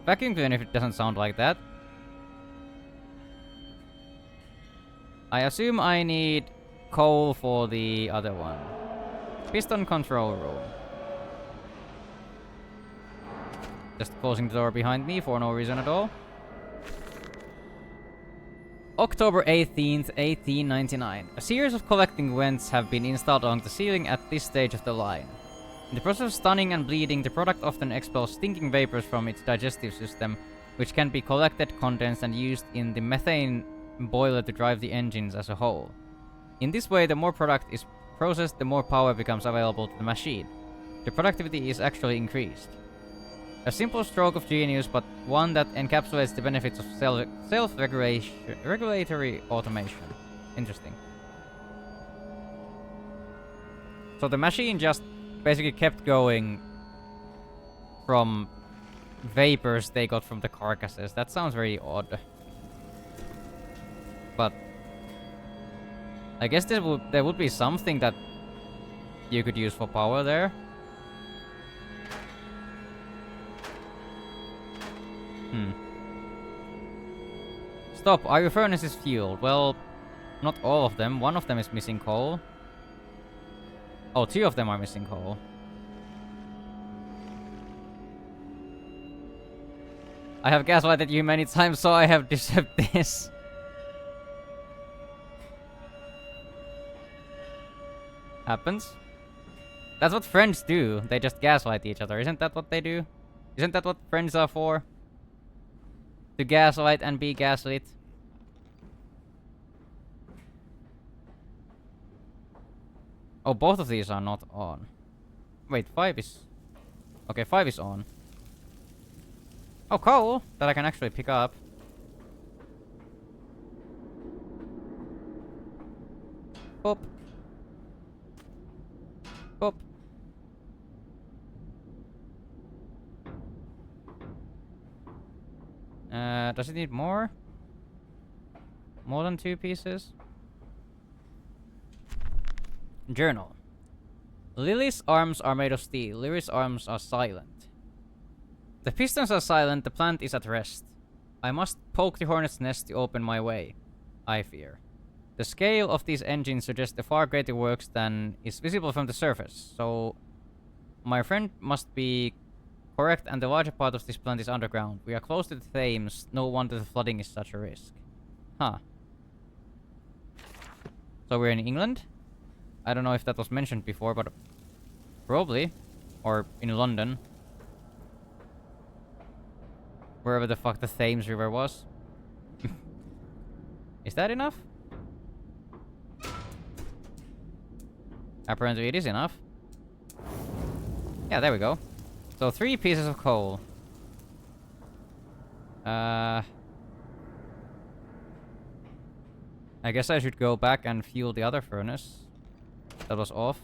vacuum cleaner if it doesn't sound like that. I assume I need coal for the other one. Piston control room. Just closing the door behind me for no reason at all. October 18th, 1899. A series of collecting vents have been installed along the ceiling at this stage of the line. In the process of stunning and bleeding, the product often expels stinking vapors from its digestive system, which can be collected, condensed, and used in the methane boiler to drive the engines as a whole. In this way, the more product is processed, the more power becomes available to the machine. The productivity is actually increased. A simple stroke of genius, but one that encapsulates the benefits of self-regulatory automation. Interesting. So the machine just basically kept going from vapors they got from the carcasses. That sounds very odd. But I guess there would be something that you could use for power there. Stop, are your furnaces fueled? Well, not all of them. One of them is missing coal. Oh, two of them are missing coal. I have gaslighted you many times, so I have deserved this. Happens. That's what friends do. They just gaslight each other. Isn't that what they do? Isn't that what friends are for? To gaslight and be gaslit. Oh, both of these are not on. Wait, 5 is... Okay, 5 is on. Oh, coal! That I can actually pick up. Boop. Boop. Does it need more? More than 2 pieces? Journal. Lily's arms are made of steel. Lily's arms are silent. The pistons are silent. The plant is at rest. I must poke the hornet's nest to open my way, I fear. The scale of these engines suggests a far greater works than is visible from the surface, so my friend must be correct, and the larger part of this plant is underground. We are close to the Thames. No wonder the flooding is such a risk. Huh. So we're in England? I don't know if that was mentioned before, but probably. Or in London. Wherever the fuck the Thames River was. Is that enough? Apparently it is enough. Yeah, there we go. So 3 pieces of coal. I guess I should go back and fuel the other furnace. That was off.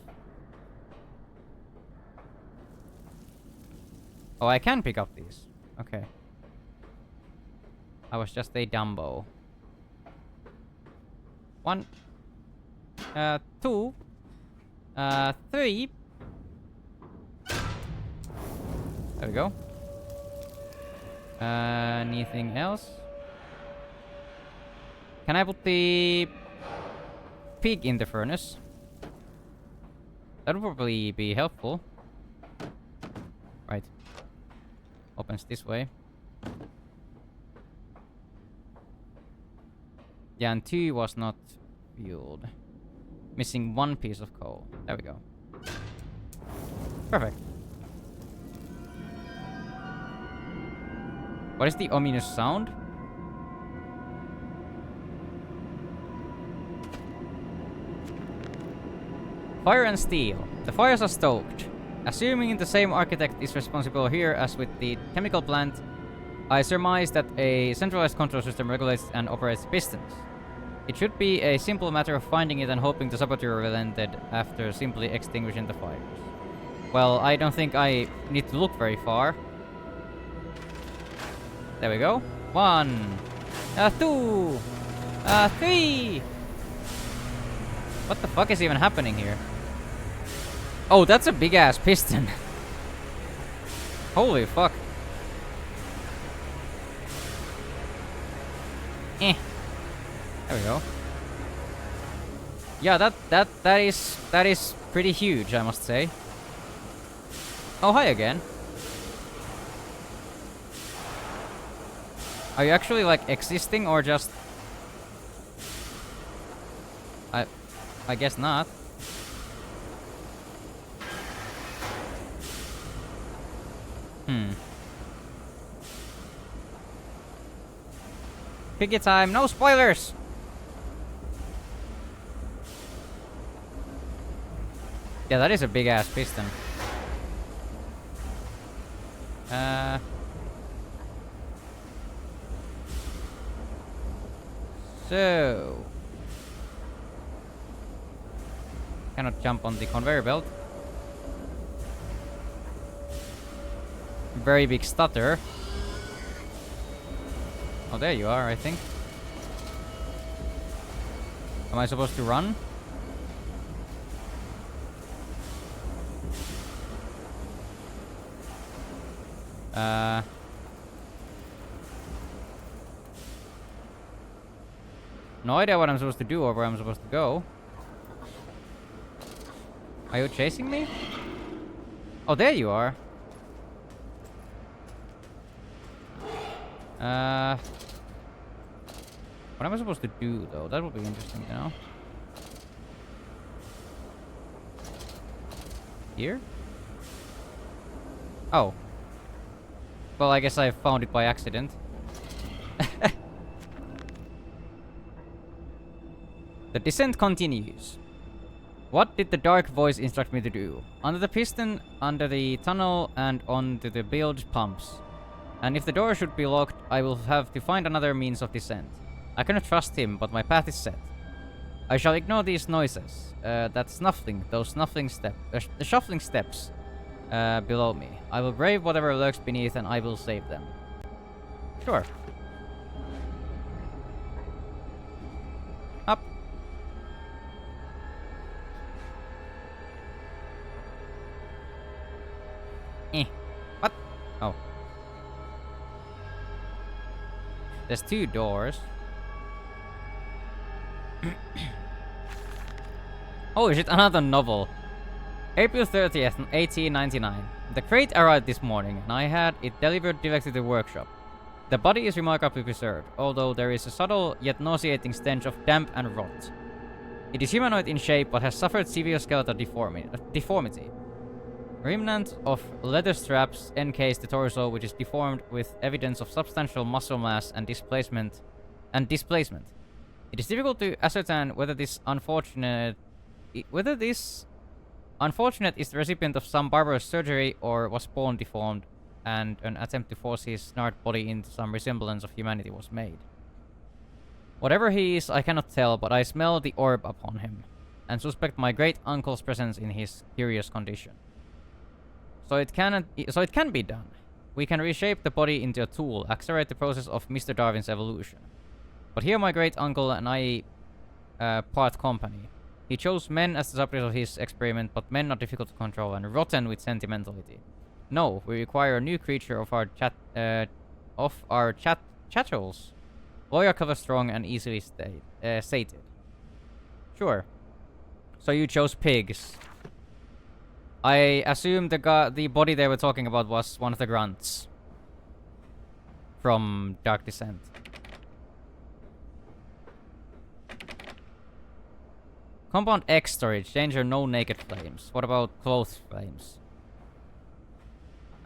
Oh, I can pick up these. Okay. I was just a Dumbo. 1. 2. 3. There we go. Anything else? Can I put the pig in the furnace? That would probably be helpful. Right. Opens this way. Yeah, and 2 was not fueled. Missing 1 piece of coal. There we go. Perfect. What is the ominous sound? Fire and steel. The fires are stoked. Assuming the same architect is responsible here as with the chemical plant, I surmise that a centralized control system regulates and operates pistons. It should be a simple matter of finding it and hoping the saboteur relented after simply extinguishing the fires. Well, I don't think I need to look very far. There we go. 1, 2, 3. What the fuck is even happening here? Oh, that's a big ass piston. Holy fuck. Eh. There we go. Yeah, that is pretty huge, I must say. Oh, hi again. Are you actually like existing or just... I guess not. Piggy time, no spoilers! Yeah, that is a big ass piston. So... Cannot jump on the conveyor belt. Very big stutter. Oh, there you are, I think. Am I supposed to run? No idea what I'm supposed to do or where I'm supposed to go. Are you chasing me? Oh, there you are. What am I supposed to do, though? That would be interesting to know. Here? Oh. Well, I guess I found it by accident. The descent continues. What did the dark voice instruct me to do? Under the piston, under the tunnel, and onto the bilge pumps. And if the door should be locked, I will have to find another means of descent. I cannot trust him, but my path is set. I shall ignore these noises. That snuffling, those snuffling steps, the shuffling steps below me. I will brave whatever lurks beneath and I will save them. Sure. Up. What? Oh. There's 2 doors. Holy shit, another novel. April 30th, 1899. The crate arrived this morning, and I had it delivered directly to the workshop. The body is remarkably preserved, although there is a subtle yet nauseating stench of damp and rot. It is humanoid in shape, but has suffered severe skeletal deformity. Remnant of leather straps encase the torso, which is deformed with evidence of substantial muscle mass and displacement. It is difficult to ascertain whether this unfortunate is the recipient of some barbarous surgery or was born deformed, and an attempt to force his gnarled body into some resemblance of humanity was made. Whatever he is, I cannot tell, but I smell the orb upon him, and suspect my great uncle's presence in his curious condition. So it can be done. We can reshape the body into a tool, accelerate the process of Mr. Darwin's evolution. But here my great uncle and I part company. He chose men as the subject of his experiment, but men are difficult to control and rotten with sentimentality. No, we require a new creature of our chattels. Loyal, clever, strong, and easily sated. Sure. So you chose pigs. I assume the body they were talking about was one of the grunts from Dark Descent. Compound X storage. Danger, no naked flames. What about clothes flames?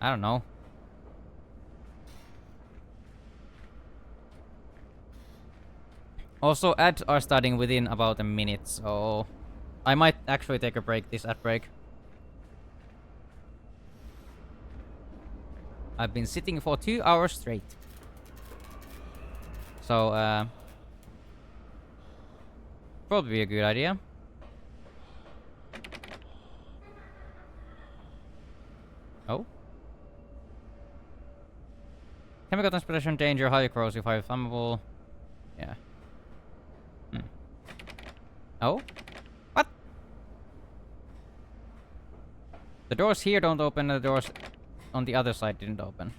I don't know. Also, ads are starting within about a minute, so I might actually take a break, this ad break. I've been sitting for 2 hours straight. So, probably be a good idea. Oh? Chemical transpiration danger, highly corrosive, highly flammable. Yeah. Oh? What? The doors here don't open, and the doors on the other side didn't open.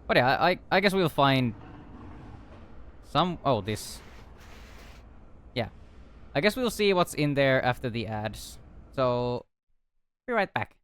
But yeah, I guess we'll find some... Oh, this. Yeah. I guess we'll see what's in there after the ads. So, be right back.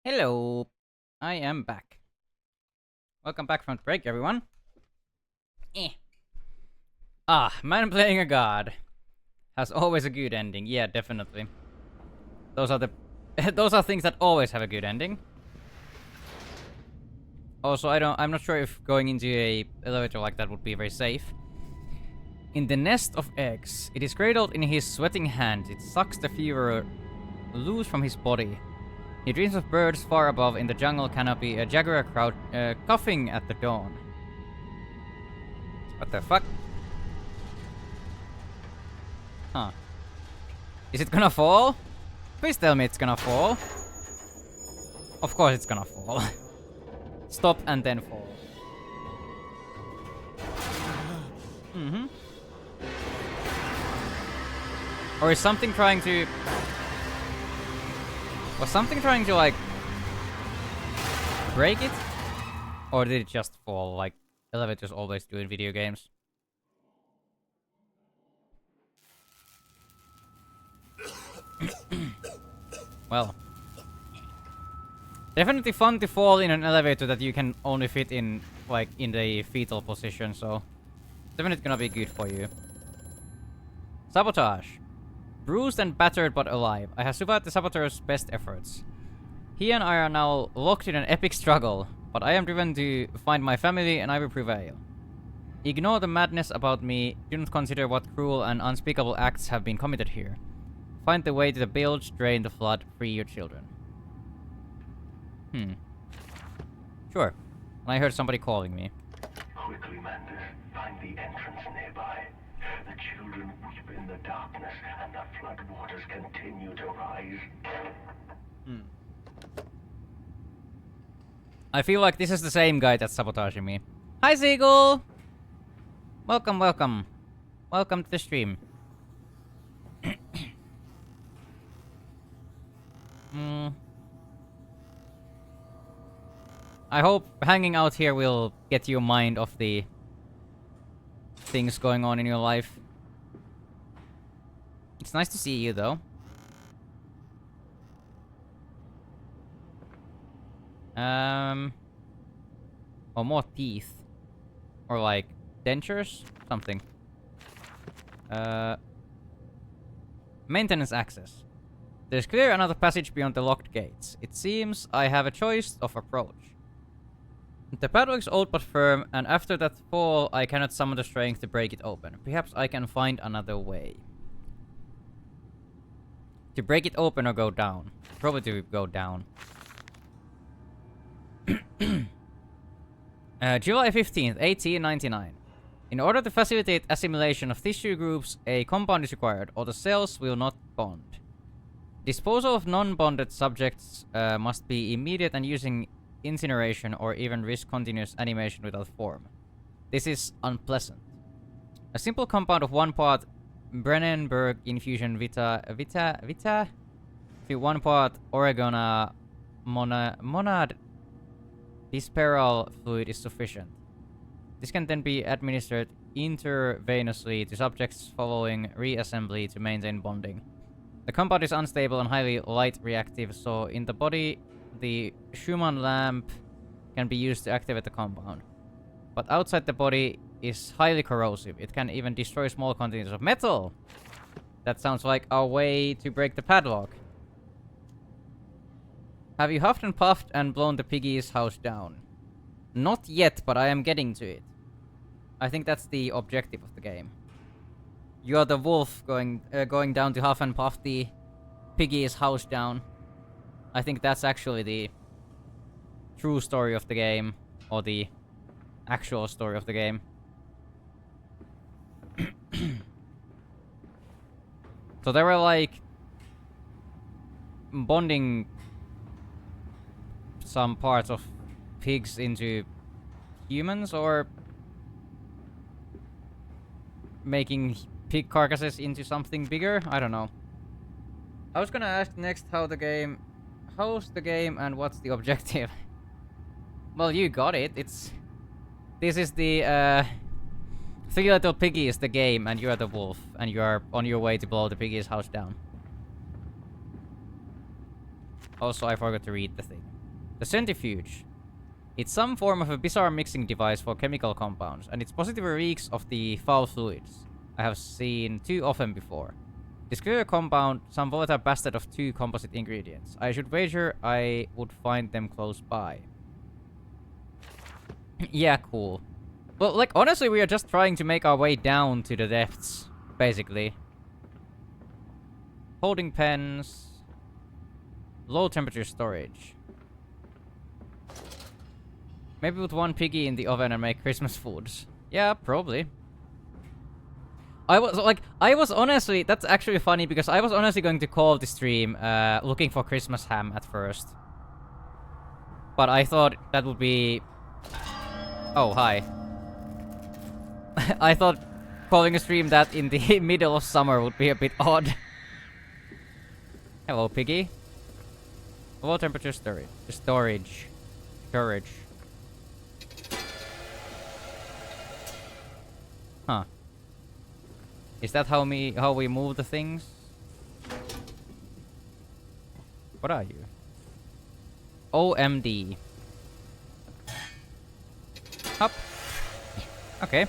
Hello. I am back. Welcome back from the break, everyone. Man playing a god has always a good ending. Yeah, definitely. Those are the those are things that always have a good ending. Also, I'm not sure if going into a elevator like that would be very safe. In the nest of eggs, it is cradled in his sweating hand. It sucks the fever loose from his body. He dreams of birds far above in the jungle canopy, a jaguar crowd coughing at the dawn. What the fuck? Huh. Is it gonna fall? Please tell me it's gonna fall. Of course it's gonna fall. Stop and then fall. Mm-hmm. Or is something trying to... Was something trying to, like... break it? Or did it just fall, like elevators always do in video games? Well. Definitely fun to fall in an elevator that you can only fit in, like, in the fetal position, so... Definitely gonna be good for you. Sabotage. Bruised and battered but alive. I have survived the saboteur's best efforts. He and I are now locked in an epic struggle, but I am driven to find my family and I will prevail. Ignore the madness about me. Do not consider what cruel and unspeakable acts have been committed here. Find the way to the bilge, drain the flood, free your children. Sure. And I heard somebody calling me. Quickly, Mantis. Find the entrance nearby. The children weep in the darkness, and the flood waters continue to rise. I feel like this is the same guy that's sabotaging me. Hi, Seagull! Welcome, welcome. Welcome to the stream. I hope hanging out here will get you a mind of the things going on in your life. It's nice to see you, though. Or more teeth. Or like dentures? Something. Maintenance access. There's clearly another passage beyond the locked gates. It seems I have a choice of approach. The padlock is old but firm, and after that fall, I cannot summon the strength to break it open. Perhaps I can find another way. To break it open or go down? Probably to go down. July 15th, 1899. In order to facilitate assimilation of tissue groups, a compound is required, or the cells will not bond. Disposal of non-bonded subjects must be immediate and using incineration or even risk continuous animation without form. This is unpleasant. A simple compound of 1 part Brennenberg infusion vita to 1 part oregona monad disperal fluid is sufficient. This can then be administered intravenously to subjects following reassembly to maintain bonding. The compound is unstable and highly light reactive, so in the body, the Schumann lamp can be used to activate the compound. But outside the body is highly corrosive. It can even destroy small quantities of metal. That sounds like a way to break the padlock. Have you huffed and puffed and blown the piggy's house down? Not yet, but I am getting to it. I think that's the objective of the game. You are the wolf going down to huff and puff the piggy's house down. I think that's actually the true story of the game, or the actual story of the game. So they were like bonding some parts of pigs into humans, or making pig carcasses into something bigger? I don't know. I was gonna ask next how's the game and what's the objective? Well, you got it. This is the Three Little Piggies, the game, and you are the wolf, and you are on your way to blow the piggy's house down. Also, I forgot to read the thing. The centrifuge. It's some form of a bizarre mixing device for chemical compounds, and its positively reeks of the foul fluids I have seen too often before. Discover a compound, some volatile bastard of 2 composite ingredients. I should wager I would find them close by. Yeah, cool. Well, like, honestly, we are just trying to make our way down to the depths, basically. Holding pens. Low temperature storage. Maybe put 1 piggy in the oven and make Christmas foods. Yeah, probably. I was honestly, that's actually funny because I was honestly going to call the stream looking for Christmas ham at first. But I thought that would be... Oh, hi. I thought calling a stream that in the middle of summer would be a bit odd. Hello, piggy. Low temperature storage. Storage. Huh. Is that how we move the things? What are you? OMD. Up. Okay.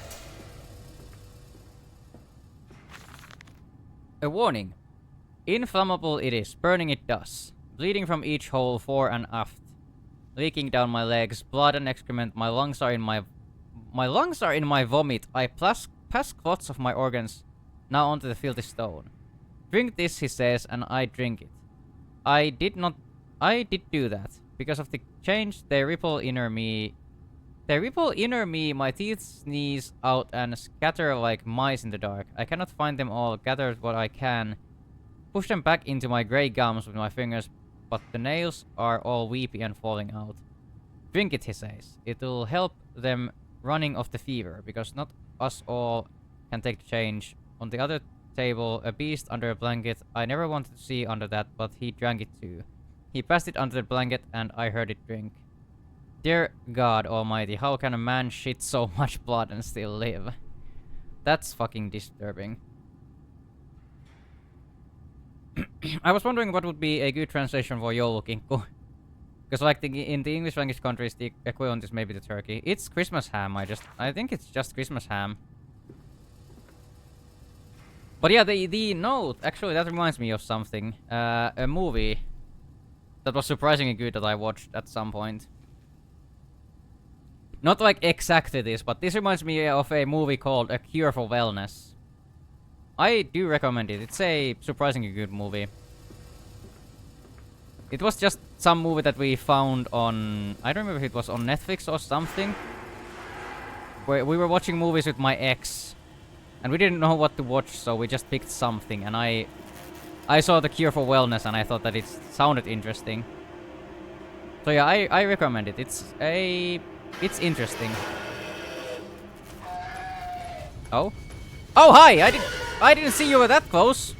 A warning. Inflammable it is, burning it does. Bleeding from each hole fore and aft. Leaking down my legs, blood and excrement, my lungs are in my vomit. I pass clots of my organs now onto the filthy stone. Drink this, he says, and I drink it. I did do that. Because of the change, they ripple inner me, my teeth sneeze out and scatter like mice in the dark. I cannot find them all, gather what I can. Push them back into my grey gums with my fingers, but the nails are all weepy and falling out. Drink it, he says. It'll help them running off the fever, because not us all can take the change. On the other table, a beast under a blanket. I never wanted to see under that, but he drank it too. He passed it under the blanket, and I heard it drink. Dear God Almighty, how can a man shit so much blood and still live? That's fucking disturbing. I was wondering what would be a good translation for joulukinku. Because like in the English language countries, the equivalent is maybe the turkey. It's Christmas ham, I think it's just Christmas ham. But yeah, the note, actually that reminds me of something. A movie that was surprisingly good that I watched at some point. Not like exactly this, but this reminds me of a movie called A Cure for Wellness. I do recommend it. It's a surprisingly good movie. It was just some movie that we found on... I don't remember if it was on Netflix or something. Where we were watching movies with my ex. And we didn't know what to watch, so we just picked something. And I saw The Cure for Wellness and I thought that it sounded interesting. So yeah, I recommend it. It's interesting. Oh? Oh, hi! I didn't see you were that close.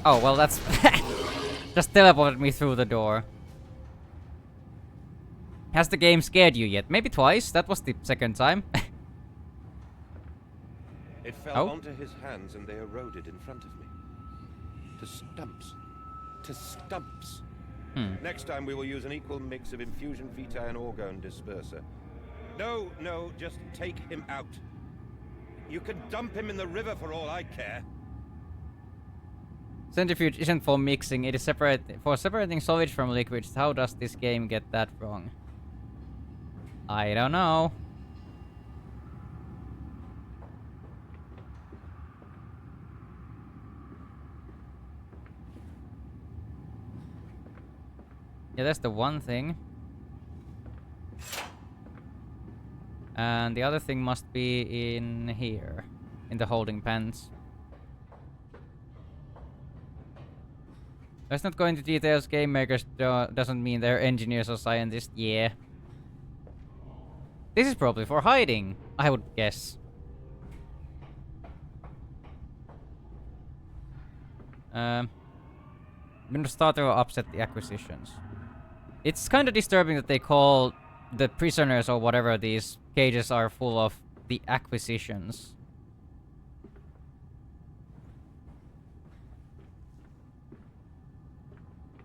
Oh, well that's... just teleported me through the door. Has the game scared you yet? Maybe twice. That was the second time. It fell onto his hands and they eroded in front of me. To stumps. To stumps. Next time we will use an equal mix of infusion vitae and orgone disperser. No, just take him out. You can dump him in the river for all I care. Centrifuge isn't for mixing, it is for separating solids from liquids. How does this game get that wrong? I don't know. Yeah, that's the one thing. And the other thing must be in here. In the holding pens. Let's not go into details. Game makers doesn't mean they're engineers or scientists. Yeah. This is probably for hiding, I would guess. I'm gonna start to upset the acquisitions. It's kind of disturbing that they call the prisoners or whatever these cages are full of the acquisitions.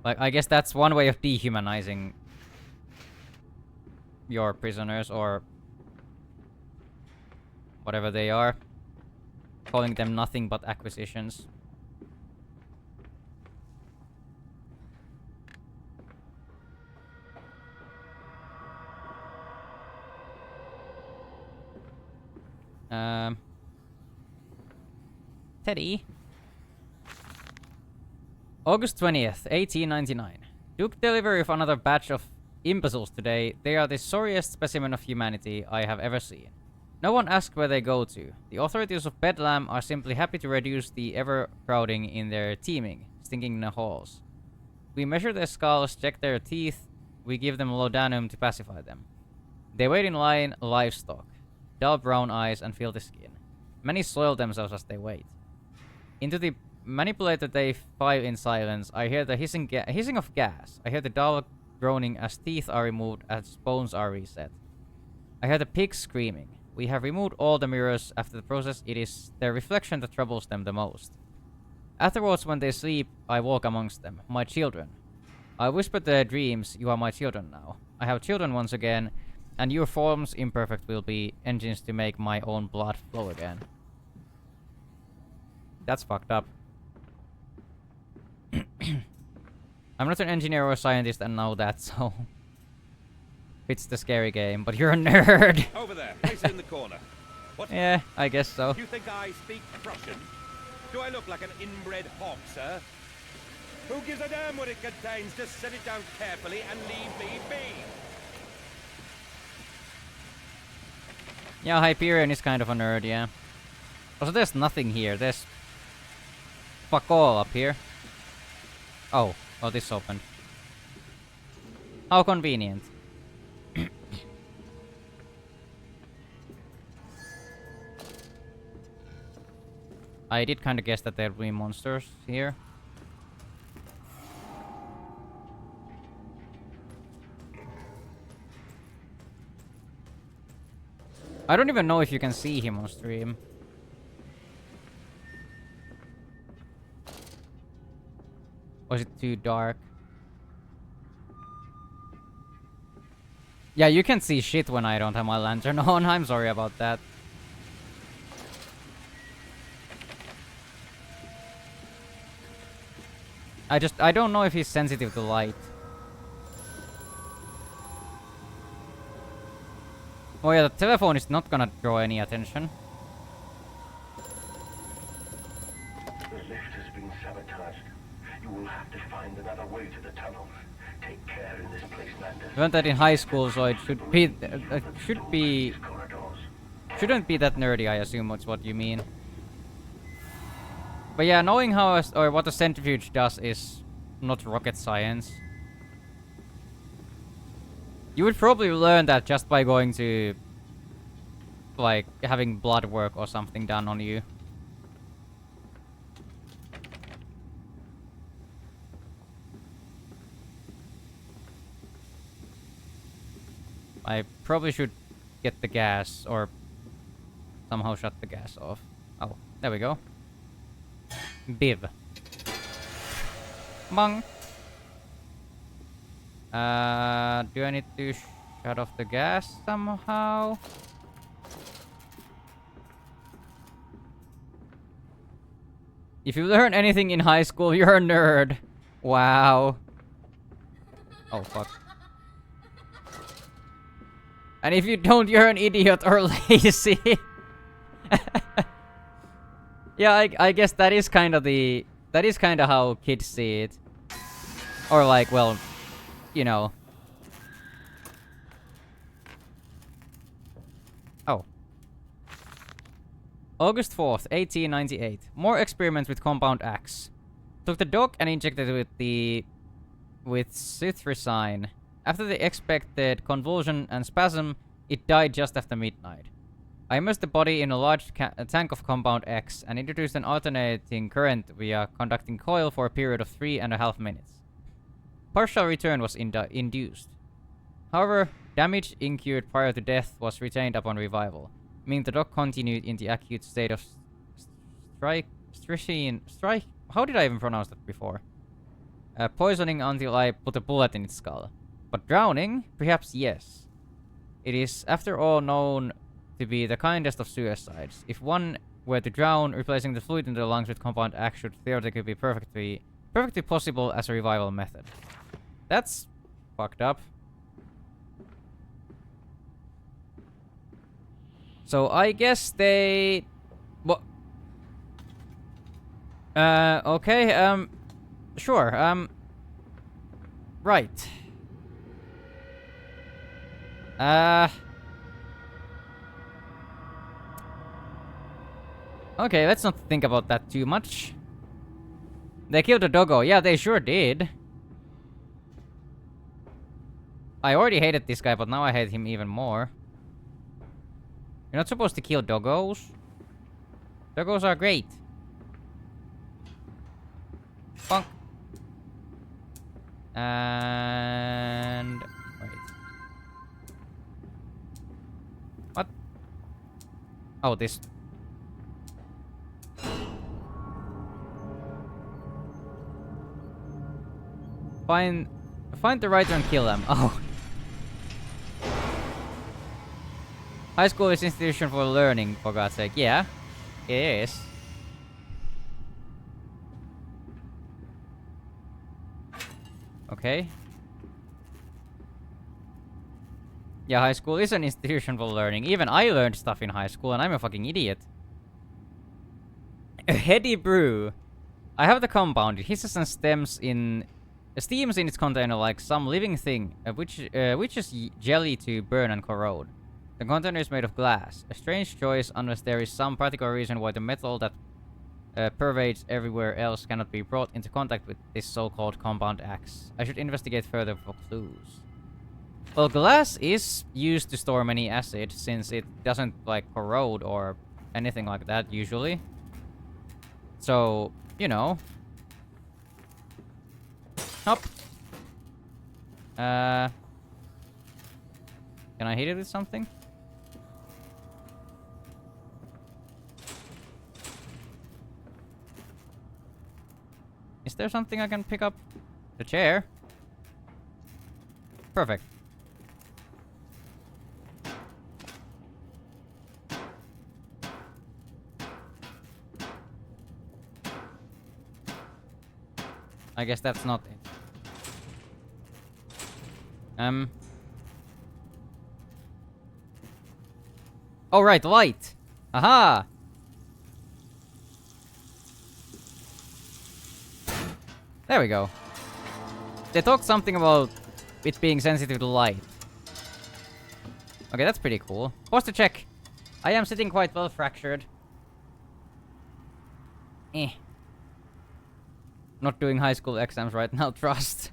Like, I guess that's one way of dehumanizing your prisoners, or whatever they are. Calling them nothing but acquisitions. Teddy. August 20th, 1899. Took delivery of another batch of imbeciles today. They are the sorriest specimen of humanity I have ever seen. No one asks where they go to. The authorities of Bedlam are simply happy to reduce the ever-crowding in their teeming, stinking in the halls. We measure their skulls, check their teeth, we give them laudanum to pacify them. They wait in line, livestock. Dull brown eyes and filthy skin. Many soil themselves as they wait. Into the manipulator they file in silence. I hear the hissing of gas. I hear the dull groaning as teeth are removed, as bones are reset. I hear the pigs screaming. We have removed all the mirrors. After the process, it is their reflection that troubles them the most. Afterwards, when they sleep, I walk amongst them. My children. I whisper their dreams, you are my children now. I have children once again, and your forms imperfect will be engines to make my own blood flow again. That's fucked up. I'm not an engineer or a scientist and know that, so... Fits the scary game, but you're a nerd! Over there, place it in the corner. What? Yeah, I guess so. You think I speak Prussian? Do I look like an inbred hog, sir? Who gives a damn what it contains? Just set it down carefully and leave me be. Yeah, Hyperion is kind of a nerd, yeah. Also, there's nothing here. There's... fuck all up here. Oh, this opened. How convenient. I did kind of guess that there'd be monsters here. I don't even know if you can see him on stream. Or is it too dark? Yeah, you can see shit when I don't have my lantern on. I'm sorry about that. I don't know if he's sensitive to light. Oh yeah, the telephone is not gonna draw any attention. The lift has been sabotaged. You will have to find another way to the tunnels. Take care in this place, Landers. I learned that in high school, so it should be... shouldn't be that nerdy, I assume that's what you mean. But yeah, knowing how or what a centrifuge does is not rocket science. You would probably learn that just by going to... like, having blood work or something done on you. I probably should get the gas, or somehow shut the gas off. Oh, there we go. Biv. Bang. Do I need to shut off the gas somehow? If you learn anything in high school, you're a nerd. Wow. Oh, fuck. And if you don't, you're an idiot or lazy. Yeah, I guess that is kind of the... that is kind of how kids see it. Or like, well, you know. Oh. August 4th, 1898. More experiments with Compound X. Took the dog and injected it with citrizine. After the expected convulsion and spasm, it died just after midnight. I immersed the body in a large tank of Compound X and introduced an alternating current via conducting coil for a period of 3.5 minutes. Partial return was induced. However, damage incurred prior to death was retained upon revival, meaning the dog continued in the acute state of how did I even pronounce that before? Poisoning until I put a bullet in its skull. But drowning? Perhaps yes. It is, after all, known to be the kindest of suicides. If one were to drown, replacing the fluid in the lungs with compound X should theoretically be perfectly possible as a revival method. That's fucked up. So I guess they... What? Okay, sure, right. Okay, let's not think about that too much. They killed a doggo. Yeah, they sure did. I already hated this guy, but now I hate him even more. You're not supposed to kill doggos. Doggos are great. Bonk. And... wait. What? Oh, this... Find the writer and kill them. Oh. High school is institution for learning, for God's sake. Yeah, it is. Okay. Yeah, high school is an institution for learning. Even I learned stuff in high school, and I'm a fucking idiot. A heady brew. I have the compound. It hisses and steams in its container like some living thing, which is jelly to burn and corrode. The container is made of glass. A strange choice unless there is some particular reason why the metal that pervades everywhere else cannot be brought into contact with this so-called compound X. I should investigate further for clues. Well, glass is used to store many acids since it doesn't like corrode or anything like that usually. So, you know. Hop. Can I hit it with something? Is there something I can pick up? The chair? Perfect. I guess that's not it. Oh, right, light! Aha! There we go. They talked something about it being sensitive to light. Okay, that's pretty cool. Posture check. I am sitting quite well fractured. Not doing high school exams right now, trust.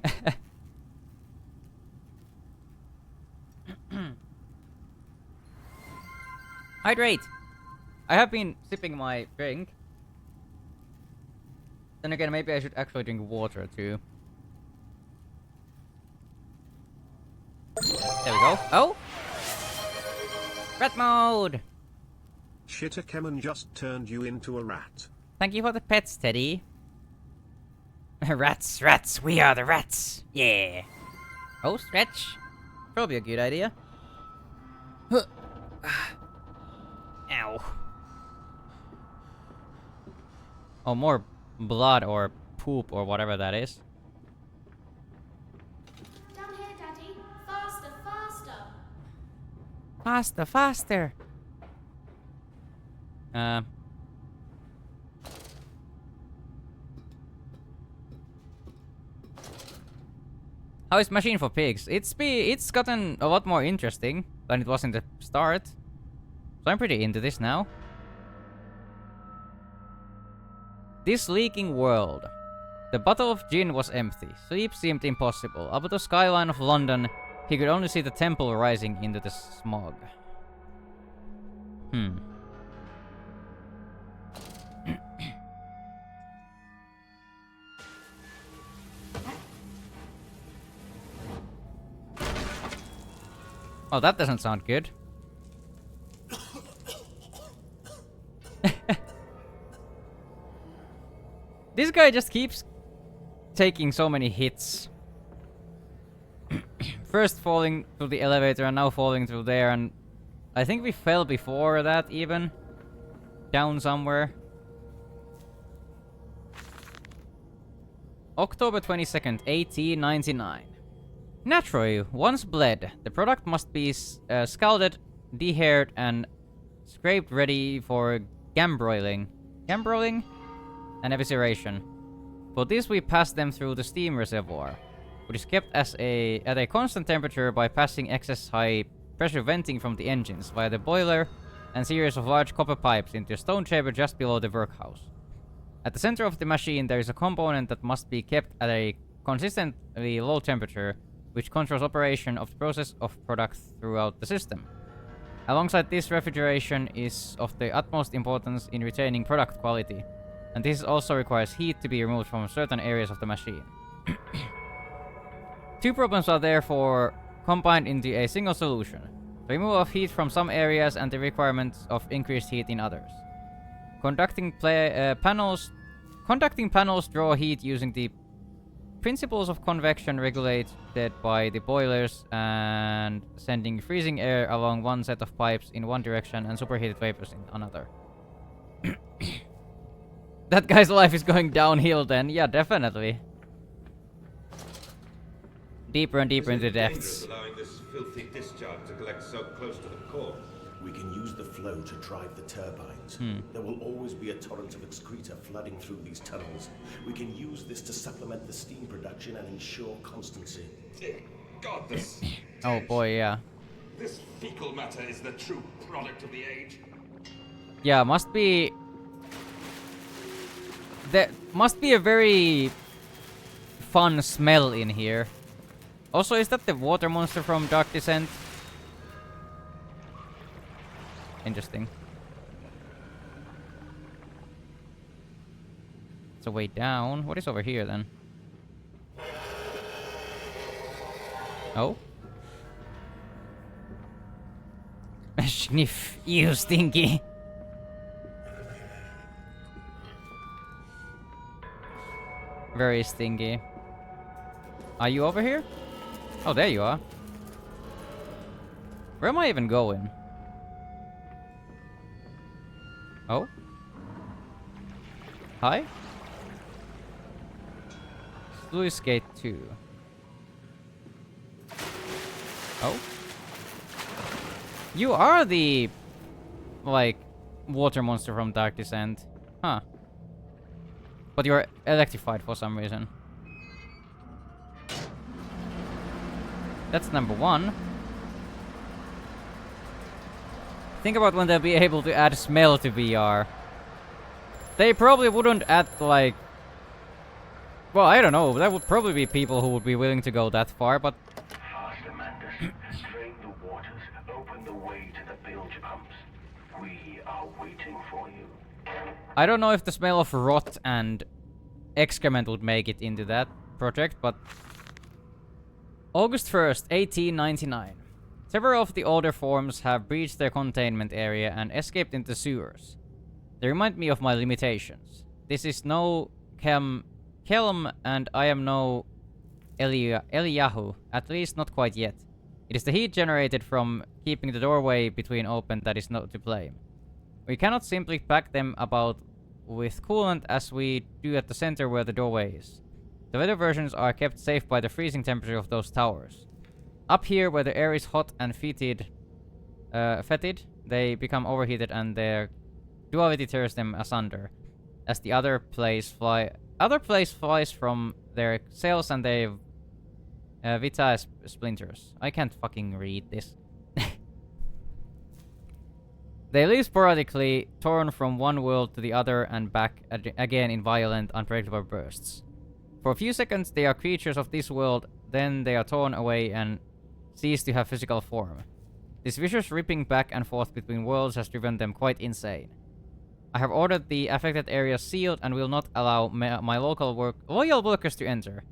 Hydrate! I have been sipping my drink. Then again, maybe I should actually drink water too. There we go. Oh! Rat mode! Shitterkemen just turned you into a rat. Thank you for the pets, Teddy. Rats, we are the rats. Yeah. Oh, stretch. Probably a good idea. Ow. Oh, more blood or poop or whatever that is. Down here, Daddy. Faster, faster. Faster, faster. How is Machine for Pigs? It's gotten a lot more interesting than it was in the start. So I'm pretty into this now. This leaking world. The bottle of gin was empty. Sleep seemed impossible. Up at the skyline of London, he could only see the temple rising into the smog. Oh, that doesn't sound good. This guy just keeps taking so many hits. First falling through the elevator and now falling through there, and I think we fell before that even. Down somewhere. October 22nd, 1899. Naturally, once bled, the product must be scalded, dehaired, and scraped ready for gambroiling. Gambroiling? And evisceration. For this we pass them through the steam reservoir, which is kept at a constant temperature by passing excess high pressure venting from the engines via the boiler and series of large copper pipes into a stone chamber just below the workhouse. At the center of the machine there is a component that must be kept at a consistently low temperature, which controls operation of the process of products throughout the system. Alongside this, refrigeration is of the utmost importance in retaining product quality, and this also requires heat to be removed from certain areas of the machine. Two problems are therefore combined into a single solution: the removal of heat from some areas and the requirements of increased heat in others. Conducting panels draw heat using the principles of convection regulated by the boilers and sending freezing air along one set of pipes in one direction and superheated vapors in another. That guy's life is going downhill then. Yeah, definitely. Deeper and deeper into the depths. Allowing this filthy discharge to collect so close to the core. We can use the flow to drive the turbines. There will always be a torrent of excreta flooding through these tunnels. We can use this to supplement the steam production and ensure constancy. God, this... Oh boy, yeah. This fecal matter is the true product of the age. Yeah, must be... There must be a very fun smell in here. Also, is that the water monster from Dark Descent? Interesting. It's a way down. What is over here then? Oh? Sniff, you stinky. Very stinky. Are you over here? Oh, there you are. Where am I even going? Oh? Hi? Sluice Gate 2. Oh? You are the... like... water monster from Dark Descent. Huh. But you're electrified for some reason. That's number one. Think about when they'll be able to add smell to VR. They probably wouldn't add, like... Well, I don't know. There would probably be people who would be willing to go that far, but... Faster, Mandus. Drain the waters. Open the way to the bilge pumps. We are waiting for you. I don't know if the smell of rot and excrement would make it into that project, but... August 1st, 1899. Several of the older forms have breached their containment area and escaped into sewers. They remind me of my limitations. This is no Kelm, and I am no Eliyahu, at least not quite yet. It is the heat generated from keeping the doorway between open that is not to blame. We cannot simply pack them about with coolant as we do at the center where the doorway is. The weather versions are kept safe by the freezing temperature of those towers. Up here, where the air is hot and fetid, they become overheated and their duality tears them asunder, as the other place flies from their cells and their vita splinters. I can't fucking read this. They leave sporadically, torn from one world to the other and back again in violent, unpredictable bursts. For a few seconds they are creatures of this world, then they are torn away and cease to have physical form. This vicious ripping back and forth between worlds has driven them quite insane. I have ordered the affected areas sealed and will not allow my loyal workers to enter.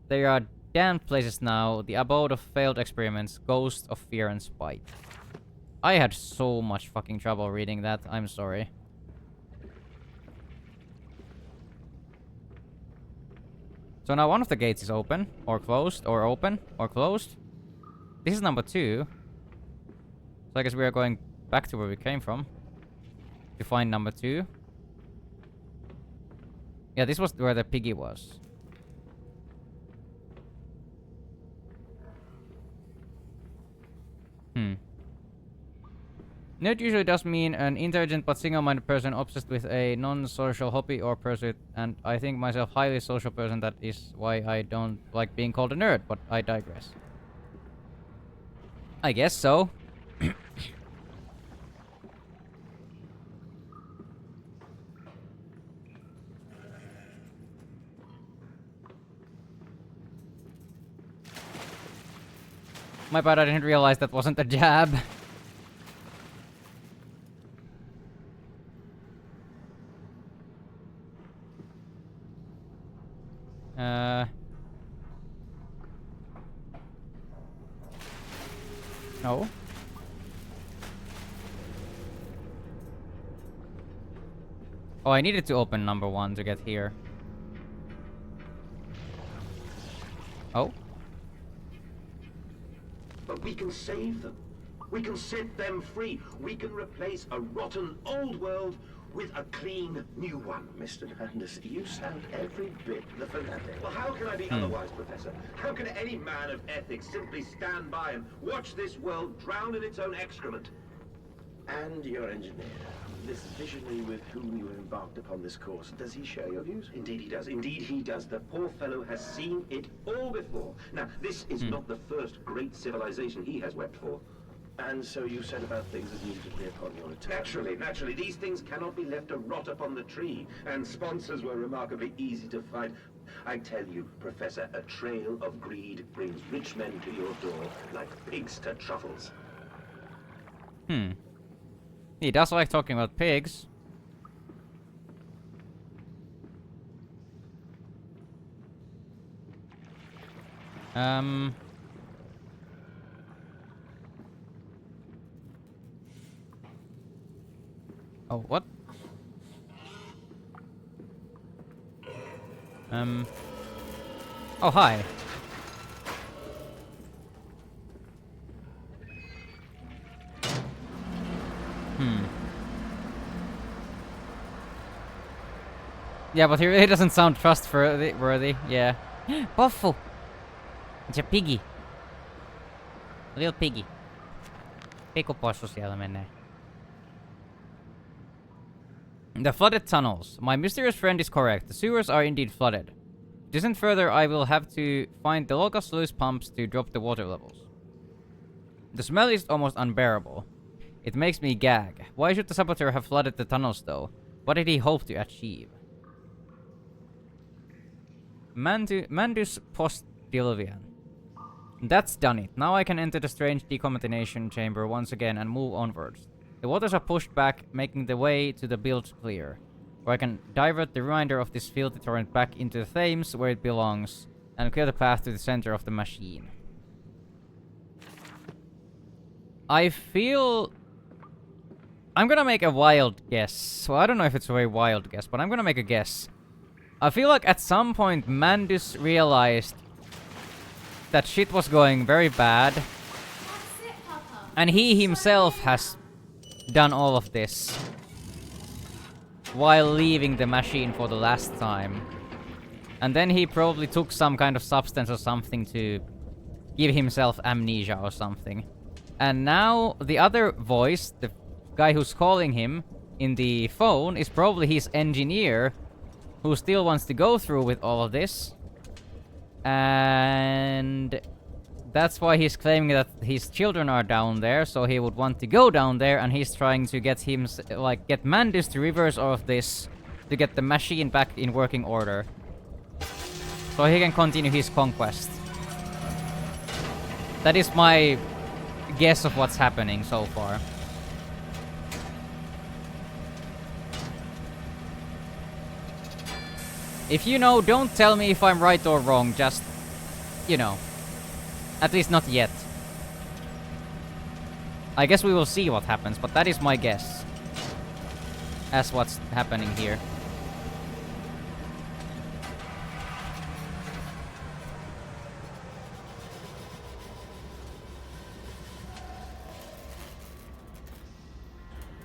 They are damned places now, the abode of failed experiments, ghosts of fear and spite. I had so much fucking trouble reading that, I'm sorry. So now one of the gates is open, or closed, or open, or closed. This is number 2. So I guess we are going back to where we came from. To find number 2. Yeah, this was where the piggy was. Nerd usually does mean an intelligent but single-minded person obsessed with a non-social hobby or pursuit, and I think myself highly social person. That is why I don't like being called a nerd, but I digress. I guess so. My bad, I didn't realize that wasn't a jab. No. Oh, I needed to open number 1 to get here. Oh. But we can save them. We can set them free. We can replace a rotten old world with a clean new one. Mr. Landis, you sound every bit the fanatic. Well, how can I be otherwise, Professor? How can any man of ethics simply stand by and watch this world drown in its own excrement? And your engineer, this visionary with whom you embarked upon this course, does he share your views? Indeed he does. Indeed he does. The poor fellow has seen it all before. Now, this is not the first great civilization he has wept for. And so you set about things immediately upon your return. Naturally. These things cannot be left to rot upon the tree. And sponsors were remarkably easy to find. I tell you, Professor, a trail of greed brings rich men to your door like pigs to truffles. He does like talking about pigs. Oh, what? Oh, hi. Yeah, but he really doesn't sound trustworthy. Yeah. Buffo! It's a piggy. A little piggy. Pikkupossu siellä menee. The flooded tunnels. My mysterious friend is correct. The sewers are indeed flooded. If it isn't further, I will have to find the local sluice pumps to drop the water levels. The smell is almost unbearable. It makes me gag. Why should the saboteur have flooded the tunnels, though? What did he hope to achieve? Mandus Post-Diluvian. That's done it. Now I can enter the strange decontamination chamber once again and move onwards. The waters are pushed back, making the way to the bilge clear, where I can divert the remainder of this filthy torrent back into the Thames where it belongs, and clear the path to the center of the machine. I feel... I'm gonna make a wild guess. Well, I don't know if it's a very wild guess, but I'm gonna make a guess. I feel like at some point Mandus realized that shit was going very bad. That's it, Papa. And he himself has done all of this while leaving the machine for the last time. And then he probably took some kind of substance or something to give himself amnesia or something. And now the other voice, the guy who's calling him in the phone, is probably his engineer who still wants to go through with all of this. And that's why he's claiming that his children are down there, so he would want to go down there, and he's trying to get him, get Mandus to reverse all of this to get the machine back in working order, so he can continue his conquest. That is my guess of what's happening so far. If you know, don't tell me if I'm right or wrong, just, you know. At least not yet. I guess we will see what happens, but that is my guess as what's happening here.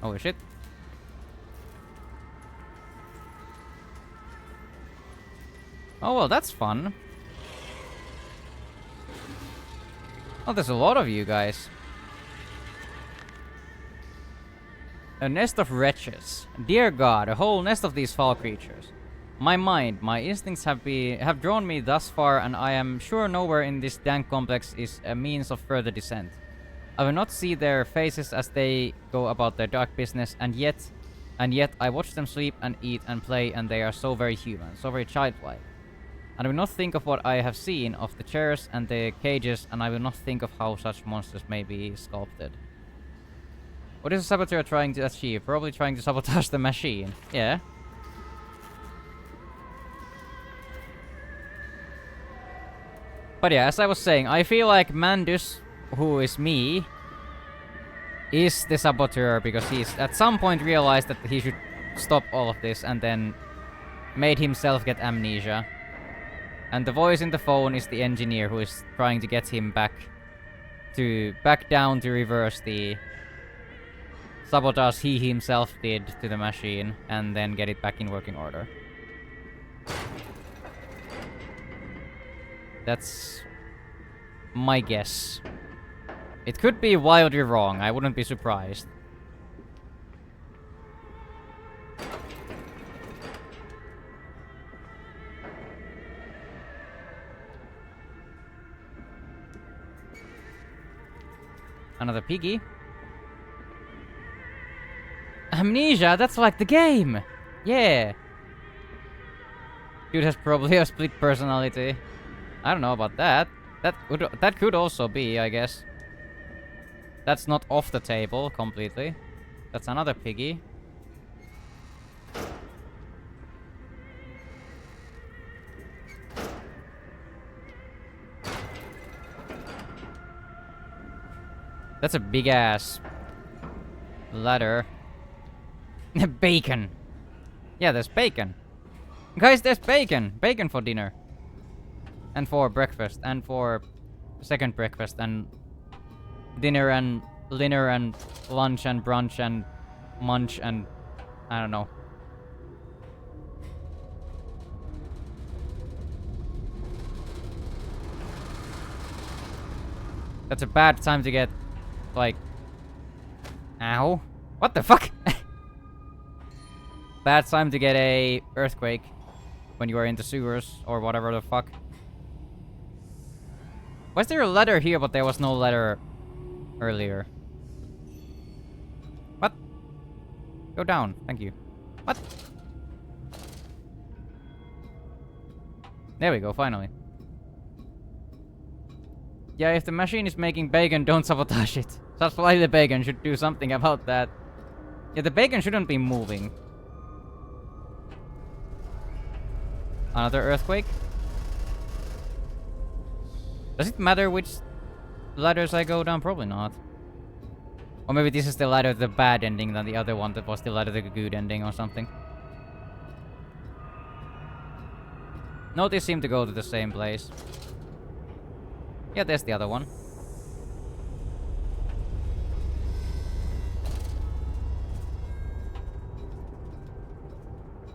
Oh shit. Oh well, that's fun. Oh, there's a lot of you guys. A nest of wretches. Dear God, a whole nest of these foul creatures. My mind, my instincts have drawn me thus far, and I am sure nowhere in this dank complex is a means of further descent. I will not see their faces as they go about their dark business, and yet I watch them sleep and eat and play, and they are so very human, so very childlike. And I will not think of what I have seen of the chairs and the cages, and I will not think of how such monsters may be sculpted. What is the saboteur trying to achieve? Probably trying to sabotage the machine. Yeah. But yeah, as I was saying, I feel like Mandus, who is me, is the saboteur because he's at some point realized that he should stop all of this and then made himself get amnesia. And the voice in the phone is the engineer who is trying to get him back down to reverse the sabotage he himself did to the machine and then get it back in working order. That's my guess. It could be wildly wrong, I wouldn't be surprised. Another piggy. Amnesia, that's like the game! Yeah! Dude has probably a split personality. I don't know about that. That could also be, I guess. That's not off the table completely. That's another piggy. That's a big ass ladder. Bacon. Yeah, there's bacon. Guys, there's bacon. Bacon for dinner. And for breakfast. And for second breakfast. And dinner and dinner and lunch and brunch and munch and I don't know. That's a bad time to get like ow. What the fuck? Bad time to get a earthquake when you are in the sewers or whatever the fuck. Was there a ladder here but there was no ladder earlier? What? Go down, thank you. What? There we go, finally. Yeah, if the machine is making bacon, don't sabotage it. Such the bacon should do something about that. Yeah, the bacon shouldn't be moving. Another earthquake? Does it matter which ladders I go down? Probably not. Or maybe this is the ladder, the bad ending, than the other one that was the ladder, the good ending or something. No, they seem to go to the same place. Yeah, there's the other one.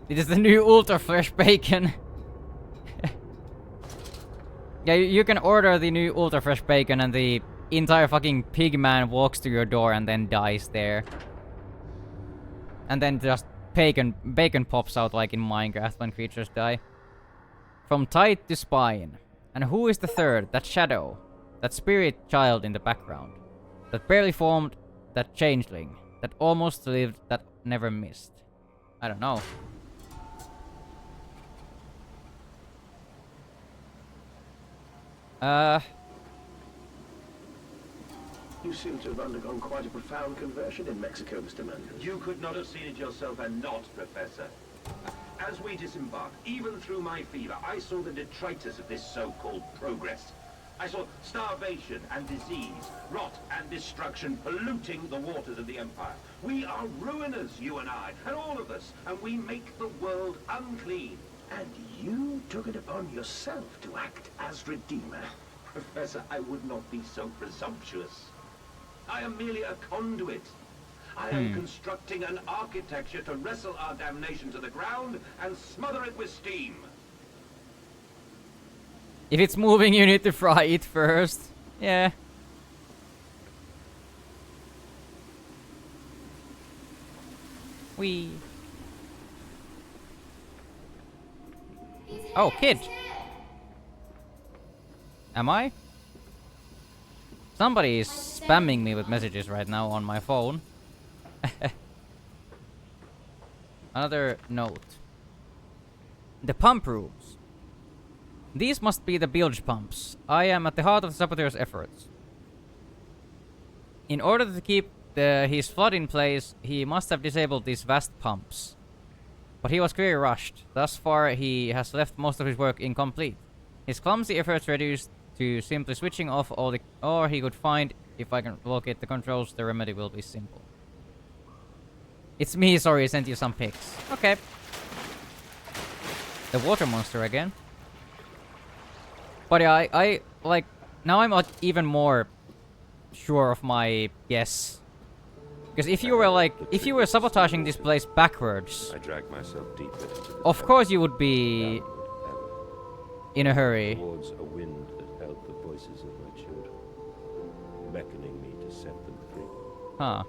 It is the new ultra fresh bacon. Yeah, you can order the new ultra fresh bacon and the entire fucking pig man walks to your door and then dies there. And then just bacon pops out like in Minecraft when creatures die. From tight to spine. And who is the third? That shadow. That spirit child in the background. That barely formed. That changeling. That almost lived. That never missed. I don't know. You seem to have undergone quite a profound conversion in Mexico, Mr. Mandus. You could not have seen it yourself and not, Professor. As we disembarked, even through my fever, I saw the detritus of this so-called progress. I saw starvation and disease, rot and destruction polluting the waters of the Empire. We are ruiners, you and I, and all of us, and we make the world unclean. And you took it upon yourself to act as Redeemer. Professor, I would not be so presumptuous. I am merely a conduit. I am constructing an architecture to wrestle our damnation to the ground and smother it with steam. If it's moving, you need to fry it first. Yeah. Wee. Oh, kid. Am I? Somebody is spamming me with messages right now on my phone. Another note. The pump rooms. These must be the bilge pumps. I am at the heart of the saboteur's efforts. In order to keep his flood in place, he must have disabled these vast pumps. But he was clearly rushed. Thus far, he has left most of his work incomplete. His clumsy efforts reduced to simply switching off all the... Or he could find, if I can locate the controls, the remedy will be simple. It's me, sorry, I sent you some pics. Okay. The water monster again. But yeah, I like... Now I'm even more sure of my guess. Because if you were like... If you were sabotaging this place backwards... I dragged myself deeper into the Of course you would be... in a hurry. towards a wind that held the voices of my children, beckoning me to set them free. Huh.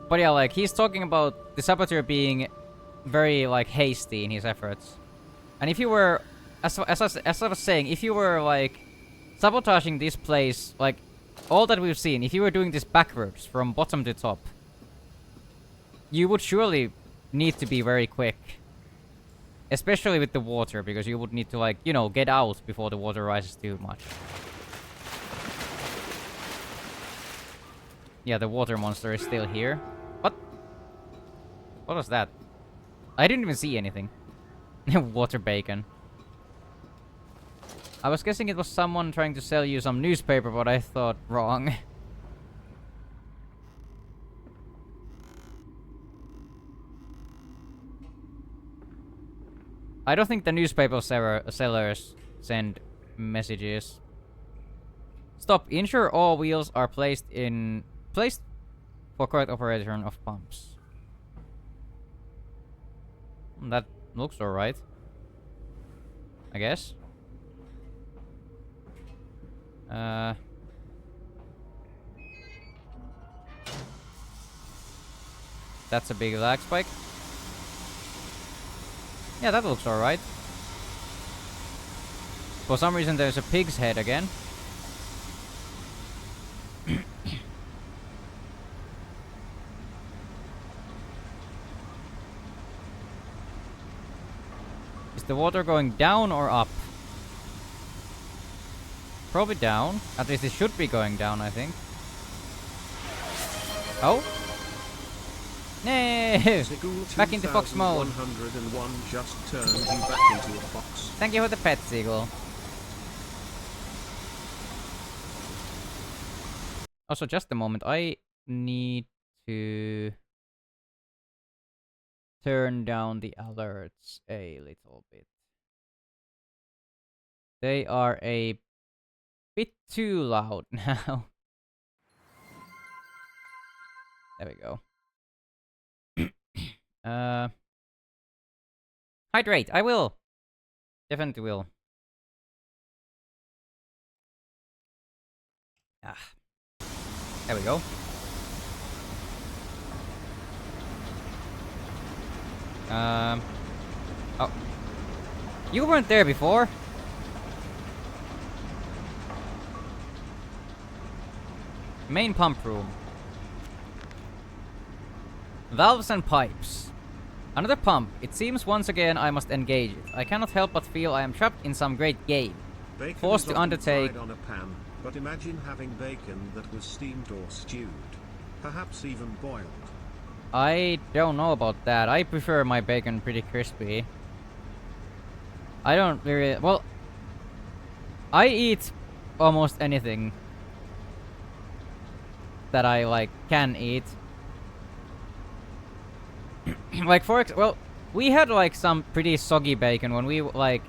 But yeah, like, he's talking about the saboteur being very, like, hasty in his efforts. And if you were... As I was saying, if you were, like, sabotaging this place, like, all that we've seen, if you were doing this backwards, from bottom to top, you would surely need to be very quick. Especially with the water, because you would need to, like, you know, get out before the water rises too much. Yeah, the water monster is still here. What? What was that? I didn't even see anything. Water bacon. I was guessing it was someone trying to sell you some newspaper, but I thought wrong. I don't think the newspaper sellers send messages. Stop. Ensure all wheels are placed for correct operation of pumps. That looks alright. I guess. That's a big lag spike. Yeah, that looks alright. For some reason there's a pig's head again. Is the water going down or up? Probably down. At least it should be going down, I think. Oh? No! Back into fox mode. 101 just turned you back into a fox. Thank you for the pet, Seagull. Also, just a moment. I need to turn down the alerts a little bit. They are a bit too loud now. There we go. Hydrate. I will. Definitely will. Ah. There we go. Oh. You weren't there before. Main pump room. Valves and pipes. Another pump. It seems once again I must engage it. I cannot help but feel I am trapped in some great game. Bacon Forced is to often undertake... fried on a pan, but imagine having bacon that was steamed or stewed. Perhaps even boiled. I don't know about that. I prefer my bacon pretty crispy. I don't really... Well... I eat almost anything that I, like, can eat. Like, well, we had, like, some pretty soggy bacon when we, like...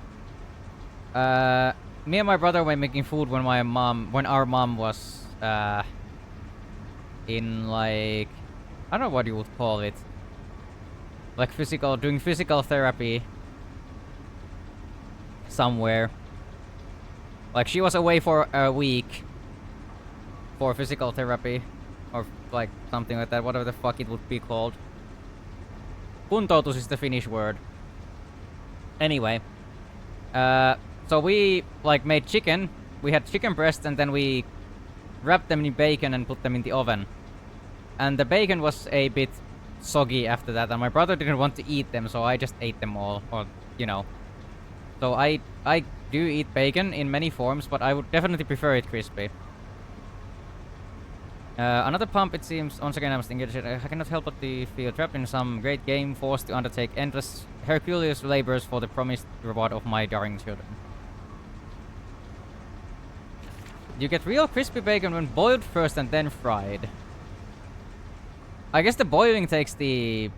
me and my brother were making food when our mom was, in like, I don't know what you would call it. Like doing physical therapy somewhere. Like she was away for a week for physical therapy or like something like that, whatever the fuck it would be called. Kuntoutus is the Finnish word. Anyway, so we like made chicken. We had chicken breasts and then we wrapped them in bacon and put them in the oven. And the bacon was a bit soggy after that, and my brother didn't want to eat them, so I just ate them all, or you know. So I do eat bacon in many forms, but I would definitely prefer it crispy. Another pump, it seems. Once again, I was thinking, I cannot help but to feel trapped in some great game, forced to undertake endless, Herculean labors for the promised reward of my darling children. You get real crispy bacon when boiled first and then fried. I guess the boiling takes the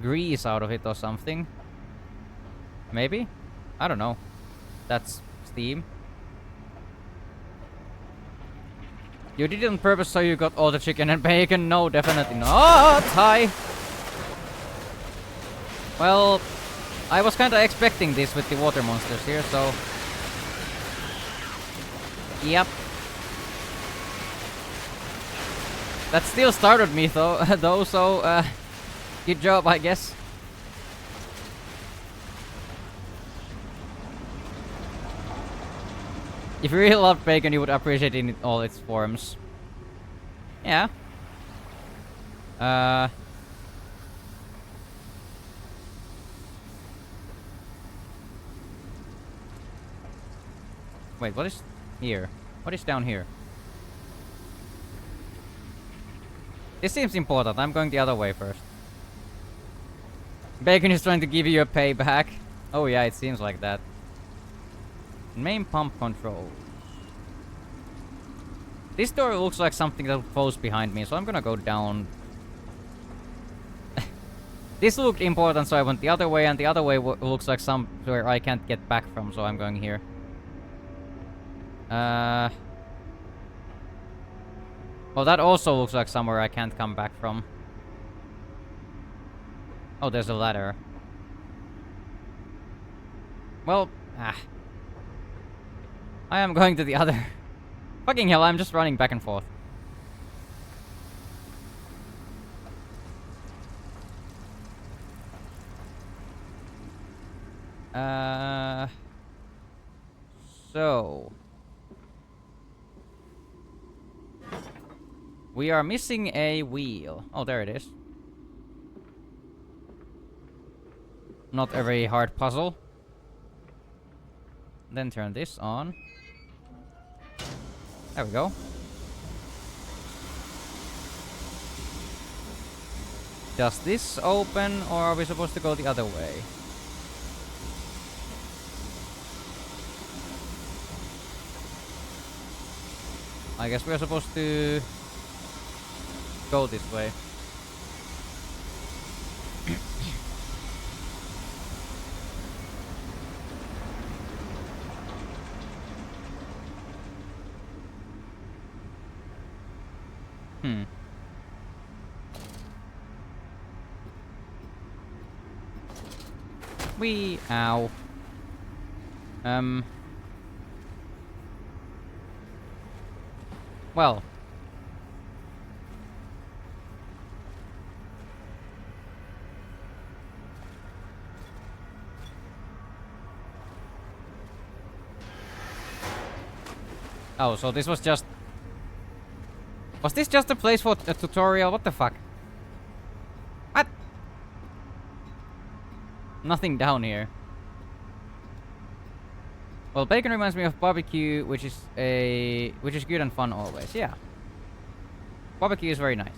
grease out of it or something. Maybe? I don't know. That's steam. You did it on purpose so you got all the chicken and bacon? No, definitely not. Hi. Well, I was kinda expecting this with the water monsters here, so... Yep. That still startled me though, so good job, I guess. If you really love bacon, you would appreciate it in all its forms. Yeah. Wait, what is here? What is down here? This seems important. I'm going the other way first. Bacon is trying to give you a payback. Oh yeah, it seems like that. Main pump control. This door looks like something that will close behind me, so I'm gonna go down. This looked important, so I went the other way, and the other way looks like somewhere I can't get back from, so I'm going here. Well, that also looks like somewhere I can't come back from. Oh, there's a ladder. Well, I am going to the other. Fucking hell, I'm just running back and forth. So... we are missing a wheel. Oh, there it is. Not a very hard puzzle. Then turn this on. There we go. Does this open, or are we supposed to go the other way? I guess we're supposed to go this way. Ow. Well. Oh, so this was just... was this just a place for a tutorial? What the fuck? What? Nothing down here. Well, bacon reminds me of barbecue, which is good and fun always. Yeah. Barbecue is very nice.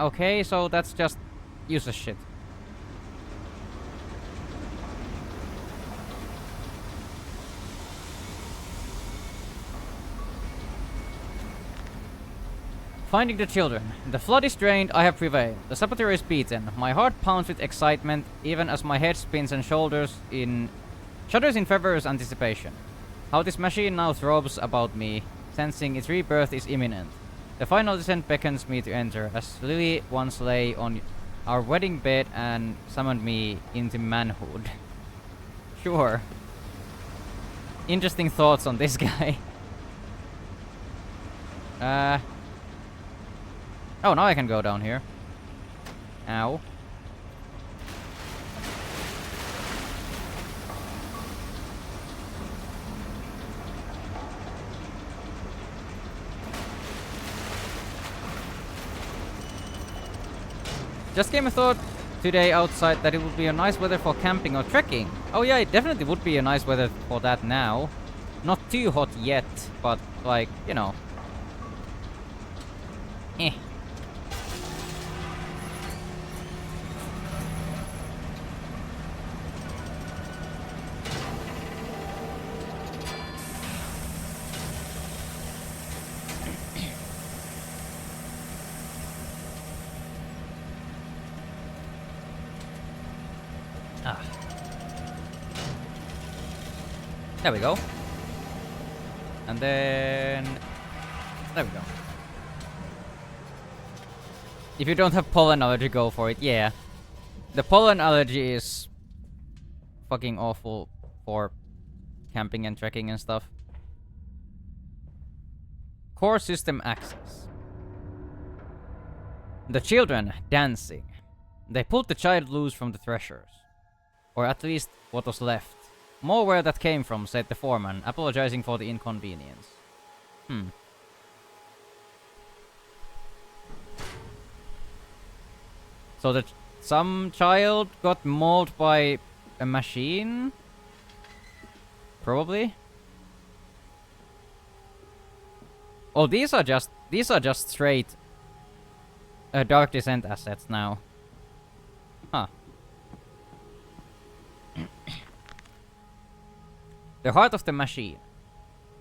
Okay, so that's just useless shit. Finding the children. The flood is drained, I have prevailed. The saboteur is beaten. My heart pounds with excitement, even as my head spins and shudders in feverish anticipation. How this machine now throbs about me, sensing its rebirth is imminent. The final descent beckons me to enter, as Lily once lay on our wedding bed and summoned me into manhood. Sure. Interesting thoughts on this guy. Oh, now I can go down here. Ow. Just came a thought today outside that it would be a nice weather for camping or trekking. Oh yeah, it definitely would be a nice weather for that now. Not too hot yet, but like, you know. Eh. There we go. And then... There we go. If you don't have pollen allergy, go for it. Yeah. The pollen allergy is fucking awful for camping and trekking and stuff. Core system access. The children dancing. They pulled the child loose from the treasures. Or at least what was left. More where that came from, said the foreman, apologizing for the inconvenience. So that some child got mauled by a machine? Probably? Oh, these are just straight Dark Descent assets now. Huh. The heart of the machine.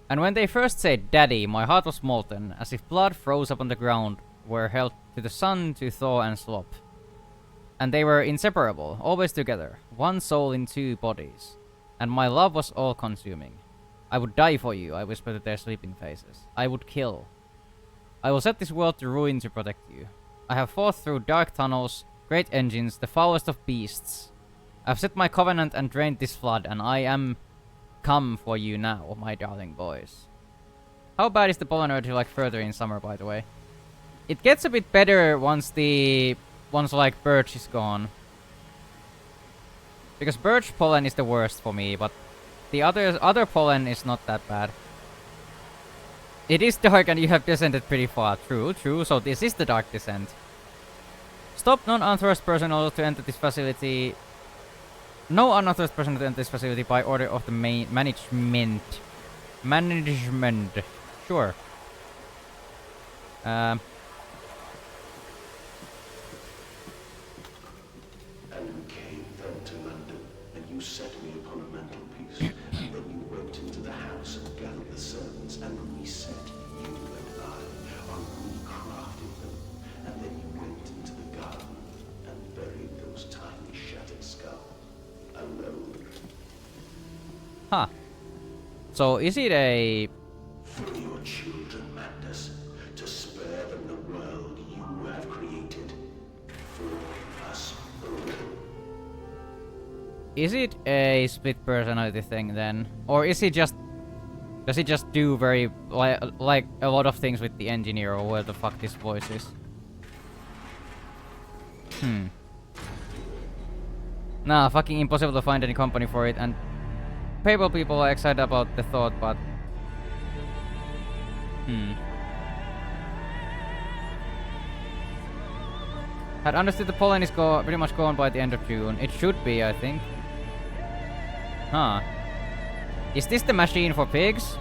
And when they first said Daddy, my heart was molten, as if blood froze up on the ground, were held to the sun to thaw and slop. And they were inseparable, always together, one soul in two bodies. And my love was all-consuming. I would die for you, I whispered to their sleeping faces. I would kill. I will set this world to ruin to protect you. I have fought through dark tunnels, great engines, the foulest of beasts. I've set my covenant and drained this flood, and I am come for you now, my darling boys. How bad is the pollen allergy like further in summer, by the way? It gets a bit better once like birch is gone. Because birch pollen is the worst for me, but the other pollen is not that bad. It is dark and you have descended pretty far. True, so this is the dark descent. Stop non-authorized personnel to enter this facility. No unauthorized person to enter this facility by order of the management. Management. Sure. And we came then to London, and you set me upon a mantelpiece, and then you went into the house and gathered the servants, and reset you and I, or recrafted them, and then you went into the garden and buried those tiny shattered skulls. Alone. Huh. So is it a... For your children, Magnus, to spare them the world you have created. For us all. Is it a split personality thing then? Or is he just... Does he just do very... like a lot of things with the engineer, or where the fuck this voice is? Nah, fucking impossible to find any company for it, and PayPal people are excited about the thought, but... Had understood the pollen is pretty much gone by the end of June. It should be, I think. Huh. Is this the machine for pigs?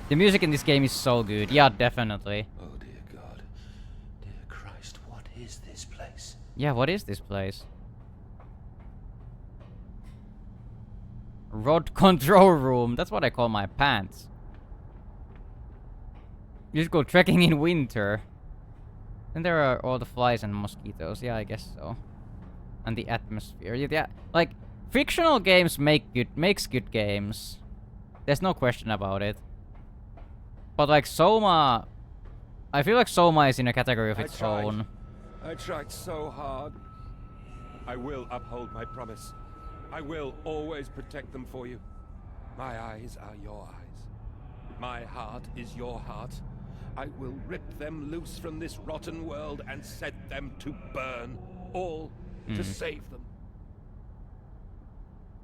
The music in this game is so good. Yeah, definitely. Oh dear God. Dear Christ, what is this place? Yeah, what is this place? Rod control room. That's what I call my pants. You just go trekking in winter. Then there are all the flies and mosquitoes. Yeah, I guess so. And the atmosphere. Yeah, like fictional games makes good games. There's no question about it. But like Soma, I feel like Soma is in a category of its own. I tried so hard. I will uphold my promise. I will always protect them for you. My eyes are your eyes. My heart is your heart. I will rip them loose from this rotten world and set them to burn. All to save them.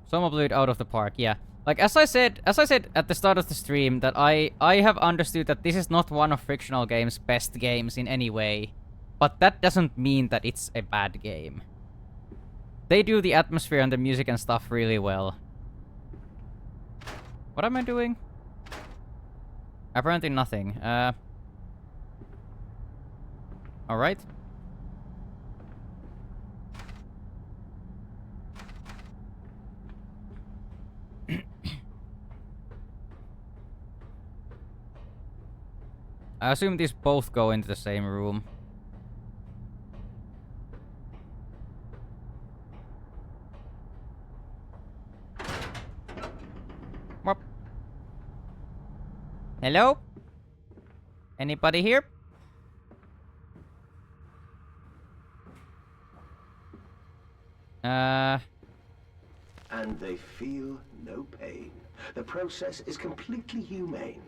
Soma blew it out of the park, yeah. Like as I said at the start of the stream, that I have understood that this is not one of Frictional Games' best games in any way. But that doesn't mean that it's a bad game. They do the atmosphere and the music and stuff really well. What am I doing? Apparently nothing. Alright. I assume these both go into the same room. What? Hello? Anybody here? And they feel no pain. The process is completely humane.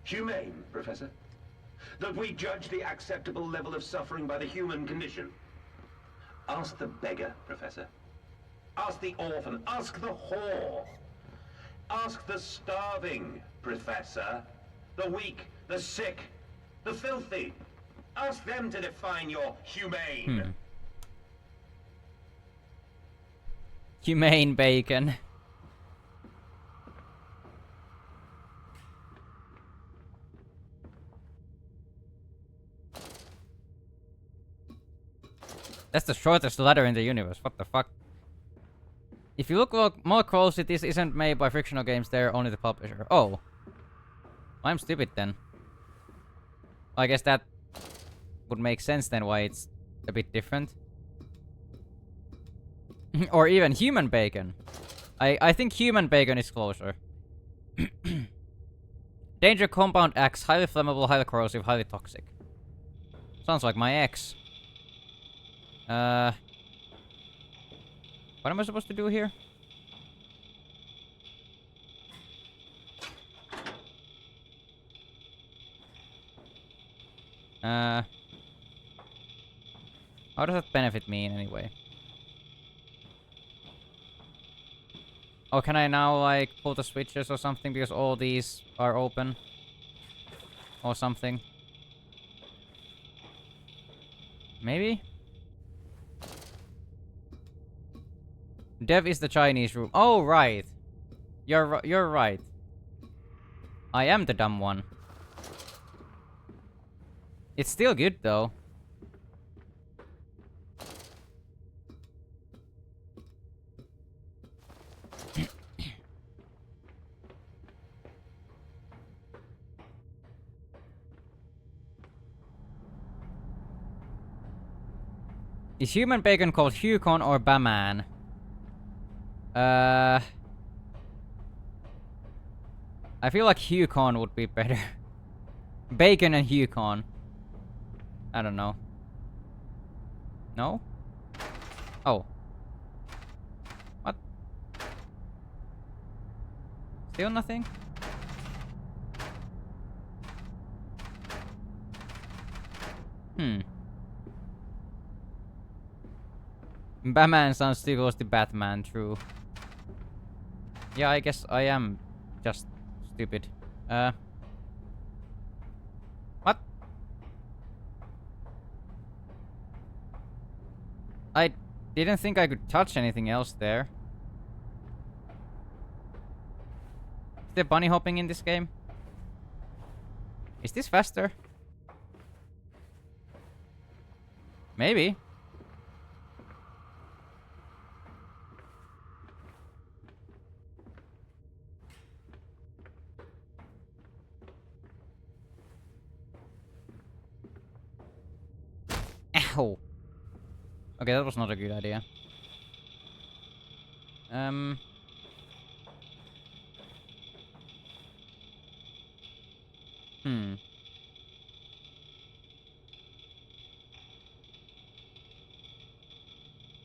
Humane, Professor? That we judge the acceptable level of suffering by the human condition. Ask the beggar, Professor. Ask the orphan. Ask the whore. Ask the starving, Professor. The weak, the sick, the filthy. Ask them to define your humane. Humane bacon. That's the shortest ladder in the universe. What the fuck? If you look more closely, this isn't made by Frictional Games. They're only the publisher. Oh. I'm stupid then. I guess that would make sense then why it's a bit different. Or even human bacon. I think human bacon is closer. Danger compound X, highly flammable, highly corrosive, highly toxic. Sounds like my ex. What am I supposed to do here? How does that benefit me in any way? Oh, can I now, like, pull the switches or something because all these are open? Or something? Maybe? Dev is the Chinese room. Oh, right. You're right. I am the dumb one. It's still good, though. Is human bacon called Hucon or Baman? I feel like Hucon would be better. Bacon and Hucon. I don't know. No? Oh. What? Still nothing? Batman sounds too close to Batman, true. Yeah, I guess I am just stupid. What? I didn't think I could touch anything else there. Is there bunny hopping in this game? Is this faster? Maybe. Okay, that was not a good idea. Hmm.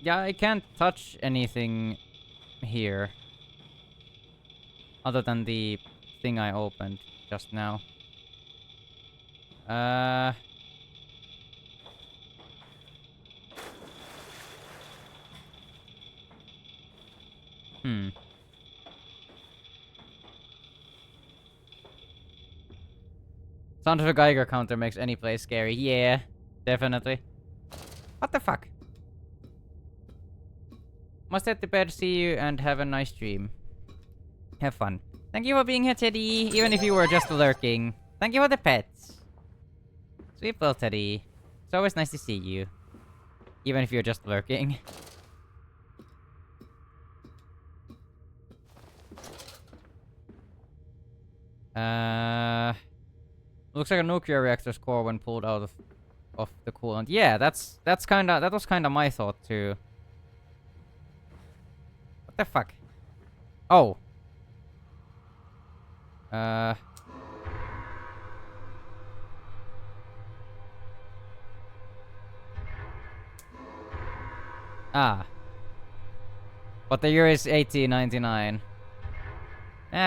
Yeah, I can't touch anything here. Other than the thing I opened just now. Hmm. Sound of a Geiger counter makes any place scary. Yeah, definitely. What the fuck? Must head to bed, see you, and have a nice dream. Have fun. Thank you for being here, Teddy, even if you were just lurking. Thank you for the pets. Sleep well, Teddy. It's always nice to see you. Even if you're just lurking. Looks like a nuclear reactor's core when pulled out of the coolant. Yeah, that was kinda my thought too. What the fuck? Oh. Ah. But the year is 1899.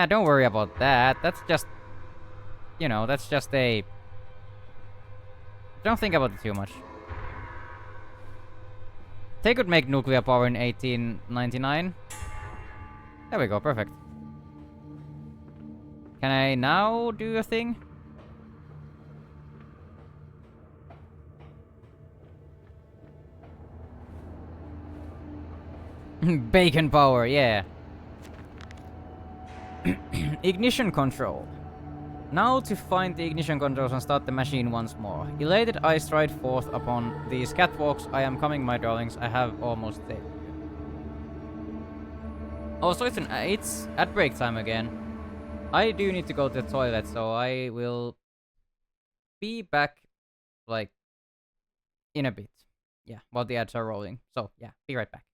Don't worry about that. That's just... You know, that's just a... Don't think about it too much. They could make nuclear power in 1899. There we go, perfect. Can I now do a thing? Bacon power, yeah. Ignition control. Now to find the ignition controls and start the machine once more. Elated, I stride forth upon these catwalks. I am coming, my darlings. I have almost saved you. Oh, so it's at break time again. I do need to go to the toilet, so I will be back, like, in a bit. Yeah, while the ads are rolling. So, yeah, be right back.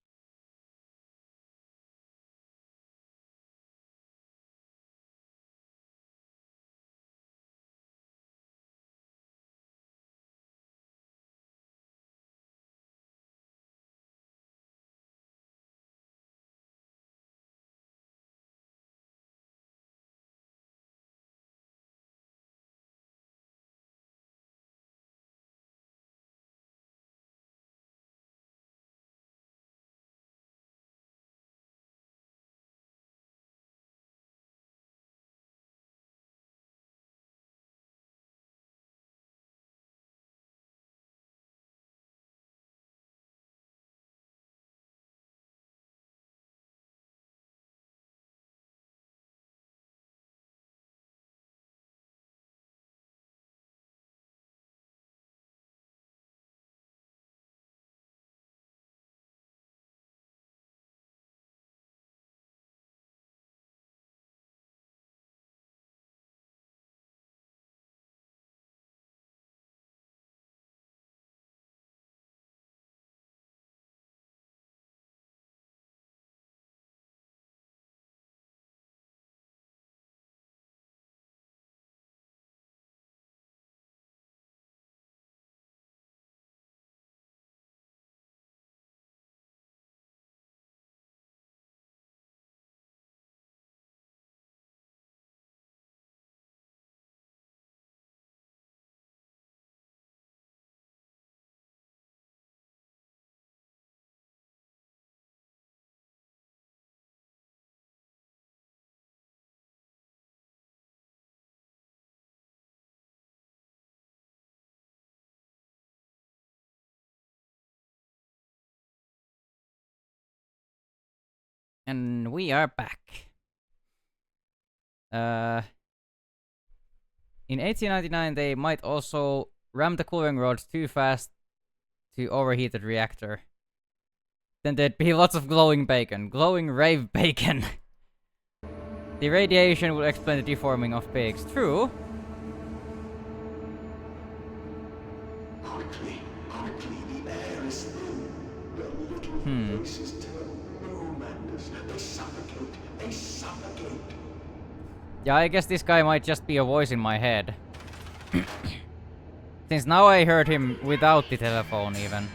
And we are back. In 1899, they might also ram the cooling rods too fast to overheat the reactor. Then there'd be lots of glowing bacon. Glowing rave bacon. The radiation will explain the deforming of pigs. True. Quickly, quickly, the air is thin. voices tell no madness. They suffocate. They suffocate. Yeah, I guess this guy might just be a voice in my head. Since now I heard him without the telephone even.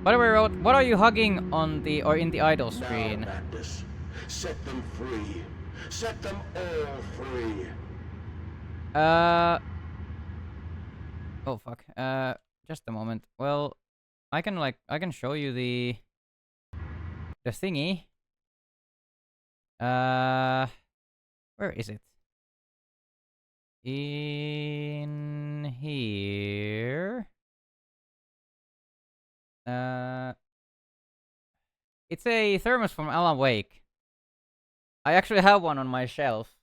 By the way, Rod, what are you hugging on the or in the idle screen? Now, madness. Set them free. Set them all free. Oh fuck. Just a moment. Well, I can show you the thingy. Where is it? In here. It's a thermos from Alan Wake. I actually have one on my shelf.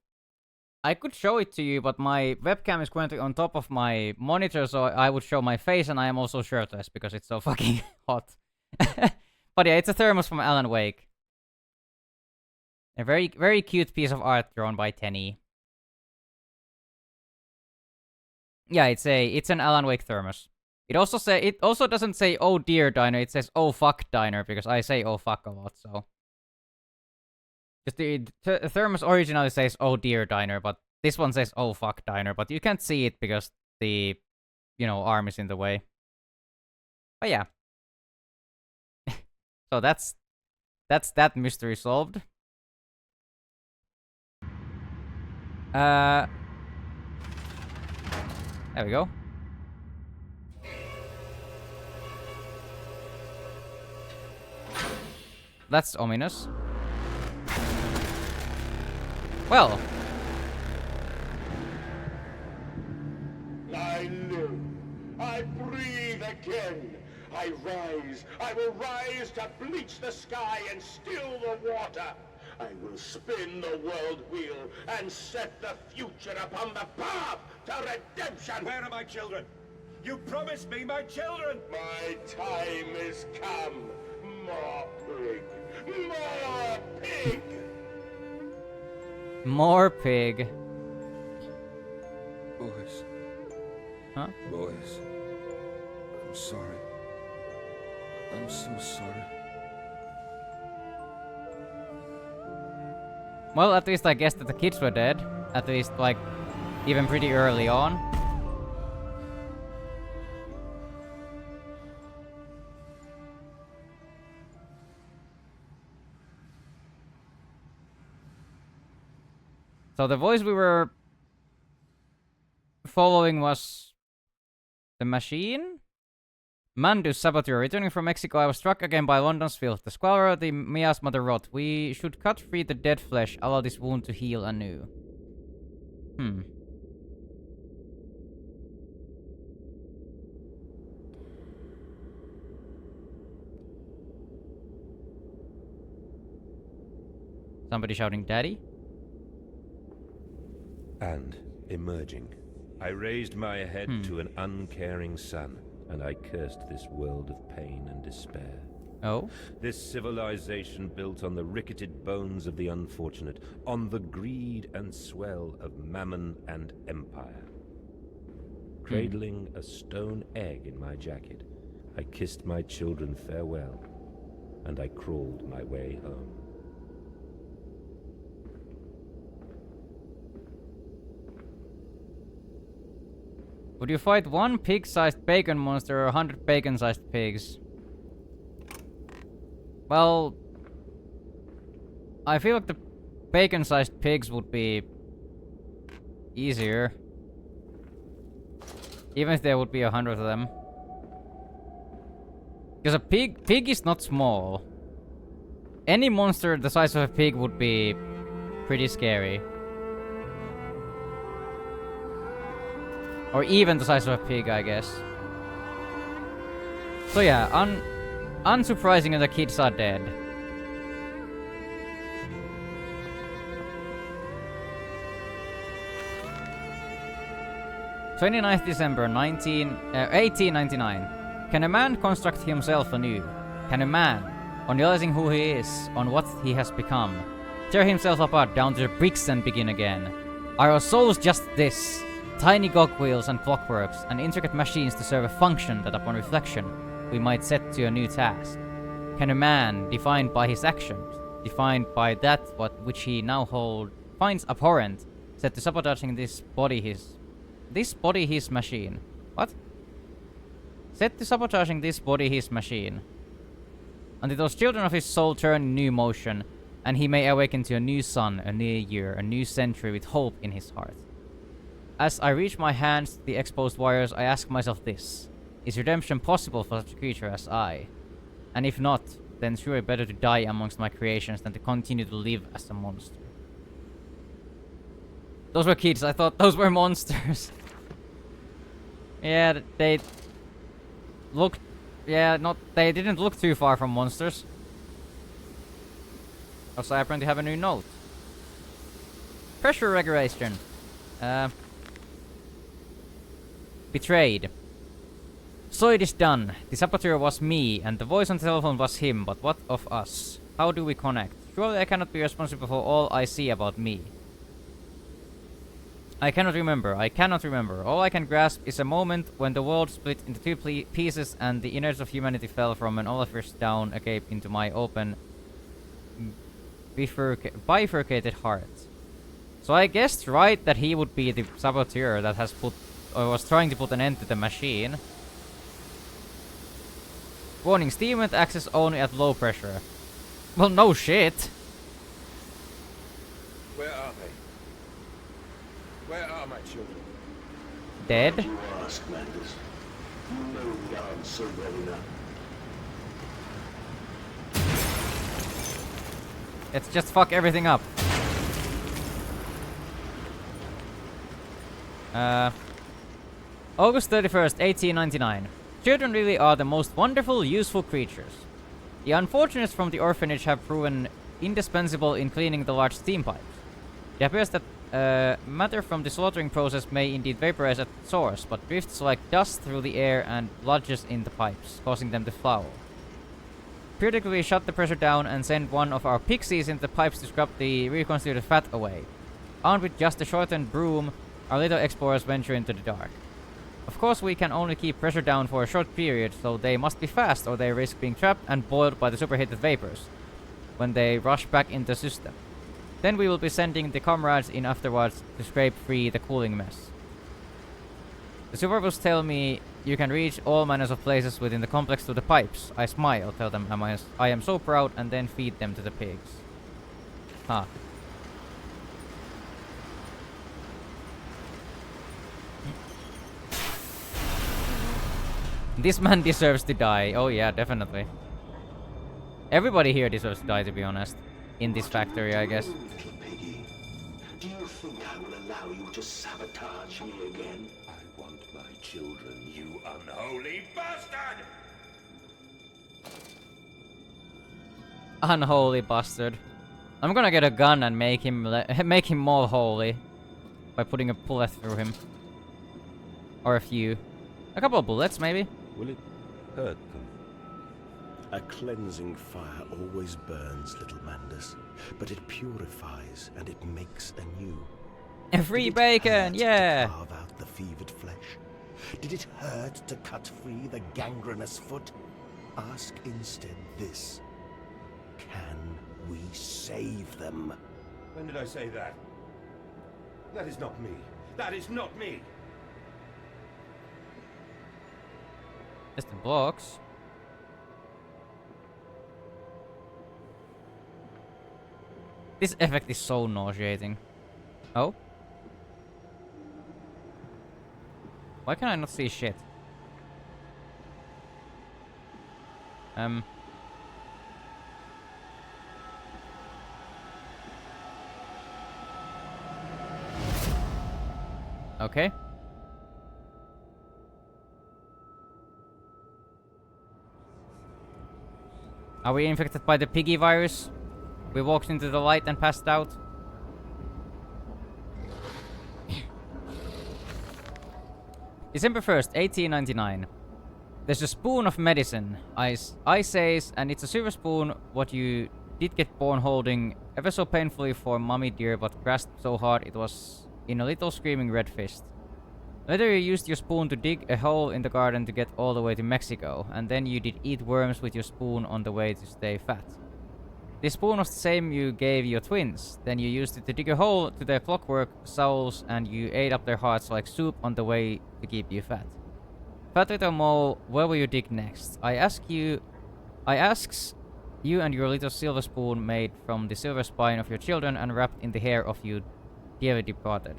I could show it to you, but my webcam is currently on top of my monitor, so I would show my face, and I am also shirtless because it's so fucking hot. But yeah, it's a thermos from Alan Wake. A very, very cute piece of art drawn by Tenny. Yeah, it's an Alan Wake thermos. It also doesn't say "oh dear diner," it says "oh fuck diner" because I say "oh fuck" a lot, so. Because the thermos originally says "oh dear diner," but this one says "oh fuck diner," but you can't see it because the, arm is in the way. But yeah. So that's that mystery solved. There we go. That's ominous. Well. I live. I breathe again. I rise. I will rise to bleach the sky and still the water. I will spin the world wheel and set the future upon the path to redemption. Where are my children? You promised me my children! My time is come. More pig. More pig. More pig. Boys. Huh? Boys. I'm sorry. I'm so sorry. Well, at least I guess that the kids were dead. At least, even pretty early on. So the voice we were following was the machine? Mandu Saboteur. Returning from Mexico, I was struck again by London's filth. The squalor of the miasma rot. We should cut free the dead flesh, allow this wound to heal anew. Somebody shouting daddy? And, emerging, I raised my head to an uncaring sun, and I cursed this world of pain and despair. Oh? This civilization built on the ricketed bones of the unfortunate, on the greed and swell of mammon and empire. Cradling a stone egg in my jacket, I kissed my children farewell, and I crawled my way home. Would you fight one pig-sized bacon monster or 100 bacon-sized pigs? Well, I feel like the bacon-sized pigs would be easier. Even if there would be 100 of them. Because a pig is not small. Any monster the size of a pig would be pretty scary. Or even the size of a pig, I guess. So yeah, unsurprisingly the kids are dead. 29th December 1899. Can a man construct himself anew? Can a man, on realizing who he is, on what he has become, tear himself apart down to the bricks and begin again? Are our souls just this? Tiny cogwheels and clockworks, and intricate machines to serve a function that upon reflection we might set to a new task. Can a man, defined by his actions, defined by that which he now finds abhorrent, set to sabotaging this body his machine? What? Set to sabotaging this body his machine. Until those children of his soul turn in new motion, and he may awaken to a new sun, a new year, a new century with hope in his heart. As I reach my hands to the exposed wires, I ask myself this: is redemption possible for such a creature as I? And if not, then surely better to die amongst my creations than to continue to live as a monster. Those were kids, I thought those were monsters. Yeah, they looked... Yeah, they didn't look too far from monsters. Also, I apparently have a new note. Pressure regulation. Betrayed. So it is done. The saboteur was me, and the voice on the telephone was him, but what of us? How do we connect? Surely I cannot be responsible for all I see about me. I cannot remember. All I can grasp is a moment when the world split into two pieces and the innards of humanity fell from an oliver's down agape into my open, bifurcated heart. So I guessed right that he would be the saboteur that was trying to put an end to the machine. Warning, steam vent access only at low pressure. Well, no shit. Where are they? Where are my children? Dead? You ask, Mandus. You know the answer well enough. Let's just fuck everything up. August 31st, 1899. Children really are the most wonderful, useful creatures. The unfortunates from the orphanage have proven indispensable in cleaning the large steam pipes. It appears that matter from the slaughtering process may indeed vaporize at source, but drifts like dust through the air and lodges in the pipes, causing them to foul. Periodically we shut the pressure down and send one of our pixies into the pipes to scrub the reconstituted fat away. Armed with just a shortened broom, our little explorers venture into the dark. Of course, we can only keep pressure down for a short period, so they must be fast or they risk being trapped and boiled by the superheated vapors when they rush back into the system. Then we will be sending the comrades in afterwards to scrape free the cooling mess. The survivors tell me you can reach all manners of places within the complex to the pipes. I smile, tell them I am so proud, and then feed them to the pigs. Huh. This man deserves to die. Oh yeah, definitely. Everybody here deserves to die, to be honest. In this factory, I guess. Little piggy, do you think I will allow you to sabotage me again? I want my children, you unholy bastard! Unholy bastard. I'm gonna get a gun and make him more holy by putting a bullet through him, or a few, a couple of bullets maybe. Will it hurt them? A cleansing fire always burns, little Mandus, but it purifies and it makes anew. Free Did it bacon, hurt yeah. to carve out the fevered flesh? Did it hurt to cut free the gangrenous foot? Ask instead this: can we save them? When did I say that? That is not me. That is not me! Just the blocks. This effect is so nauseating. Oh? Why can I not see shit? Okay. Are we infected by the piggy virus? We walked into the light and passed out. December 1st, 1899. There's a spoon of medicine, I says, and it's a silver spoon what you did get born holding ever so painfully for mommy dear, but grasped so hard it was in a little screaming red fist. Later you used your spoon to dig a hole in the garden to get all the way to Mexico, and then you did eat worms with your spoon on the way to stay fat. This spoon was the same you gave your twins. Then you used it to dig a hole to their clockwork souls, and you ate up their hearts like soup on the way to keep you fat. Fat little mole, where will you dig next? I asks you and your little silver spoon made from the silver spine of your children and wrapped in the hair of you dearly departed.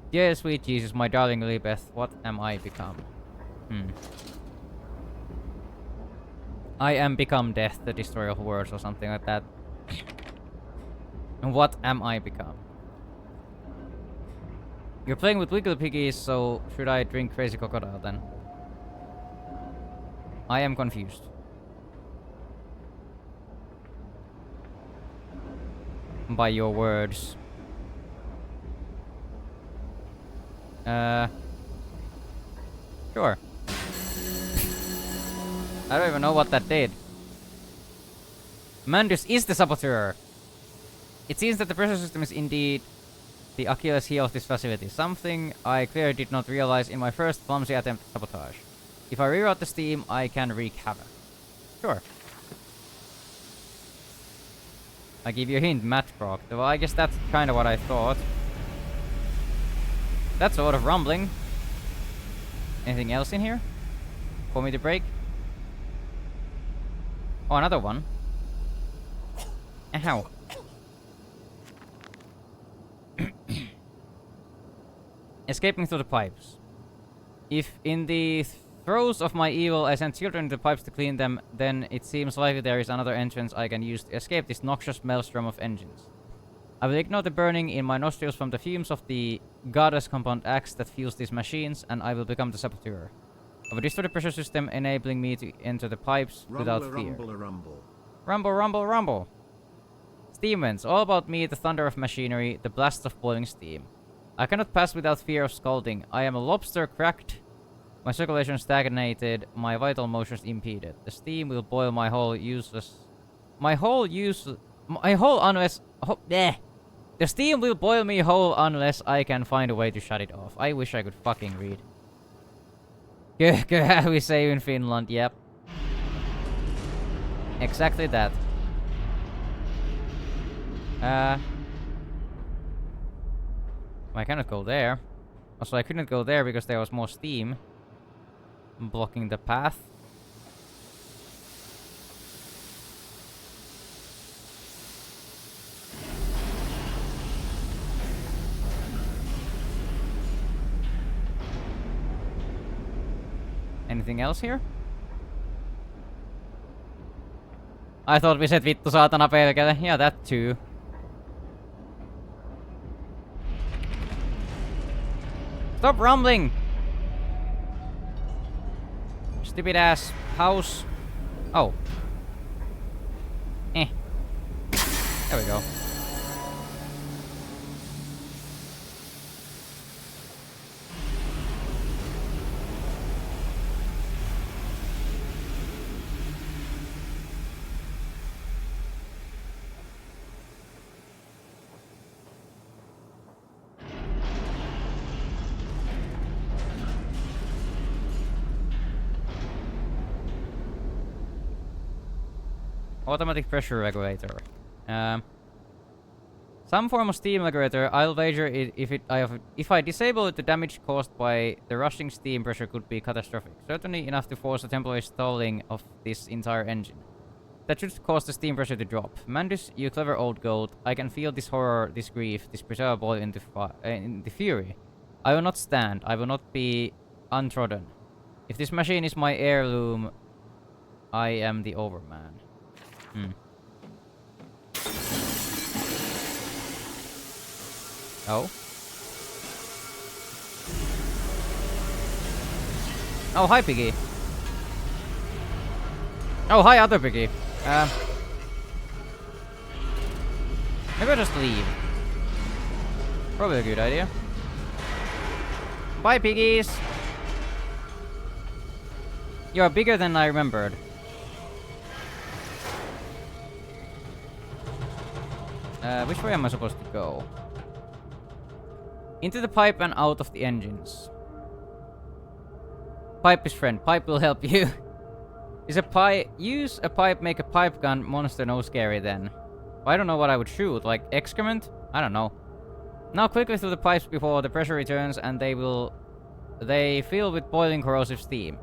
Dear sweet Jesus, my darling Lilibeth, what am I become? I am become death, the destroyer of worlds, or something like that. And what am I become? You're playing with wiggly piggies, so should I drink crazy crocodile then? I am confused. By your words. Sure. I don't even know what that did. Mandus is the saboteur. It seems that the pressure system is indeed the Achilles heel of this facility. Something I clearly did not realize in my first clumsy attempt at sabotage. If I reroute the steam, I can wreak havoc. Sure. I give you a hint, match proc. Well, I guess that's kind of what I thought. That's sort of rumbling. Anything else in here? For me to break? Oh, another one. Ow. Escaping through the pipes. If in the throes of my evil I send children into the pipes to clean them, then it seems likely there is another entrance I can use to escape this noxious maelstrom of engines. I will ignore the burning in my nostrils from the fumes of the goddess compound axe that fuels these machines, and I will become the saboteur. I will destroy the pressure system, enabling me to enter the pipes without fear. Rumble. Rumble, rumble, rumble. Steam vents, all about me, the thunder of machinery, the blast of boiling steam. I cannot pass without fear of scalding. I am a lobster cracked. My circulation stagnated, my vital motions impeded. The steam will boil my whole unless... The steam will boil me whole unless I can find a way to shut it off. I wish I could fucking read. We say in Finland, yep. Exactly that. I cannot go there. Also, I couldn't go there because there was more steam blocking the path. Anything else here? I thought we said vittu saatana pelkätä. Yeah, that too. Stop rumbling! Stupid ass house. Oh. There we go. Automatic pressure regulator. Some form of steam regulator. I'll wager if I disable it, the damage caused by the rushing steam pressure could be catastrophic. Certainly enough to force a temporary stalling of this entire engine. That should cause the steam pressure to drop. Mandus, you clever old goat. I can feel this horror, this grief, this preserve boil into fury. I will not stand. I will not be untrodden. If this machine is my heirloom, I am the overman. Oh. Oh, hi, Piggy. Oh, hi, other Piggy. Maybe I'll just leave. Probably a good idea. Bye, Piggies. You're bigger than I remembered. Which way am I supposed to go? Into the pipe and out of the engines. Pipe is friend. Pipe will help you. Is a pipe... Use a pipe, make a pipe gun. Monster no scary then. I don't know what I would shoot. Like excrement? I don't know. Now quickly through the pipes before the pressure returns and they fill with boiling corrosive steam.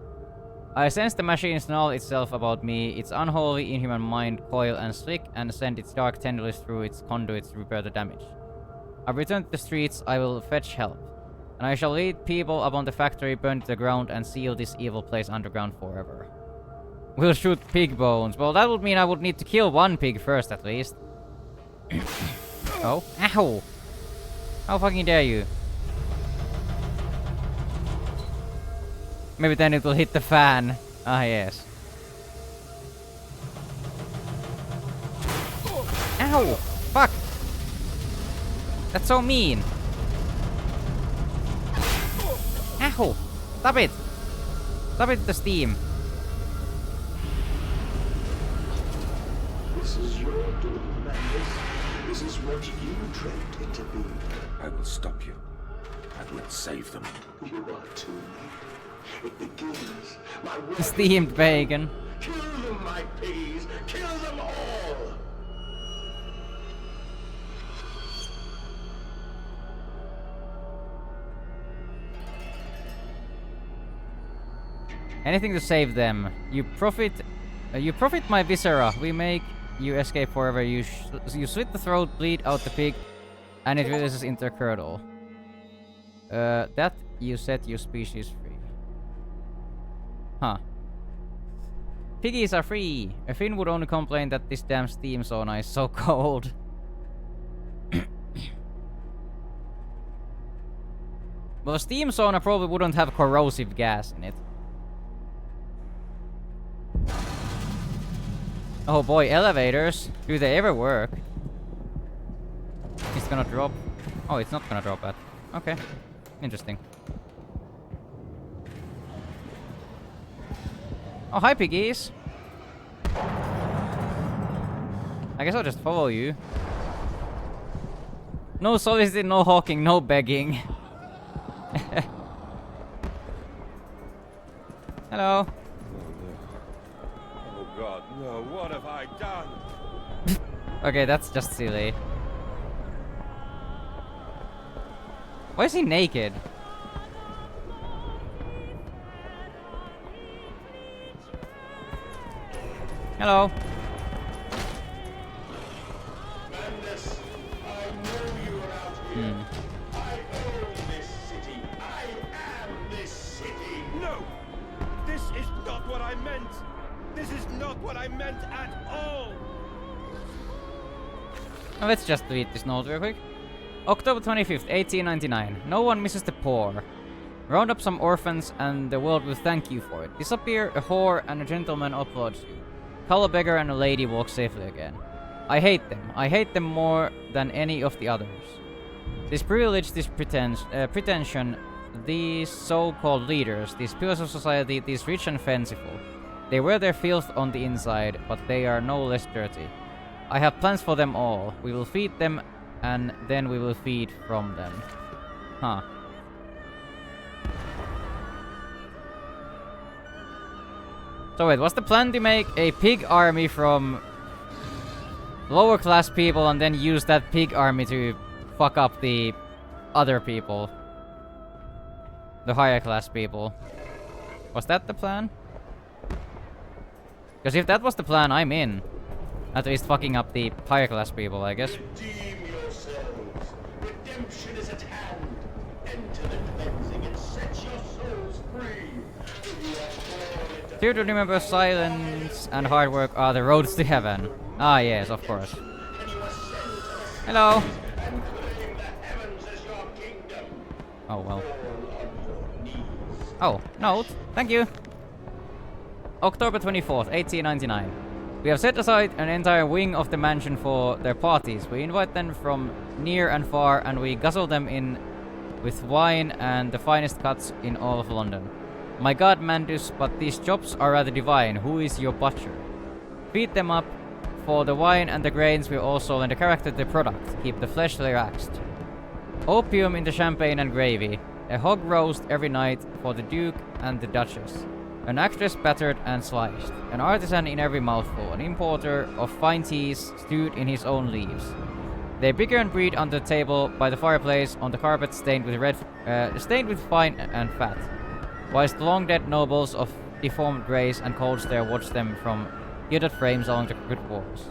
I sense the machines null itself about me, its unholy inhuman mind coil and slick and send its dark tendrils through its conduits to repair the damage. I return to the streets, I will fetch help. And I shall lead people upon the factory, burn to the ground and seal this evil place underground forever. We'll shoot pig bones. Well, that would mean I would need to kill one pig first at least. Oh, ow! How fucking dare you? Maybe then it will hit the fan. Ah, yes. Ow! Fuck! That's so mean! Ow! Stop it! Stop it with the steam. This is your doom, Magnus. This is what you dreamt it to be. I will stop you. I will save them. You are too late. It begins. My work Steamed bacon. Kill them, my piggies! Kill them all! Anything to save them. You profit my viscera. We make you escape forever. You slit the throat, bleed out the pig, and it releases into a curdle. That you set your species free. Huh. Piggies are free! A Finn would only complain that this damn steam sauna is so cold. Well, steam sauna probably wouldn't have corrosive gas in it. Oh boy, elevators. Do they ever work? It's gonna drop. Oh, it's not gonna drop that. Okay. Interesting. Oh, hi, piggies. I guess I'll just follow you. No soliciting, no hawking, no begging. Hello. Oh God, no, what have I done? Okay, that's just silly. Why is he naked? Hello. Magnus, I know you are out here. I own this city. I am this city. No! This is not what I meant! This is not what I meant at all! Now let's just read this note real quick. October 25th, 1899. No one misses the poor. Round up some orphans and the world will thank you for it. Disappear a whore and a gentleman applauds you. Call a beggar and a lady walk safely again. I hate them. I hate them more than any of the others. This privilege, this pretension, these so-called leaders, these pillars of society, these rich and fanciful. They wear their filth on the inside, but they are no less dirty. I have plans for them all. We will feed them, and then we will feed from them. Huh. So wait, what's the plan to make a pig army from lower class people and then use that pig army to fuck up the other people? The higher class people. Was that the plan? Because if that was the plan, I'm in. At least fucking up the higher class people, I guess. Redeem yourselves. Redemption is at hand. Enter the cleansing and set your souls free. You are born into Here to remember silence and hard work are the roads to heaven. Ah, yes, of course. and you ascend to the Hello. and claim the heavens as your kingdom. Oh, well. Fall on your knees. Oh, note. Thank you. October 24th, 1899. We have set aside an entire wing of the mansion for their parties. We invite them from near and far, and we guzzle them in with wine and the finest cuts in all of London. My god, Mandus, but these chops are rather divine. Who is your butcher? Feed them up, for the wine and the grains will also lend a character to the product. Keep the flesh relaxed. Opium in the champagne and gravy. a hog roast every night for the Duke and the Duchess, an actress battered and sliced, an artisan in every mouthful, an importer of fine teas stewed in his own leaves. They bicker and breed under the table, by the fireplace, on the carpet stained with fine and fat, whilst the long-dead nobles of deformed grace and cold stare watch them from gilded frames along the crooked walls.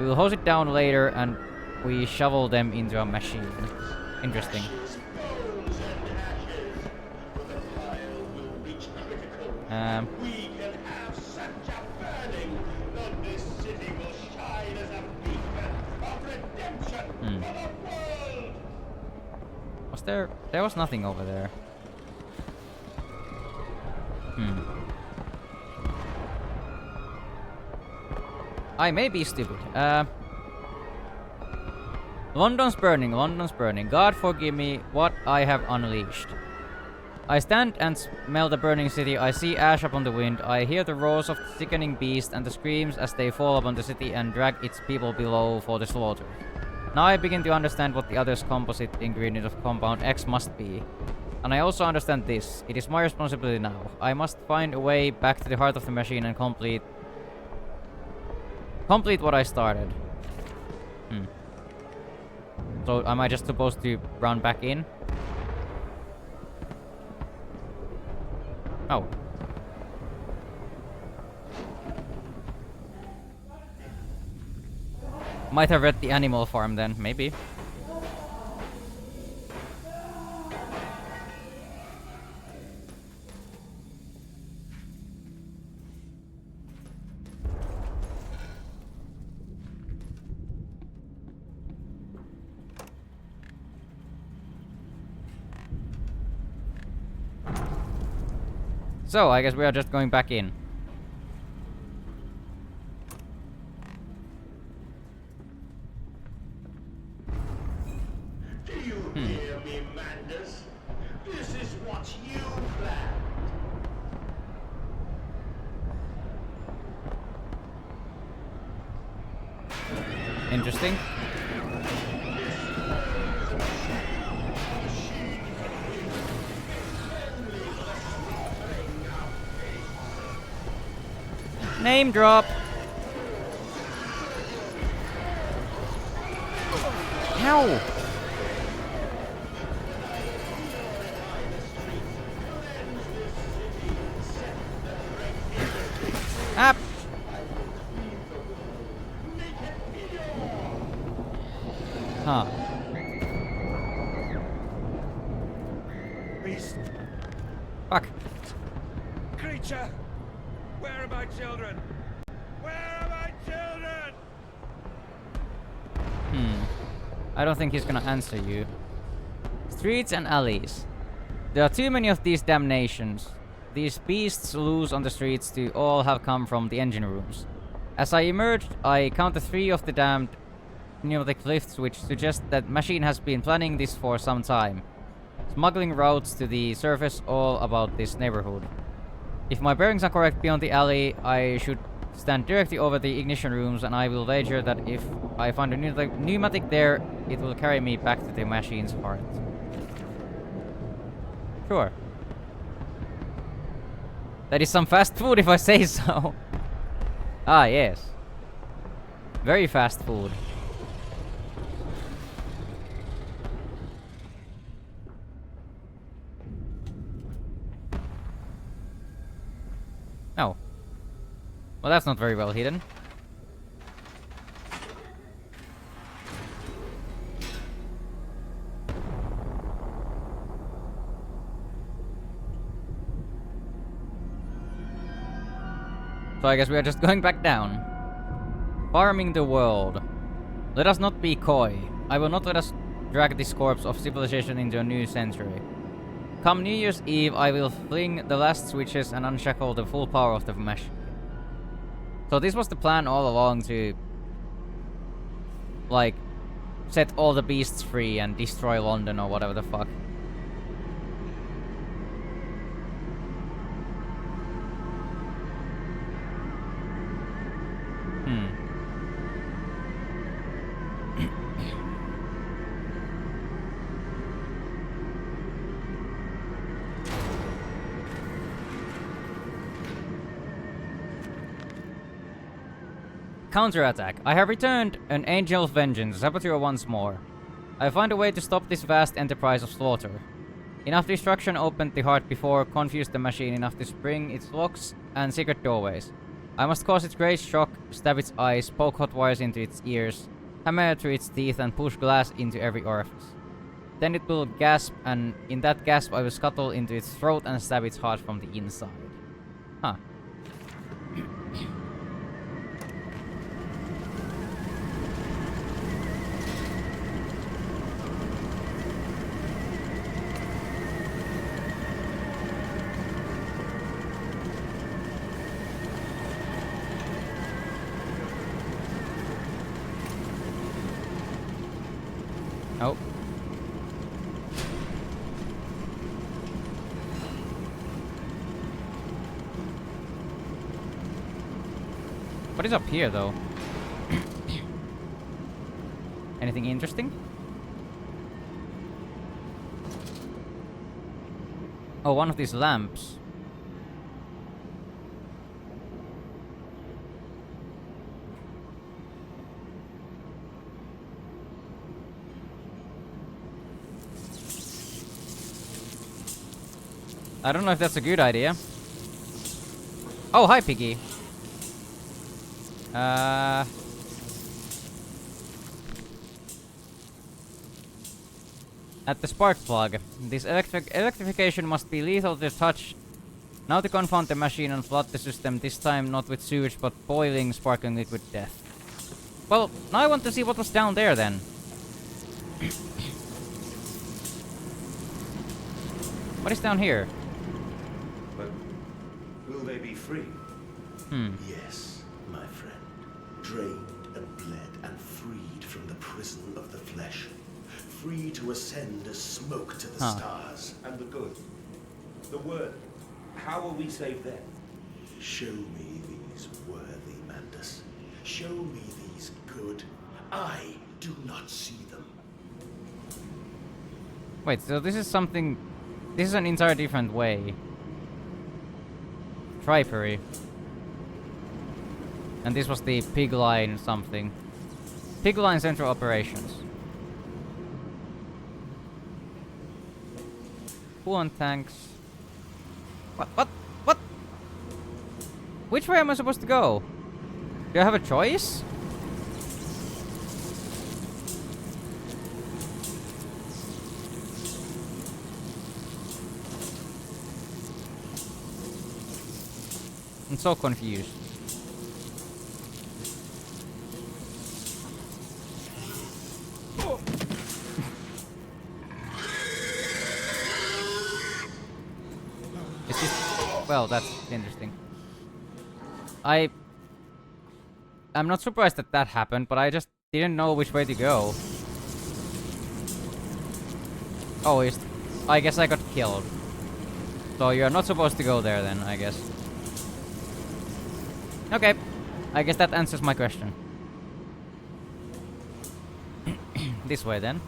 We will hose it down later, and we shovel them into a machine. Interesting. Ashes, bones, and ashes. The fire will reach critical. We can have such a burning that this city will shine as a beacon of redemption for the world. Was there? There was nothing over there. I may be stupid. London's burning, London's burning. God forgive me what I have unleashed. I stand and smell the burning city. I see ash upon the wind. I hear the roars of the sickening beast and the screams as they fall upon the city and drag its people below for the slaughter. Now I begin to understand what the other's composite ingredient of compound X must be. And I also understand this. It is my responsibility now. I must find a way back to the heart of the machine and complete what I started. So am I just supposed to run back in? Oh. Might have read the Animal Farm then, maybe. So, I guess we are just going back in. Do you hear me, Mandus? This is what you planned. Interesting. Name drop. Ow. Up. Huh. Beast. Fuck. Creature. Where are my children? Where are my children? I don't think he's gonna answer you. Streets and alleys. There are too many of these damnations. These beasts loose on the streets to all have come from the engine rooms. As I emerged, I counted 3 of the damned pneumatic lifts, which suggest that machine has been planning this for some time. Smuggling routes to the surface all about this neighborhood. If my bearings are correct beyond the alley, I should stand directly over the ignition rooms, and I will wager that if I find a pneumatic there, it will carry me back to the machine's heart. Sure. That is some fast food if I say so. Ah, yes. Very fast food. Oh. Well, that's not very well hidden. So I guess we are just going back down. Farming the world. Let us not be coy. I will not let us drag this corpse of civilization into a new century. Come New Year's Eve, I will fling the last switches and unshackle the full power of the machine. So this was the plan all along, to like set all the beasts free and destroy London or whatever the fuck. Counterattack. I have returned an angel of vengeance, saboteur once more. I find a way to stop this vast enterprise of slaughter. Enough destruction opened the heart before, confused the machine enough to spring its locks and secret doorways. I must cause its great shock, stab its eyes, poke hot wires into its ears, hammer through its teeth and push glass into every orifice. Then it will gasp, and in that gasp I will scuttle into its throat and stab its heart from the inside. Huh. Oh. What is up here, though? Anything interesting? Oh, one of these lamps. I don't know if that's a good idea. Oh, hi, Piggy. At the spark plug. This electrification must be lethal to the touch. Now to confound the machine and flood the system, this time not with sewage, but boiling, sparkling liquid death. Well, now I want to see what was down there, then. What is down here? But will they be free? Yes, my friend. Drained and bled and freed from the prison of the flesh. Free to ascend as smoke to the stars. And the good? The word? How will we save them? Show me these worthy, Mandus. Show me these good. I do not see them. Wait, so this is something... This is an entire different way. Tripery. And this was the pig line something. Pig line central operations. Coolant tanks. What? Which way am I supposed to go? Do I have a choice? I'm so confused. It's just... Well, that's interesting. I'm not surprised that that happened, but I just didn't know which way to go. Oh, I guess I got killed. So you're not supposed to go there then, I guess. Okay. I guess that answers my question. This way then.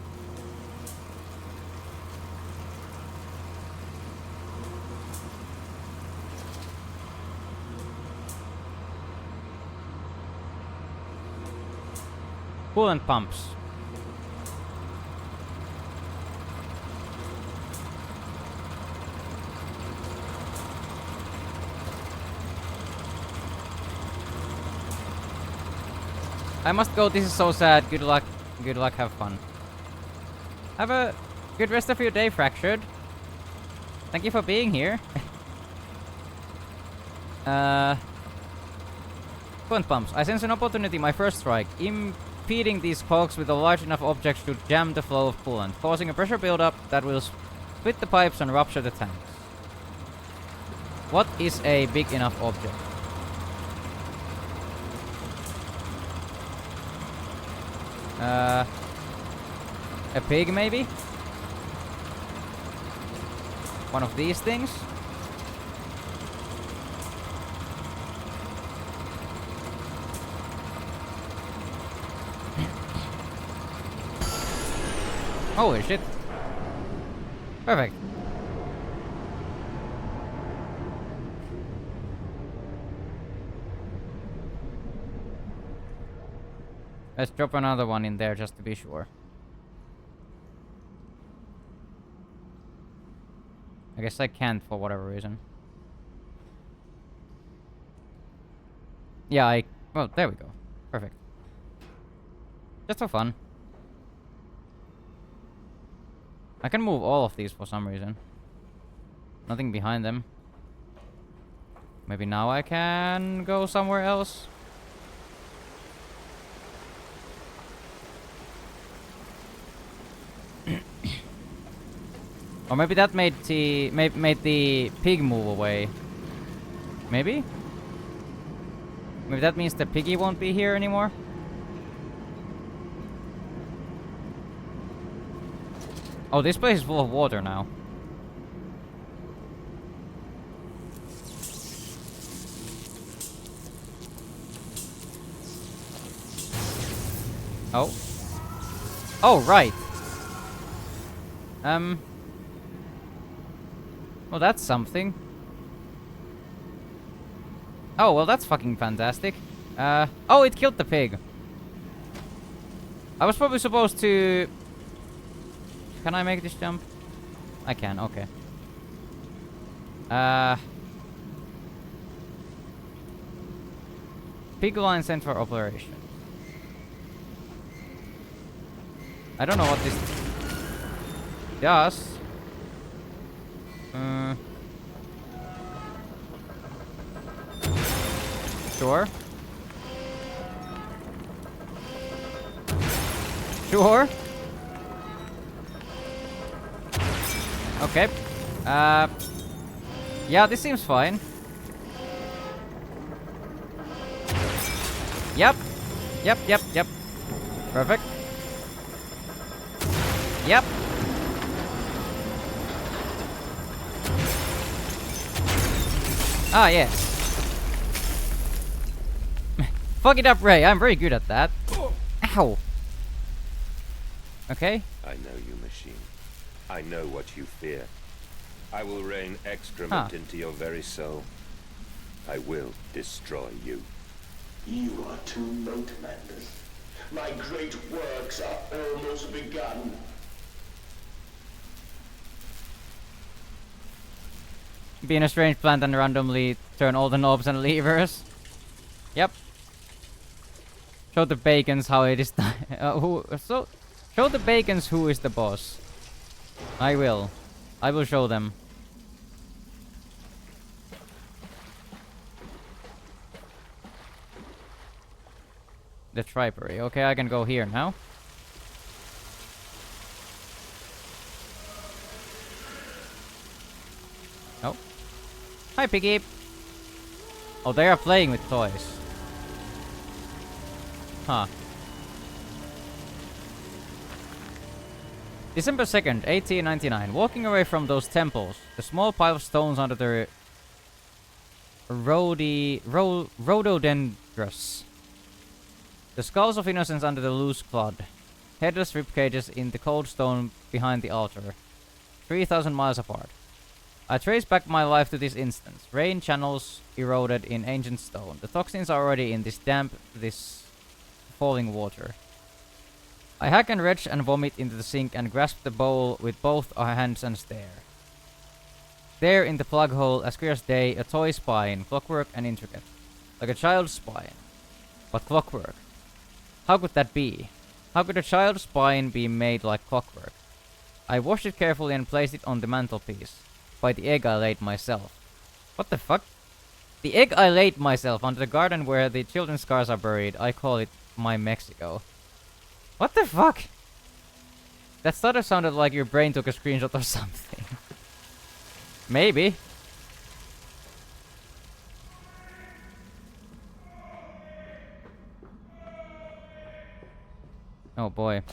Coolant pumps. I must go, this is so sad. Good luck, have fun. Have a good rest of your day, Fractured. Thank you for being here. Coolant pumps. I sense an opportunity, my first strike. Impeding these cogs with a large enough object should jam the flow of coolant, causing a pressure buildup that will split the pipes and rupture the tanks. What is a big enough object? A pig, maybe? One of these things? Holy shit. Perfect. Let's drop another one in there just to be sure. I guess I can't for whatever reason. Yeah, well, there we go. Perfect. Just for fun. I can move all of these for some reason. Nothing behind them. Maybe now I can go somewhere else. Or maybe that made the pig move away. Maybe? Maybe that means the piggy won't be here anymore? Oh, this place is full of water now. Oh. Oh, right. Well, that's something. Oh, well, that's fucking fantastic. Oh, it killed the pig. I was probably supposed to... Can I make this jump? I can, okay. Pig line sent for operation. I don't know what this does. Sure. Sure. Okay. Yeah, this seems fine. Yep. Yep. Perfect. Yep. Ah, yes. Fuck it up, Ray. I'm very good at that. Ow. Okay. I know you, machine. I know what you fear. I will rain excrement into your very soul. I will destroy you. You are too late, Mandus. My great works are almost begun. Be in a strange plant and randomly turn all the knobs and levers. Yep. Show the bacons how it is done. Show the bacons who is the boss. I will. I will show them. The tripery. Okay, I can go here now. Oh. Hi, Piggy. Oh, they are playing with toys. Huh. December 2nd, 1899. Walking away from those temples, the small pile of stones under the rhododendrons. The skulls of innocents under the loose clod. Headless ribcages in the cold stone behind the altar. 3,000 miles apart. I trace back my life to this instance. Rain channels eroded in ancient stone. The toxins are already in this damp, this falling water. I hack and retch and vomit into the sink and grasp the bowl with both our hands and stare. There in the plug hole, as clear as day, a toy spine, clockwork and intricate. Like a child's spine. But clockwork. How could that be? How could a child's spine be made like clockwork? I washed it carefully and placed it on the mantelpiece. By the egg I laid myself. What the fuck? The egg I laid myself under the garden where the children's scars are buried. I call it my Mexico. What the fuck? That sort of sounded like your brain took a screenshot or something. Maybe. Oh boy.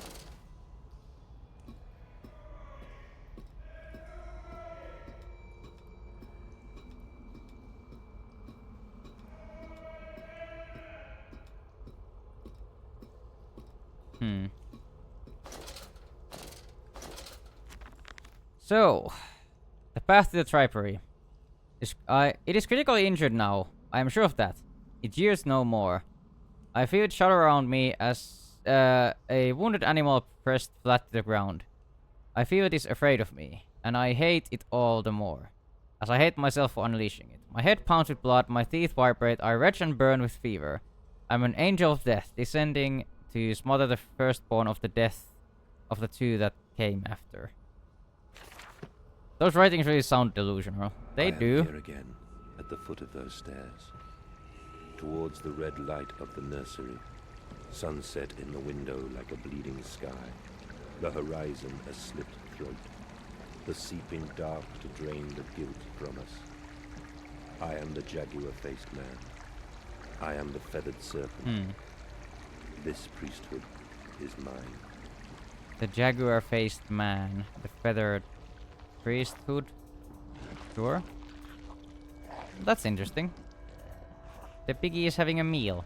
So, the path to the tripery. It is critically injured now. I am sure of that. It jeers no more. I feel it shudder around me as a wounded animal pressed flat to the ground. I feel it is afraid of me, and I hate it all the more, as I hate myself for unleashing it. My head pounds with blood, my teeth vibrate, I retch and burn with fever. I'm an angel of death, descending to smother the firstborn of the death of the two that came after. Those writings really sound delusional. They I do. am here again, at the foot of those stairs, towards the red light of the nursery. Sunset in the window like a bleeding sky, the horizon a slit throat, the seeping dark to drain the guilt from us. I am the jaguar-faced man. I am the feathered serpent. This priesthood is mine. The jaguar-faced man. The feathered priesthood. Sure. That's interesting. The piggy is having a meal.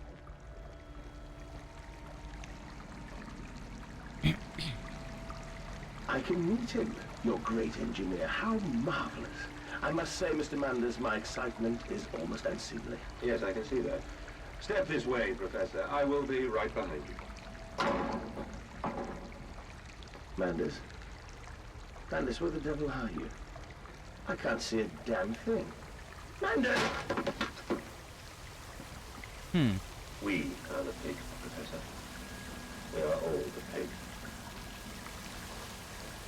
I can meet him, your great engineer. How marvelous. I must say, Mr. Manders, my excitement is almost unseemly. Yes, I can see that. Step this way, Professor. I will be right behind you. Manders? Manders, where the devil are you? I can't see a damn thing. Manders! We are the pig, Professor. We are all the pig.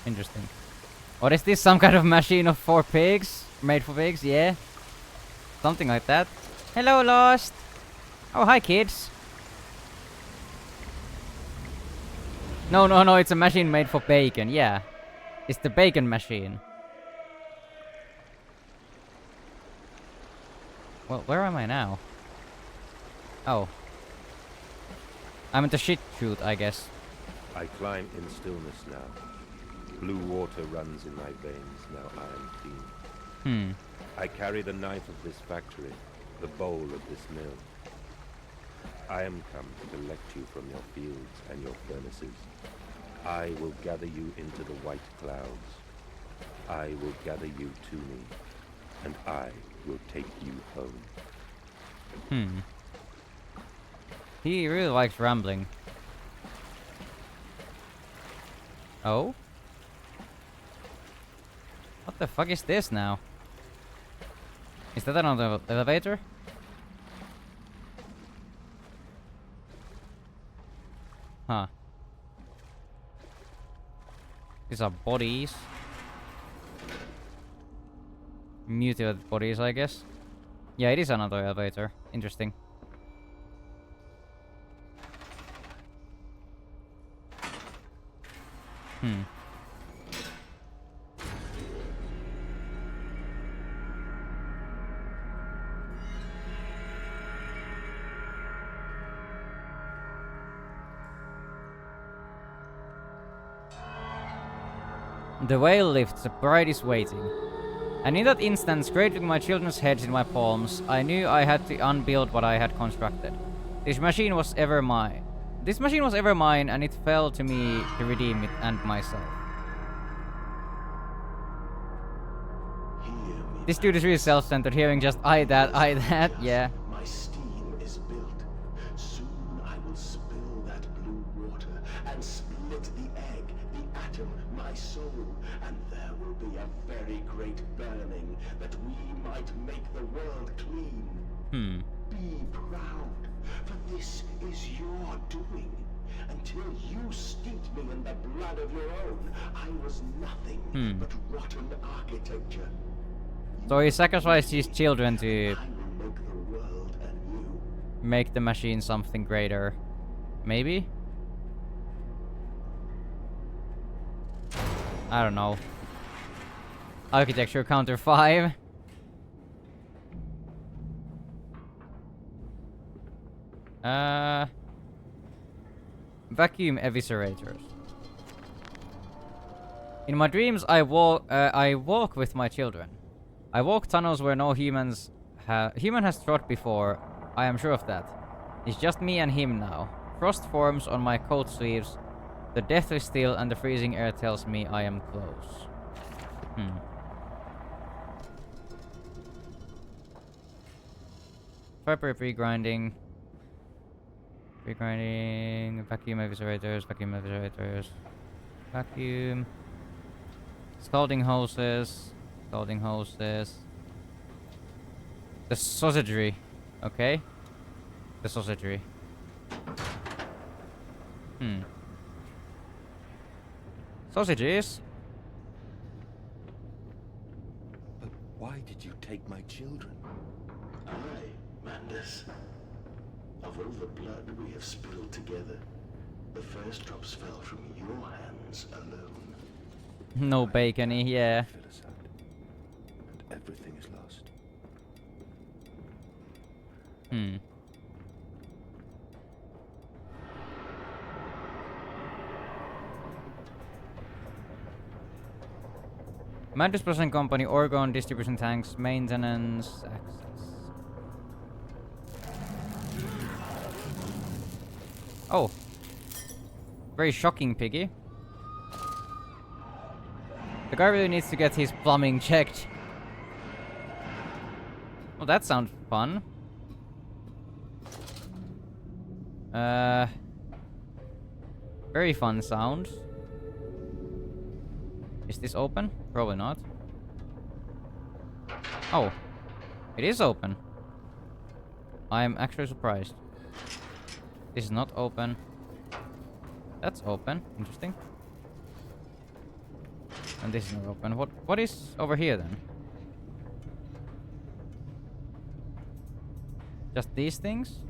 Interesting. What is this? Some kind of machine for pigs? Made for pigs? Yeah. Something like that. Hello, Lost. Oh, hi, kids. No, no, no. It's a machine made for bacon. Yeah. It's the bacon machine. Well, where am I now? Oh. I'm in the shit chute, I guess. I climb in stillness now. Blue water runs in my veins, now I am clean. I carry the knife of this factory, the bowl of this mill. I am come to collect you from your fields and your furnaces. I will gather you into the white clouds. I will gather you to me, and I will take you home. He really likes rambling. Oh? What the fuck is this now? Is that another elevator? Huh. These are bodies. Mutilated bodies, I guess. Yeah, it is another elevator. Interesting. The whale lifts, the bride is waiting. And in that instant, scraping my children's heads in my palms, I knew I had to unbuild what I had constructed. This machine was ever mine. This machine was ever mine, and it fell to me to redeem it and myself. This dude is really self-centered, hearing just I that, yeah. My steam is built. Soon I will spill that blue water and split the egg, the atom, my soul, and there will be a very great burning that we might make the world clean. Be proud, for this is your doing. Until you steeped me in the blood of your own, I was nothing but rotten architecture. So he sacrificed his children to I will make the world anew. make the machine something greater. Maybe? I don't know. Architecture counter 5. Vacuum eviscerators. In my dreams, I walk with my children. I walk tunnels where no human has trod before. I am sure of that. It's just me and him now. Frost forms on my coat sleeves. The deathly still and the freezing air tells me I am close. Fiber pre-grinding. Regrinding, vacuum eviscerators, vacuum eviscerators, vacuum. Scalding hoses, scalding hoses. The sausagery. Okay. The sausagery. Sausages? But why did you take my children? I, Mandus. Of all the blood we have spilled together, the first drops fell from your hands alone. No bacony, yeah. Filicide, and everything is lost. Mandus Processing Company, Orgon, distribution tanks, maintenance, access. Oh. Very shocking, Piggy. The guy really needs to get his plumbing checked. Well, that sounds fun. Very fun sound. Is this open? Probably not. Oh. It is open. I'm actually surprised. This is not open. That's open. Interesting. And this is not open. What is over here then? Just these things?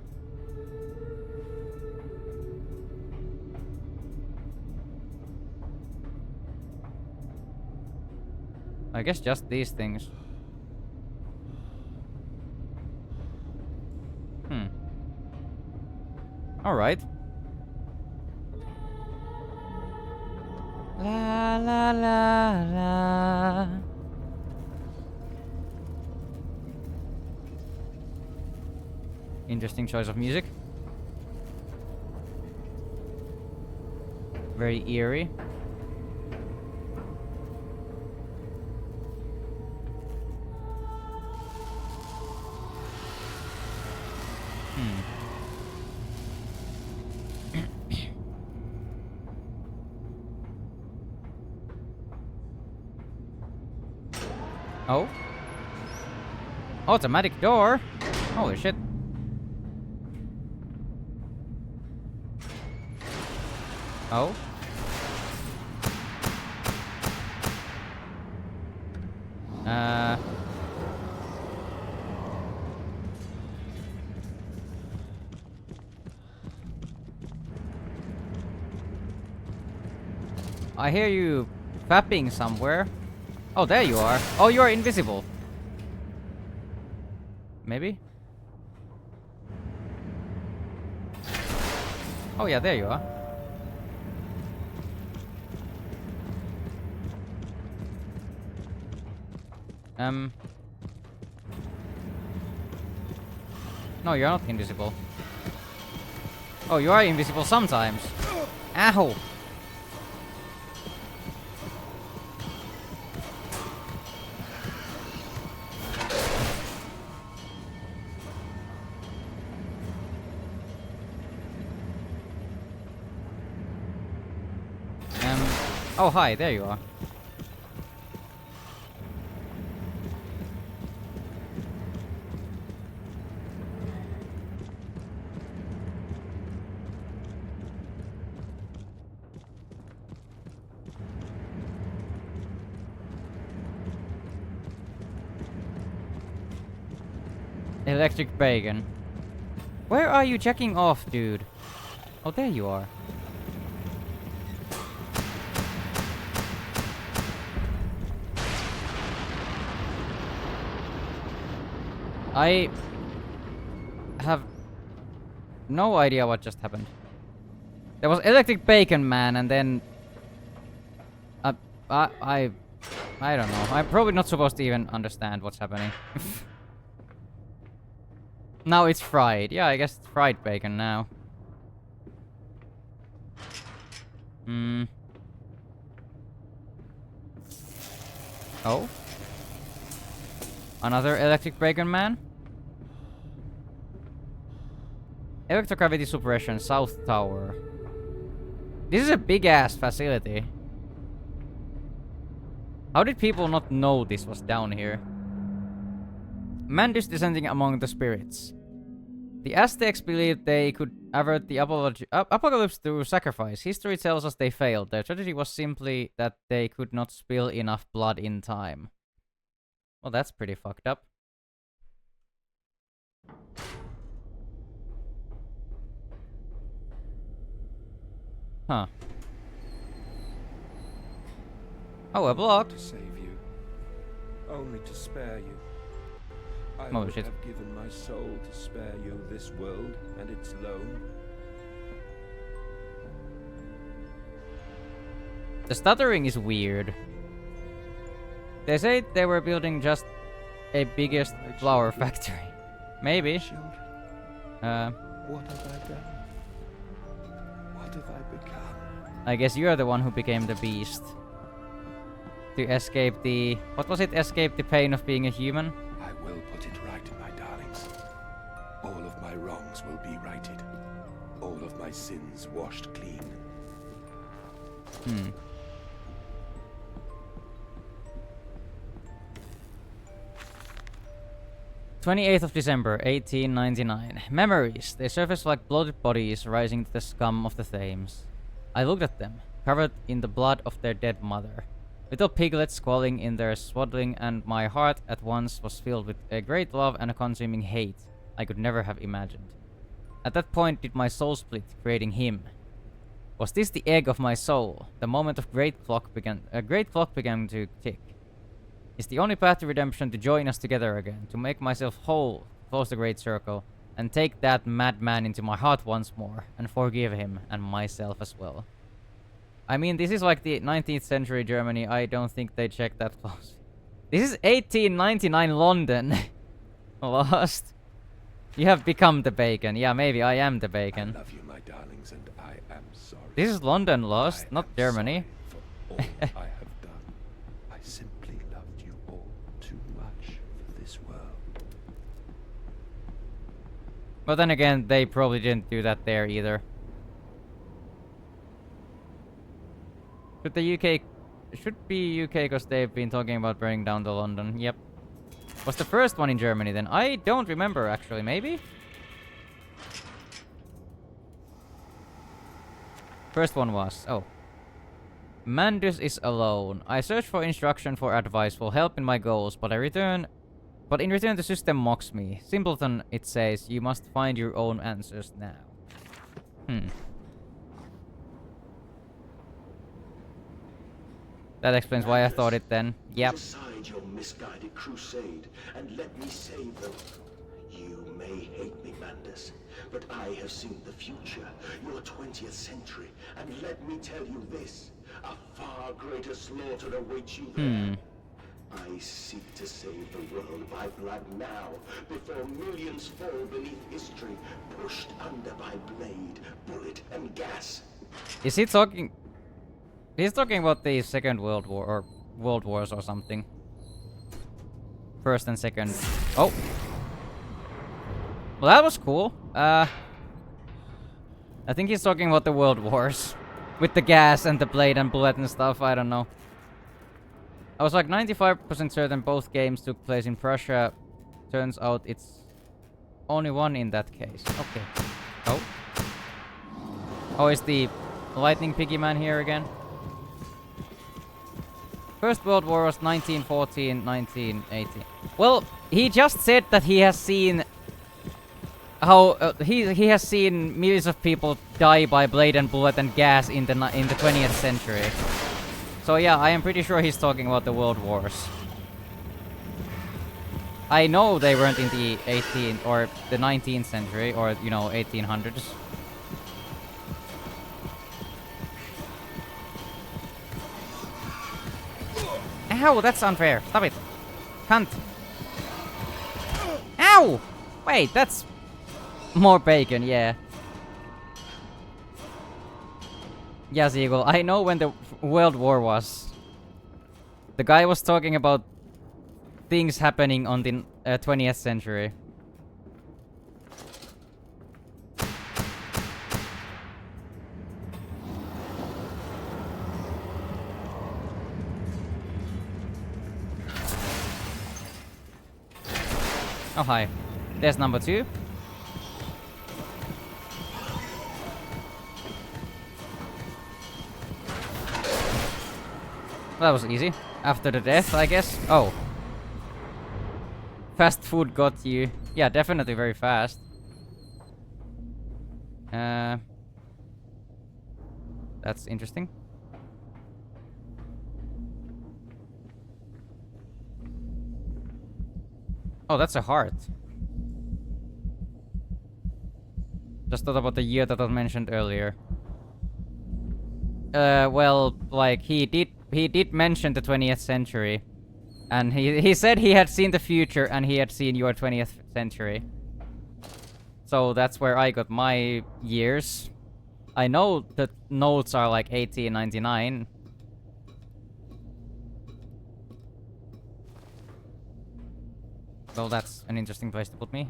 I guess just these things. Alright. La la la la. Interesting choice of music. Very eerie. Oh. Automatic door? Holy shit. Oh. I hear you fapping somewhere. Oh, there you are. Oh, you are invisible. Maybe? Oh yeah, there you are. No, you're not invisible. Oh, you are invisible sometimes. Ow! Oh, hi, there you are. Electric bacon. Where are you checking off, dude? Oh, there you are. I have no idea what just happened. There was electric bacon man, and then I don't know. I'm probably not supposed to even understand what's happening. Now it's fried. Yeah, I guess it's fried bacon now. Oh? Another electric bacon man? Electrogravity suppression, South Tower. This is a big-ass facility. How did people not know this was down here? Mandus descending among the spirits. The Aztecs believed they could avert the apocalypse through sacrifice. History tells us they failed. Their tragedy was simply that they could not spill enough blood in time. Well, that's pretty fucked up. Huh. Oh, a block. To save you, only to spare you. I Oh, would shit. have given my soul to spare you this world and its loan. The stuttering is weird. They say they were building just a biggest flower factory. Maybe. Children, what have I done? What have I become? I guess you are the one who became the beast. To escape the... What was it? Escape the pain of being a human? I will put it right, my darlings. All of my wrongs will be righted. All of my sins washed clean. 28th of December, 1899. Memories. They surface like bloated bodies rising to the scum of the Thames. I looked at them, covered in the blood of their dead mother. Little piglets squalling in their swaddling, and my heart at once was filled with a great love and a consuming hate I could never have imagined. At that point did my soul split, creating him. Was this the egg of my soul? The moment of great clock began to tick. Is the only path to redemption to join us together again, to make myself whole, close the great circle, and take that madman into my heart once more, and forgive him and myself as well. I mean, this is like the 19th century Germany. I don't think they checked that close. This is 1899 London. Lost. You have become the bacon. Yeah, maybe I am the bacon. I love you, my darlings, and I am sorry. This is London Lost, not Germany. For all I have done. I simply loved you all too much for this world. But then again, they probably didn't do that there either. Should the UK... It should be UK because they've been talking about burning down the London. Yep. Was the first one in Germany then? I don't remember actually, maybe? First one was... Oh. Mandus is alone. I search for instruction, for advice, for help in my goals, but in return the system mocks me. Simpleton, it says, you must find your own answers now. That explains why I thought it then. Yep. Put aside your misguided crusade and let me save them. You may hate me, Mandus, but I have seen the future, your 20th century, and let me tell you this, a far greater slaughter awaits you there. I seek to save the world by blood now, before millions fall beneath history, pushed under by blade, bullet, and gas. Is he talking... He's talking about the Second World War, or World Wars or something. First and second. Oh! Well, that was cool. I think he's talking about the World Wars. With the gas and the blade and bullet and stuff, I don't know. I was like 95% certain both games took place in Prussia. Turns out it's only one in that case. Okay. Oh. Oh, is the Lightning Piggy Man here again? First World War was 1914, 1918. Well, he just said that he has seen how he has seen millions of people die by blade and bullet and gas in the 20th century. So yeah, I am pretty sure he's talking about the World Wars. I know they weren't in the 18th or the 19th century or, you know, 1800s. Ow, that's unfair. Stop it. Cunt. Ow! Wait, that's more bacon, yeah. Yes, Eagle. I know when the World War was. The guy was talking about things happening on the 20th century. Oh, hi. There's number 2. That was easy. After the death, I guess. Oh. Fast food got you. Yeah, definitely very fast. That's interesting. Oh, that's a heart. Just thought about the year that I mentioned earlier. Well, like he did mention the 20th century, and he said he had seen the future and he had seen your 20th century. So that's where I got my years. I know the notes are like 1899. Well, that's an interesting place to put me.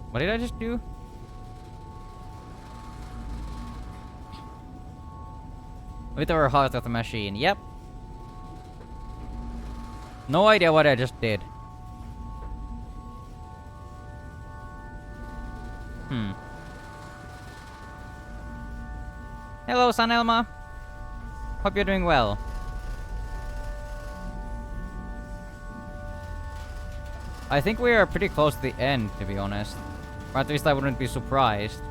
What did I just do? With our heart of the machine. Yep. No idea what I just did. Hello, San Elma. Hope you're doing well. I think we are pretty close to the end, to be honest. Or at least I wouldn't be surprised.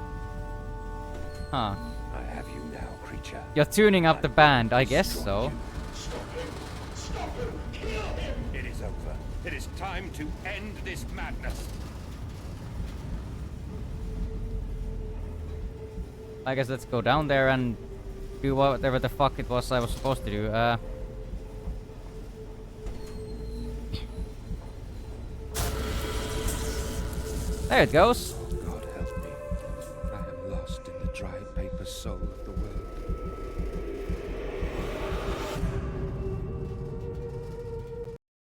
Huh. I have you now, creature. You're tuning up the band, I guess so. Stop him! Stop him! Kill him! It is over. It is time to end this madness. I guess let's go down there and do whatever the fuck it was I was supposed to do. There it goes. God help me. I am lost in the dry paper soul of the world.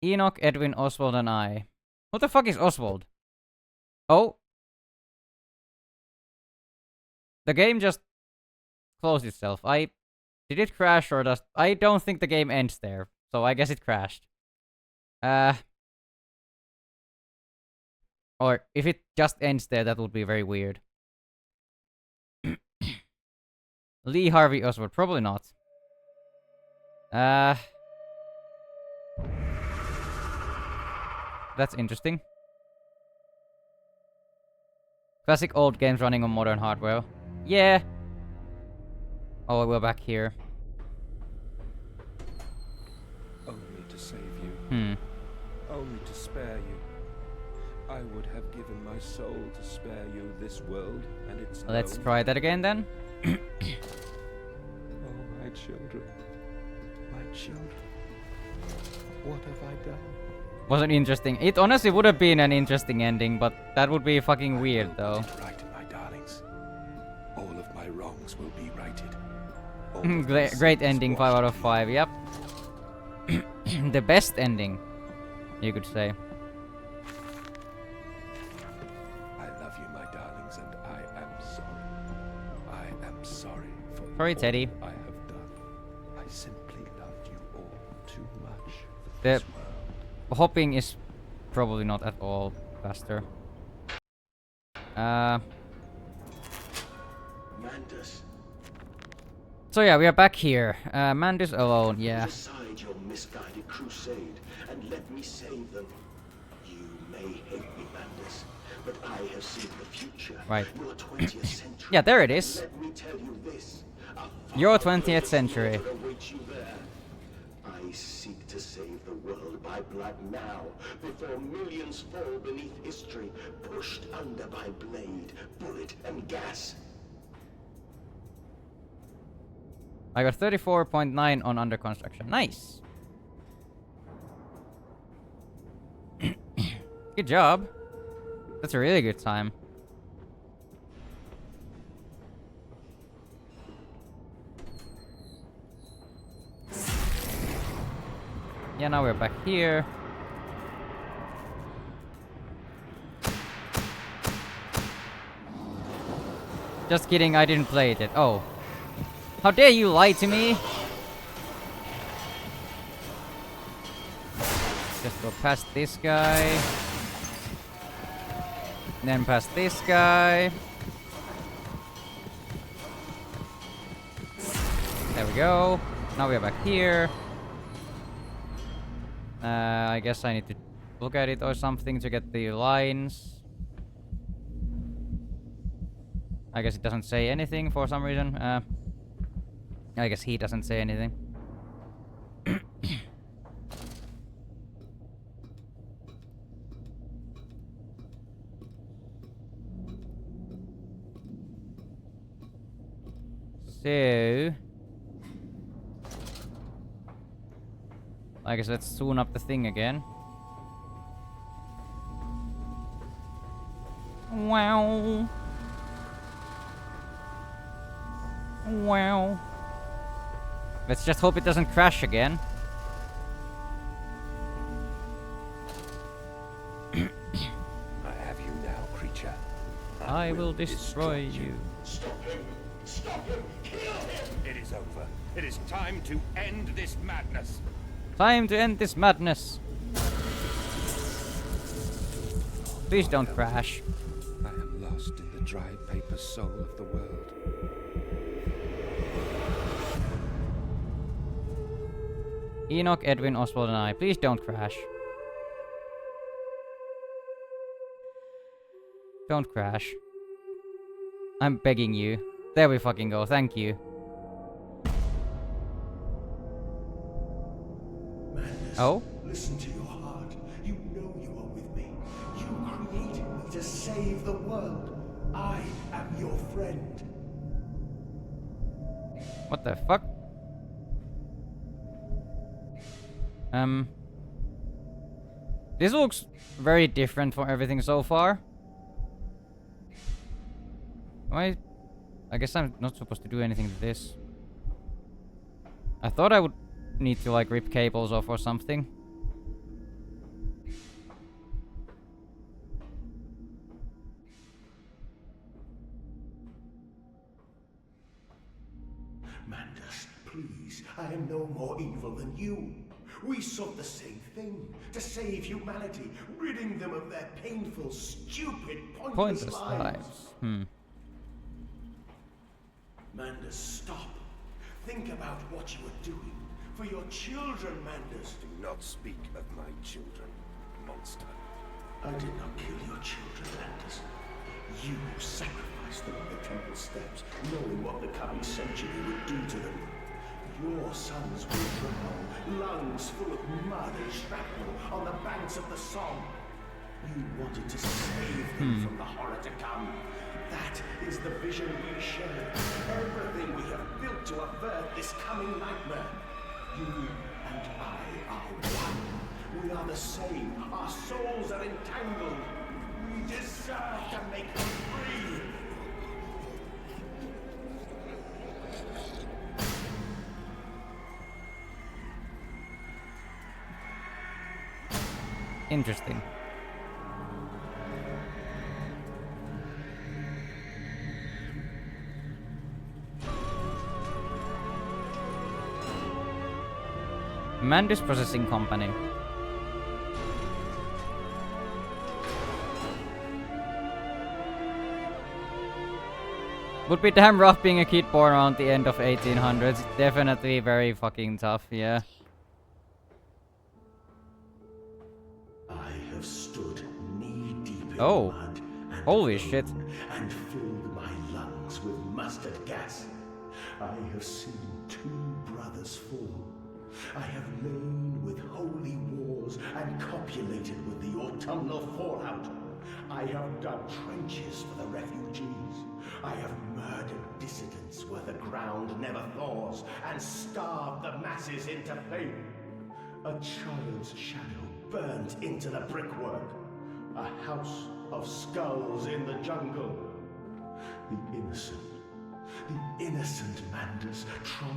Enoch, Edwin, Oswald, and I. What the fuck is Oswald? Oh. The game just closed itself. Did it crash or does... I don't think the game ends there. So I guess it crashed. Or if it just ends there, that would be very weird. Lee Harvey Oswald. Probably not. That's interesting. Classic old games running on modern hardware. Yeah. Oh, we're back here. Only to save you. Only to spare you. I would have given my soul to spare you this world and its Let's load. try that again then. Oh, my children. My children. What have I done? Wasn't interesting. It honestly would have been an interesting ending, but that would be fucking weird though. Right, my darlings. All of my wrongs will be righted. All of my Great sins ending, 5 out of 5, yep. The best ending, you could say. I love you, my darlings, and I am sorry. I am sorry for Sorry, all Teddy. I have done. I simply loved you all too much for The this world. hopping is probably not at all faster. Mandus, So yeah, we are back here. Mandus alone, yeah. put aside your misguided crusade and let me save them. You may hate me, Mandus, but I have seen the future. Right. Your 20th century. Yeah, there it is. Let me tell you this. Your 20th century. Awaits you there. I seek to save the world by blood now, before millions fall beneath history, pushed under by blade, bullet, and gas. I got 34.9 on under construction. Nice. Good job. That's a really good time. Yeah, now we're back here. Just kidding, I didn't play it. Oh. How dare you lie to me? Go past this guy. Then past this guy. There we go. Now we are back here. I guess I need to look at it or something to get the lines. I guess it doesn't say anything for some reason. I guess he doesn't say anything. So... I guess let's tune up the thing again. Wow. Wow. Let's just hope it doesn't crash again. I have you now, creature. I will destroy you. Stop him! Stop him! Kill him! It is over. It is time to end this madness. Time to end this madness. Please don't crash. I am lost in the dry paper soul of the world. Enoch, Edwin, Oswald, and I. Please don't crash. Don't crash. I'm begging you. There we fucking go. Thank you. Madness, Oh? listen to your heart. You know you are with me. You created me to save the world. I am your friend. What the fuck? This looks very different from everything so far. I guess I'm not supposed to do anything to this. I thought I would need to like rip cables off or something. Mandus, please, I am no more evil than you. We sought the same thing, to save humanity, ridding them of their painful, stupid, pointless lives. Mandus, stop. Think about what you are doing. For your children, Mandus. Do not speak of my children, monster. I did not kill your children, Mandus. You sacrificed them on the temple steps, knowing what the coming century would do to them. Your sons will drown, lungs full of mud and shrapnel on the banks of the Somme. You wanted to save them from the horror to come. That is the vision we share. Everything we have built to avert this coming nightmare. You and I are one. We are the same. Our souls are entangled. We deserve to make them free. Interesting. Mandus Processing Company. Would be damn rough being a kid born around the end of 1800s. Definitely very fucking tough, yeah. I have stood knee-deep in Oh. mud and Holy flown shit. and filled my lungs with mustard gas. I have seen 2 brothers fall. I have lain with holy wars and copulated with the autumnal fallout. I have dug trenches for the refugees. I have murdered dissidents where the ground never thaws and starved the masses into pain. A child's shadow burnt into the brickwork. A house of skulls in the jungle. The innocent Mandus trod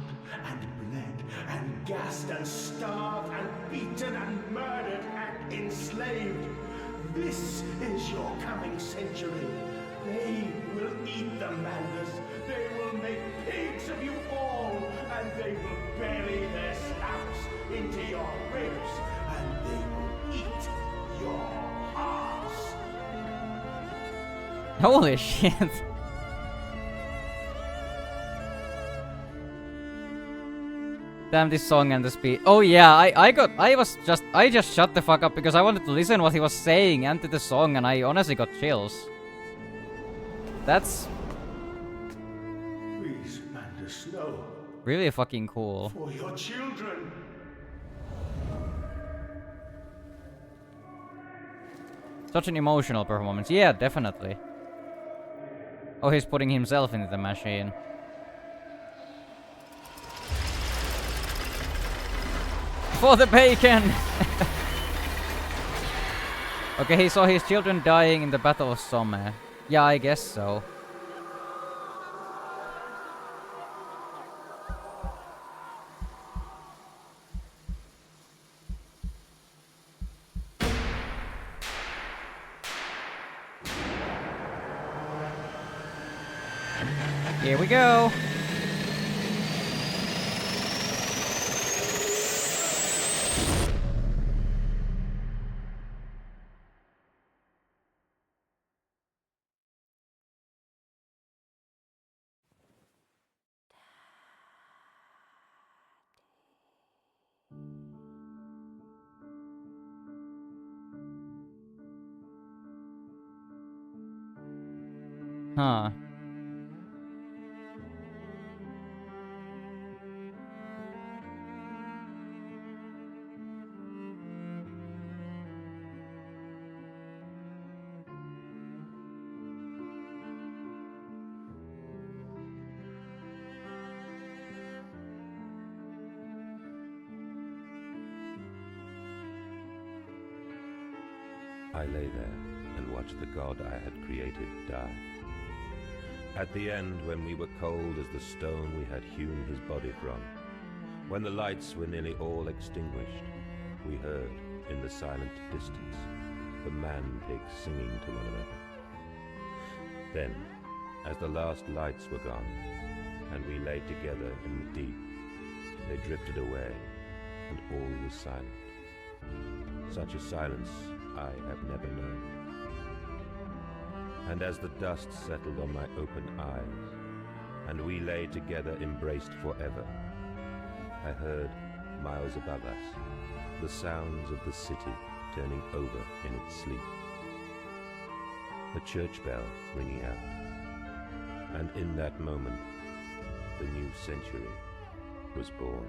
and bled and gassed and starved and beaten and murdered and enslaved. This is your coming century. They will eat the Mandus. They will make pigs of you all, and they will bury their snouts into your ribs, and they will eat your hearts. Holy shit. Damn this song and the speed. Oh yeah, I just shut the fuck up because I wanted to listen what he was saying and to the song, and I honestly got chills. That's Please, Amanda Snow, really fucking cool. for your children. Such an emotional performance. Yeah, definitely. Oh, he's putting himself into the machine. For the bacon! Okay, he saw his children dying in the Battle of Somme. Yeah, I guess so. Here we go! Huh. I lay there and watched the god I had created die. At the end, when we were cold as the stone we had hewn his body from, when the lights were nearly all extinguished, we heard, in the silent distance, the man-pigs singing to one another. Then, as the last lights were gone, and we lay together in the deep, they drifted away, and all was silent. Such a silence I have never known. And as the dust settled on my open eyes, and we lay together embraced forever, I heard, miles above us, the sounds of the city turning over in its sleep. A church bell ringing out, and in that moment, the new century was born.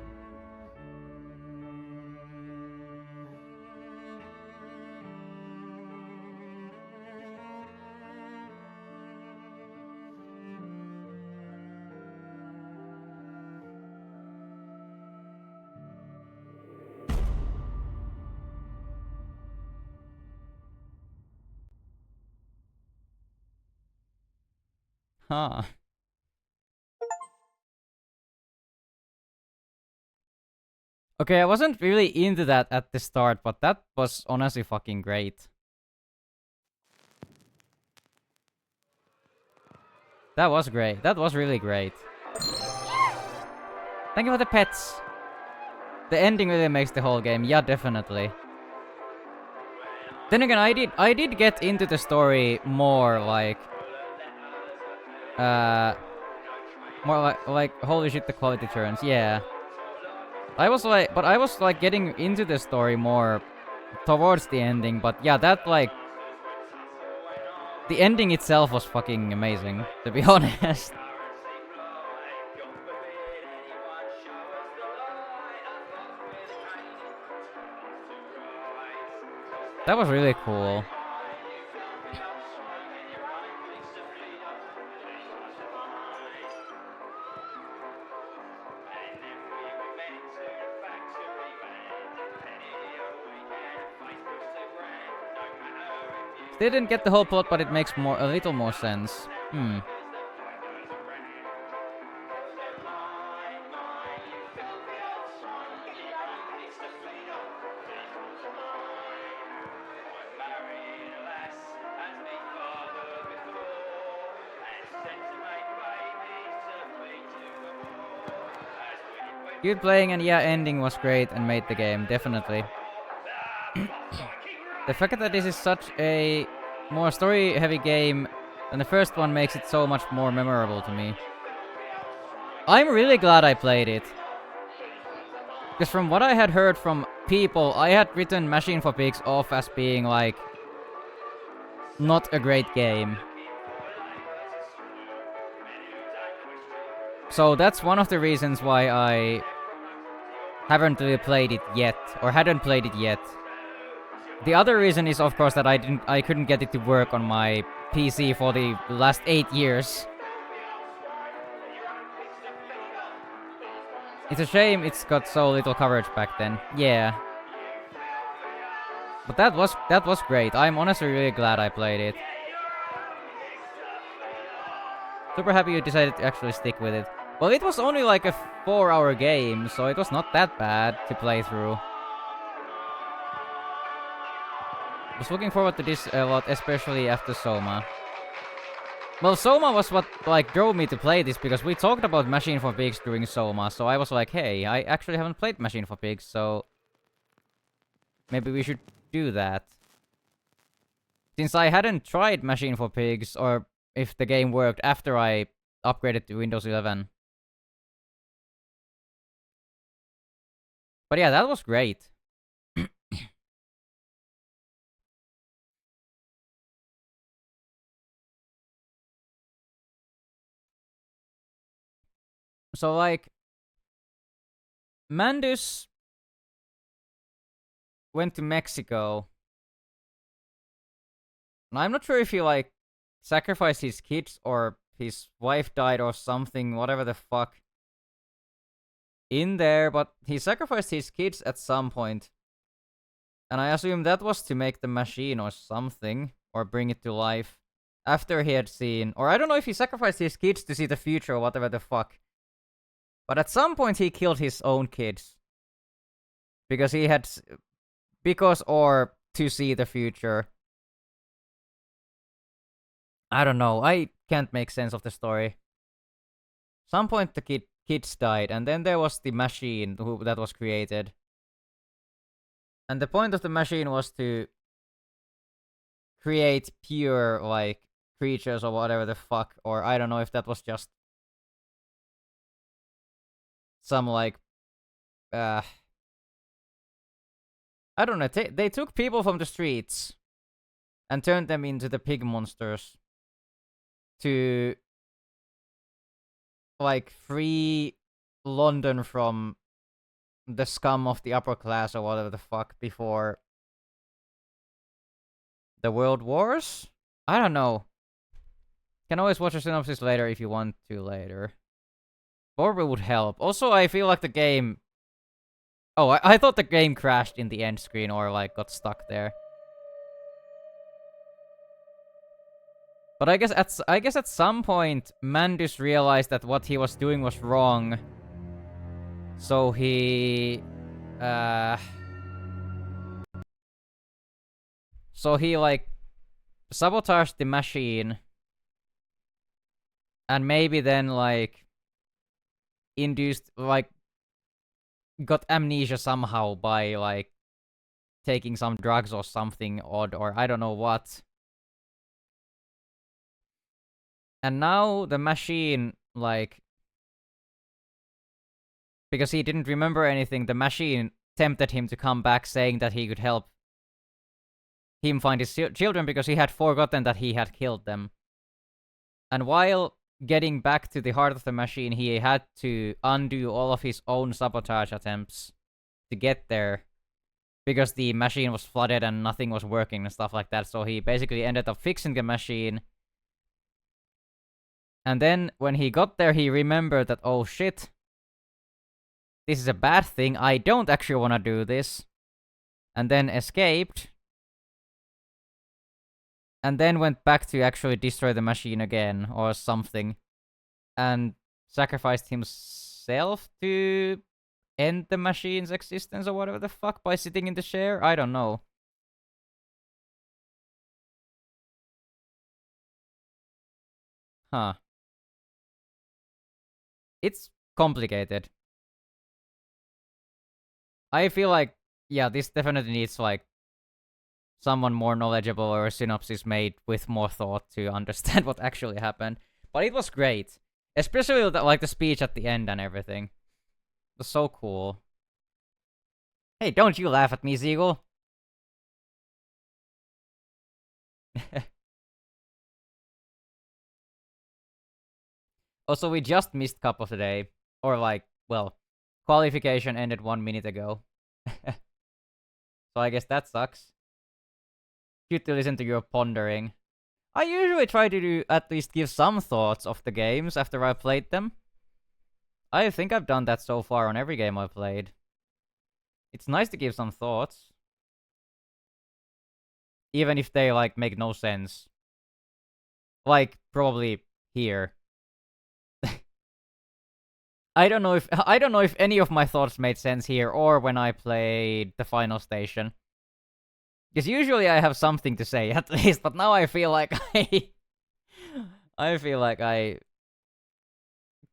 Huh. Okay, I wasn't really into that at the start, but that was honestly fucking great. That was great. That was really great. Thank you for the pets. The ending really makes the whole game. Yeah, definitely. Then again, I did get into the story more like more like holy shit, the quality turns. Yeah. I was like getting into the story more towards the ending, but yeah, that like the ending itself was fucking amazing, to be honest. That was really cool. Still didn't get the whole plot, but it makes a little more sense. Good playing, and yeah, ending was great and made the game, definitely. The fact that this is such a more story-heavy game than the first one makes it so much more memorable to me. I'm really glad I played it. Because from what I had heard from people, I had written Machine for Pigs off as being, like, not a great game. So that's one of the reasons why I haven't really played it yet, or hadn't played it yet. The other reason is, of course, that I couldn't get it to work on my PC for the last 8 years. It's a shame it's got so little coverage back then. Yeah. But that was great. I'm honestly really glad I played it. Super happy you decided to actually stick with it. Well, it was only like a 4-hour game, so it was not that bad to play through. Was looking forward to this a lot, especially after Soma. Well, Soma was what, like, drove me to play this, because we talked about Machine for Pigs during Soma, so I was like, hey, I actually haven't played Machine for Pigs, so maybe we should do that. Since I hadn't tried Machine for Pigs, or if the game worked after I upgraded to Windows 11. But yeah, that was great. So, like, Mandus went to Mexico. And I'm not sure if he, like, sacrificed his kids or his wife died or something, whatever the fuck, in there, but he sacrificed his kids at some point. And I assume that was to make the machine or something, or bring it to life, after he had seen, or I don't know if he sacrificed his kids to see the future or whatever the fuck. But at some point he killed his own kids. Because he had, or to see the future. I don't know, I can't make sense of the story. Some point the kids died, and then there was the machine that was created. And the point of the machine was to create pure, like, creatures or whatever the fuck, or I don't know if that was just some, like, I don't know, they took people from the streets and turned them into the pig monsters to, like, free London from the scum of the upper class or whatever the fuck before the world wars? I don't know. Can always watch a synopsis later if you want to later. Or would help. Also, I feel like the game... Oh, I thought the game crashed in the end screen or, like, got stuck there. But I guess at some point, Mandus realized that what he was doing was wrong. So he... So he, like, sabotaged the machine. And maybe then, like, induced, like, got amnesia somehow by, like, taking some drugs or something odd, or I don't know what. And now the machine, like, because he didn't remember anything, the machine tempted him to come back, saying that he could help him find his children because he had forgotten that he had killed them. And while getting back to the heart of the machine, he had to undo all of his own sabotage attempts to get there, because the machine was flooded and nothing was working and stuff like that. So he basically ended up fixing the machine. And then when he got there, he remembered that, oh shit, this is a bad thing, I don't actually want to do this. And then escaped. And then went back to actually destroy the machine again, or something. And sacrificed himself to end the machine's existence or whatever the fuck by sitting in the chair? I don't know. Huh. It's complicated. I feel like, yeah, this definitely needs, like, someone more knowledgeable or a synopsis made with more thought to understand what actually happened. But it was great. Especially like the speech at the end and everything. It was so cool. Hey, don't you laugh at me, Zeagle. Also, we just missed Cup of the Day. Or like, well, qualification ended 1 minute ago. So I guess that sucks. Cute to listen to your pondering. I usually try to at least give some thoughts of the games after I've played them. I think I've done that so far on every game I've played. It's nice to give some thoughts. Even if they, like, make no sense. Like, probably here. I don't know if any of my thoughts made sense here or when I played the final station. Because usually I have something to say at least, but now I feel like I feel like I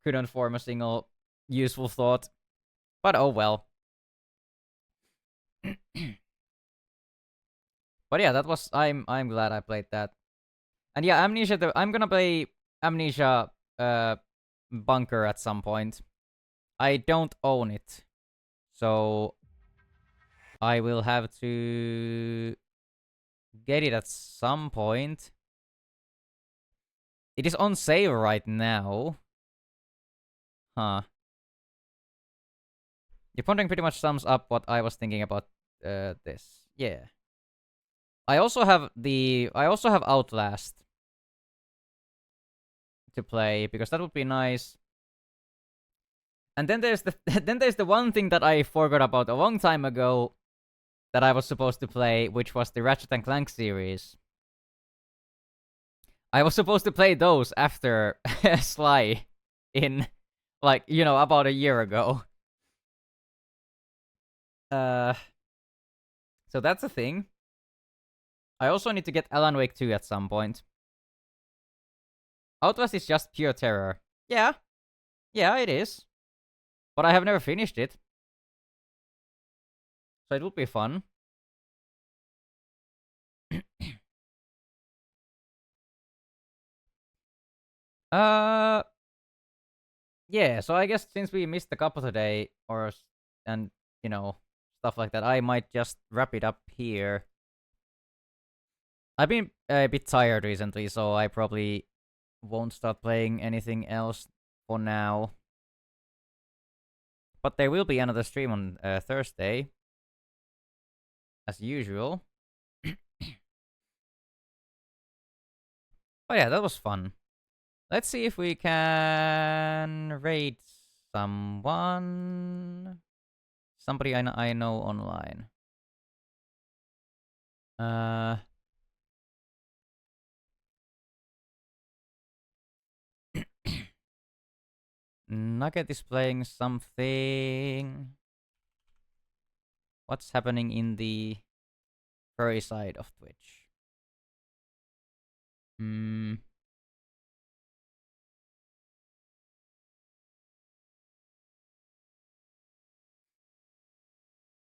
couldn't form a single useful thought. But oh well. But yeah, that was I'm glad I played that. And yeah, Amnesia I'm gonna play Amnesia Bunker at some point. I don't own it. So I will have to get it at some point. It is on sale right now. Huh. Your pondering pretty much sums up what I was thinking about this. Yeah. I also have Outlast to play because that would be nice. And then there's the one thing that I forgot about a long time ago that I was supposed to play, which was the Ratchet and Clank series. I was supposed to play those after Sly in, like, you know, about a year ago. So that's a thing. I also need to get Alan Wake 2 at some point. Outlast is just pure terror. Yeah. Yeah, it is. But I have never finished it. So it would be fun. Yeah, so I guess since we missed the cup of the day, and, you know, stuff like that, I might just wrap it up here. I've been a bit tired recently, so I probably won't start playing anything else for now. But there will be another stream on Thursday, as usual. Oh yeah, that was fun. Let's see if we can raid someone. Somebody I know online. Nugget is playing something. What's happening in the furry side of Twitch?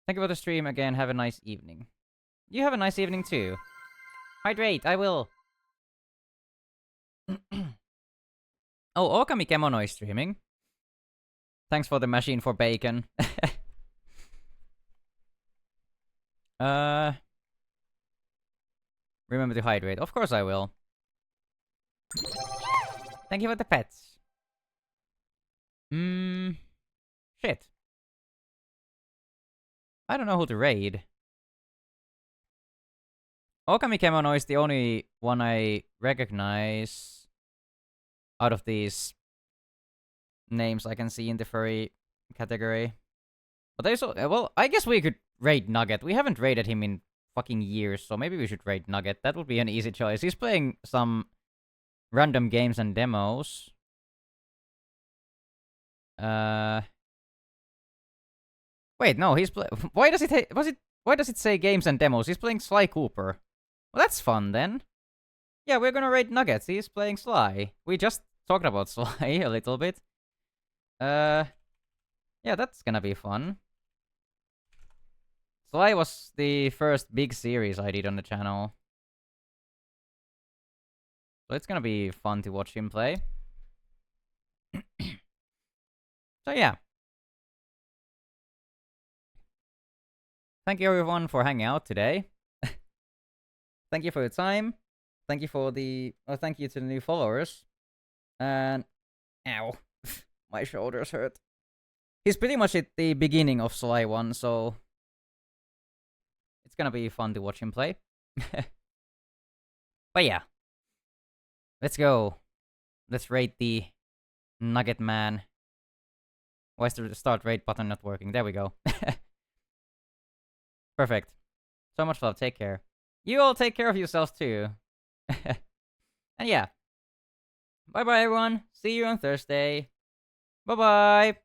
Thank you for the stream again. Have a nice evening. You have a nice evening too. Hydrate, I will. Oh, Okami Kemono is streaming. Thanks for the machine for bacon. Remember to hydrate. Of course I will. Thank you for the pets. Shit. I don't know who to raid. Okami Kemono is the only one I recognize out of these names I can see in the furry category. But there's, well, I guess we could raid Nugget. We haven't raided him in fucking years, so maybe we should raid Nugget. That would be an easy choice. He's playing some random games and demos. Wait, no, he's why does it say games and demos? He's playing Sly Cooper. Well, that's fun then. Yeah, we're gonna raid Nuggets. He's playing Sly. We just talked about Sly a little bit. Yeah, that's gonna be fun. Sly was the first big series I did on the channel. So it's gonna be fun to watch him play. So yeah. Thank you everyone for hanging out today. Thank you for your time. Thank you for the... thank you to the new followers. And... ow. My shoulders hurt. He's pretty much at the beginning of Sly 1, so... it's gonna be fun to watch him play. But yeah. Let's go. Let's rate the Nugget Man. Why is the start rate button not working? There we go. Perfect. So much love. Take care. You all take care of yourselves too. And yeah. Bye bye everyone. See you on Thursday. Bye bye.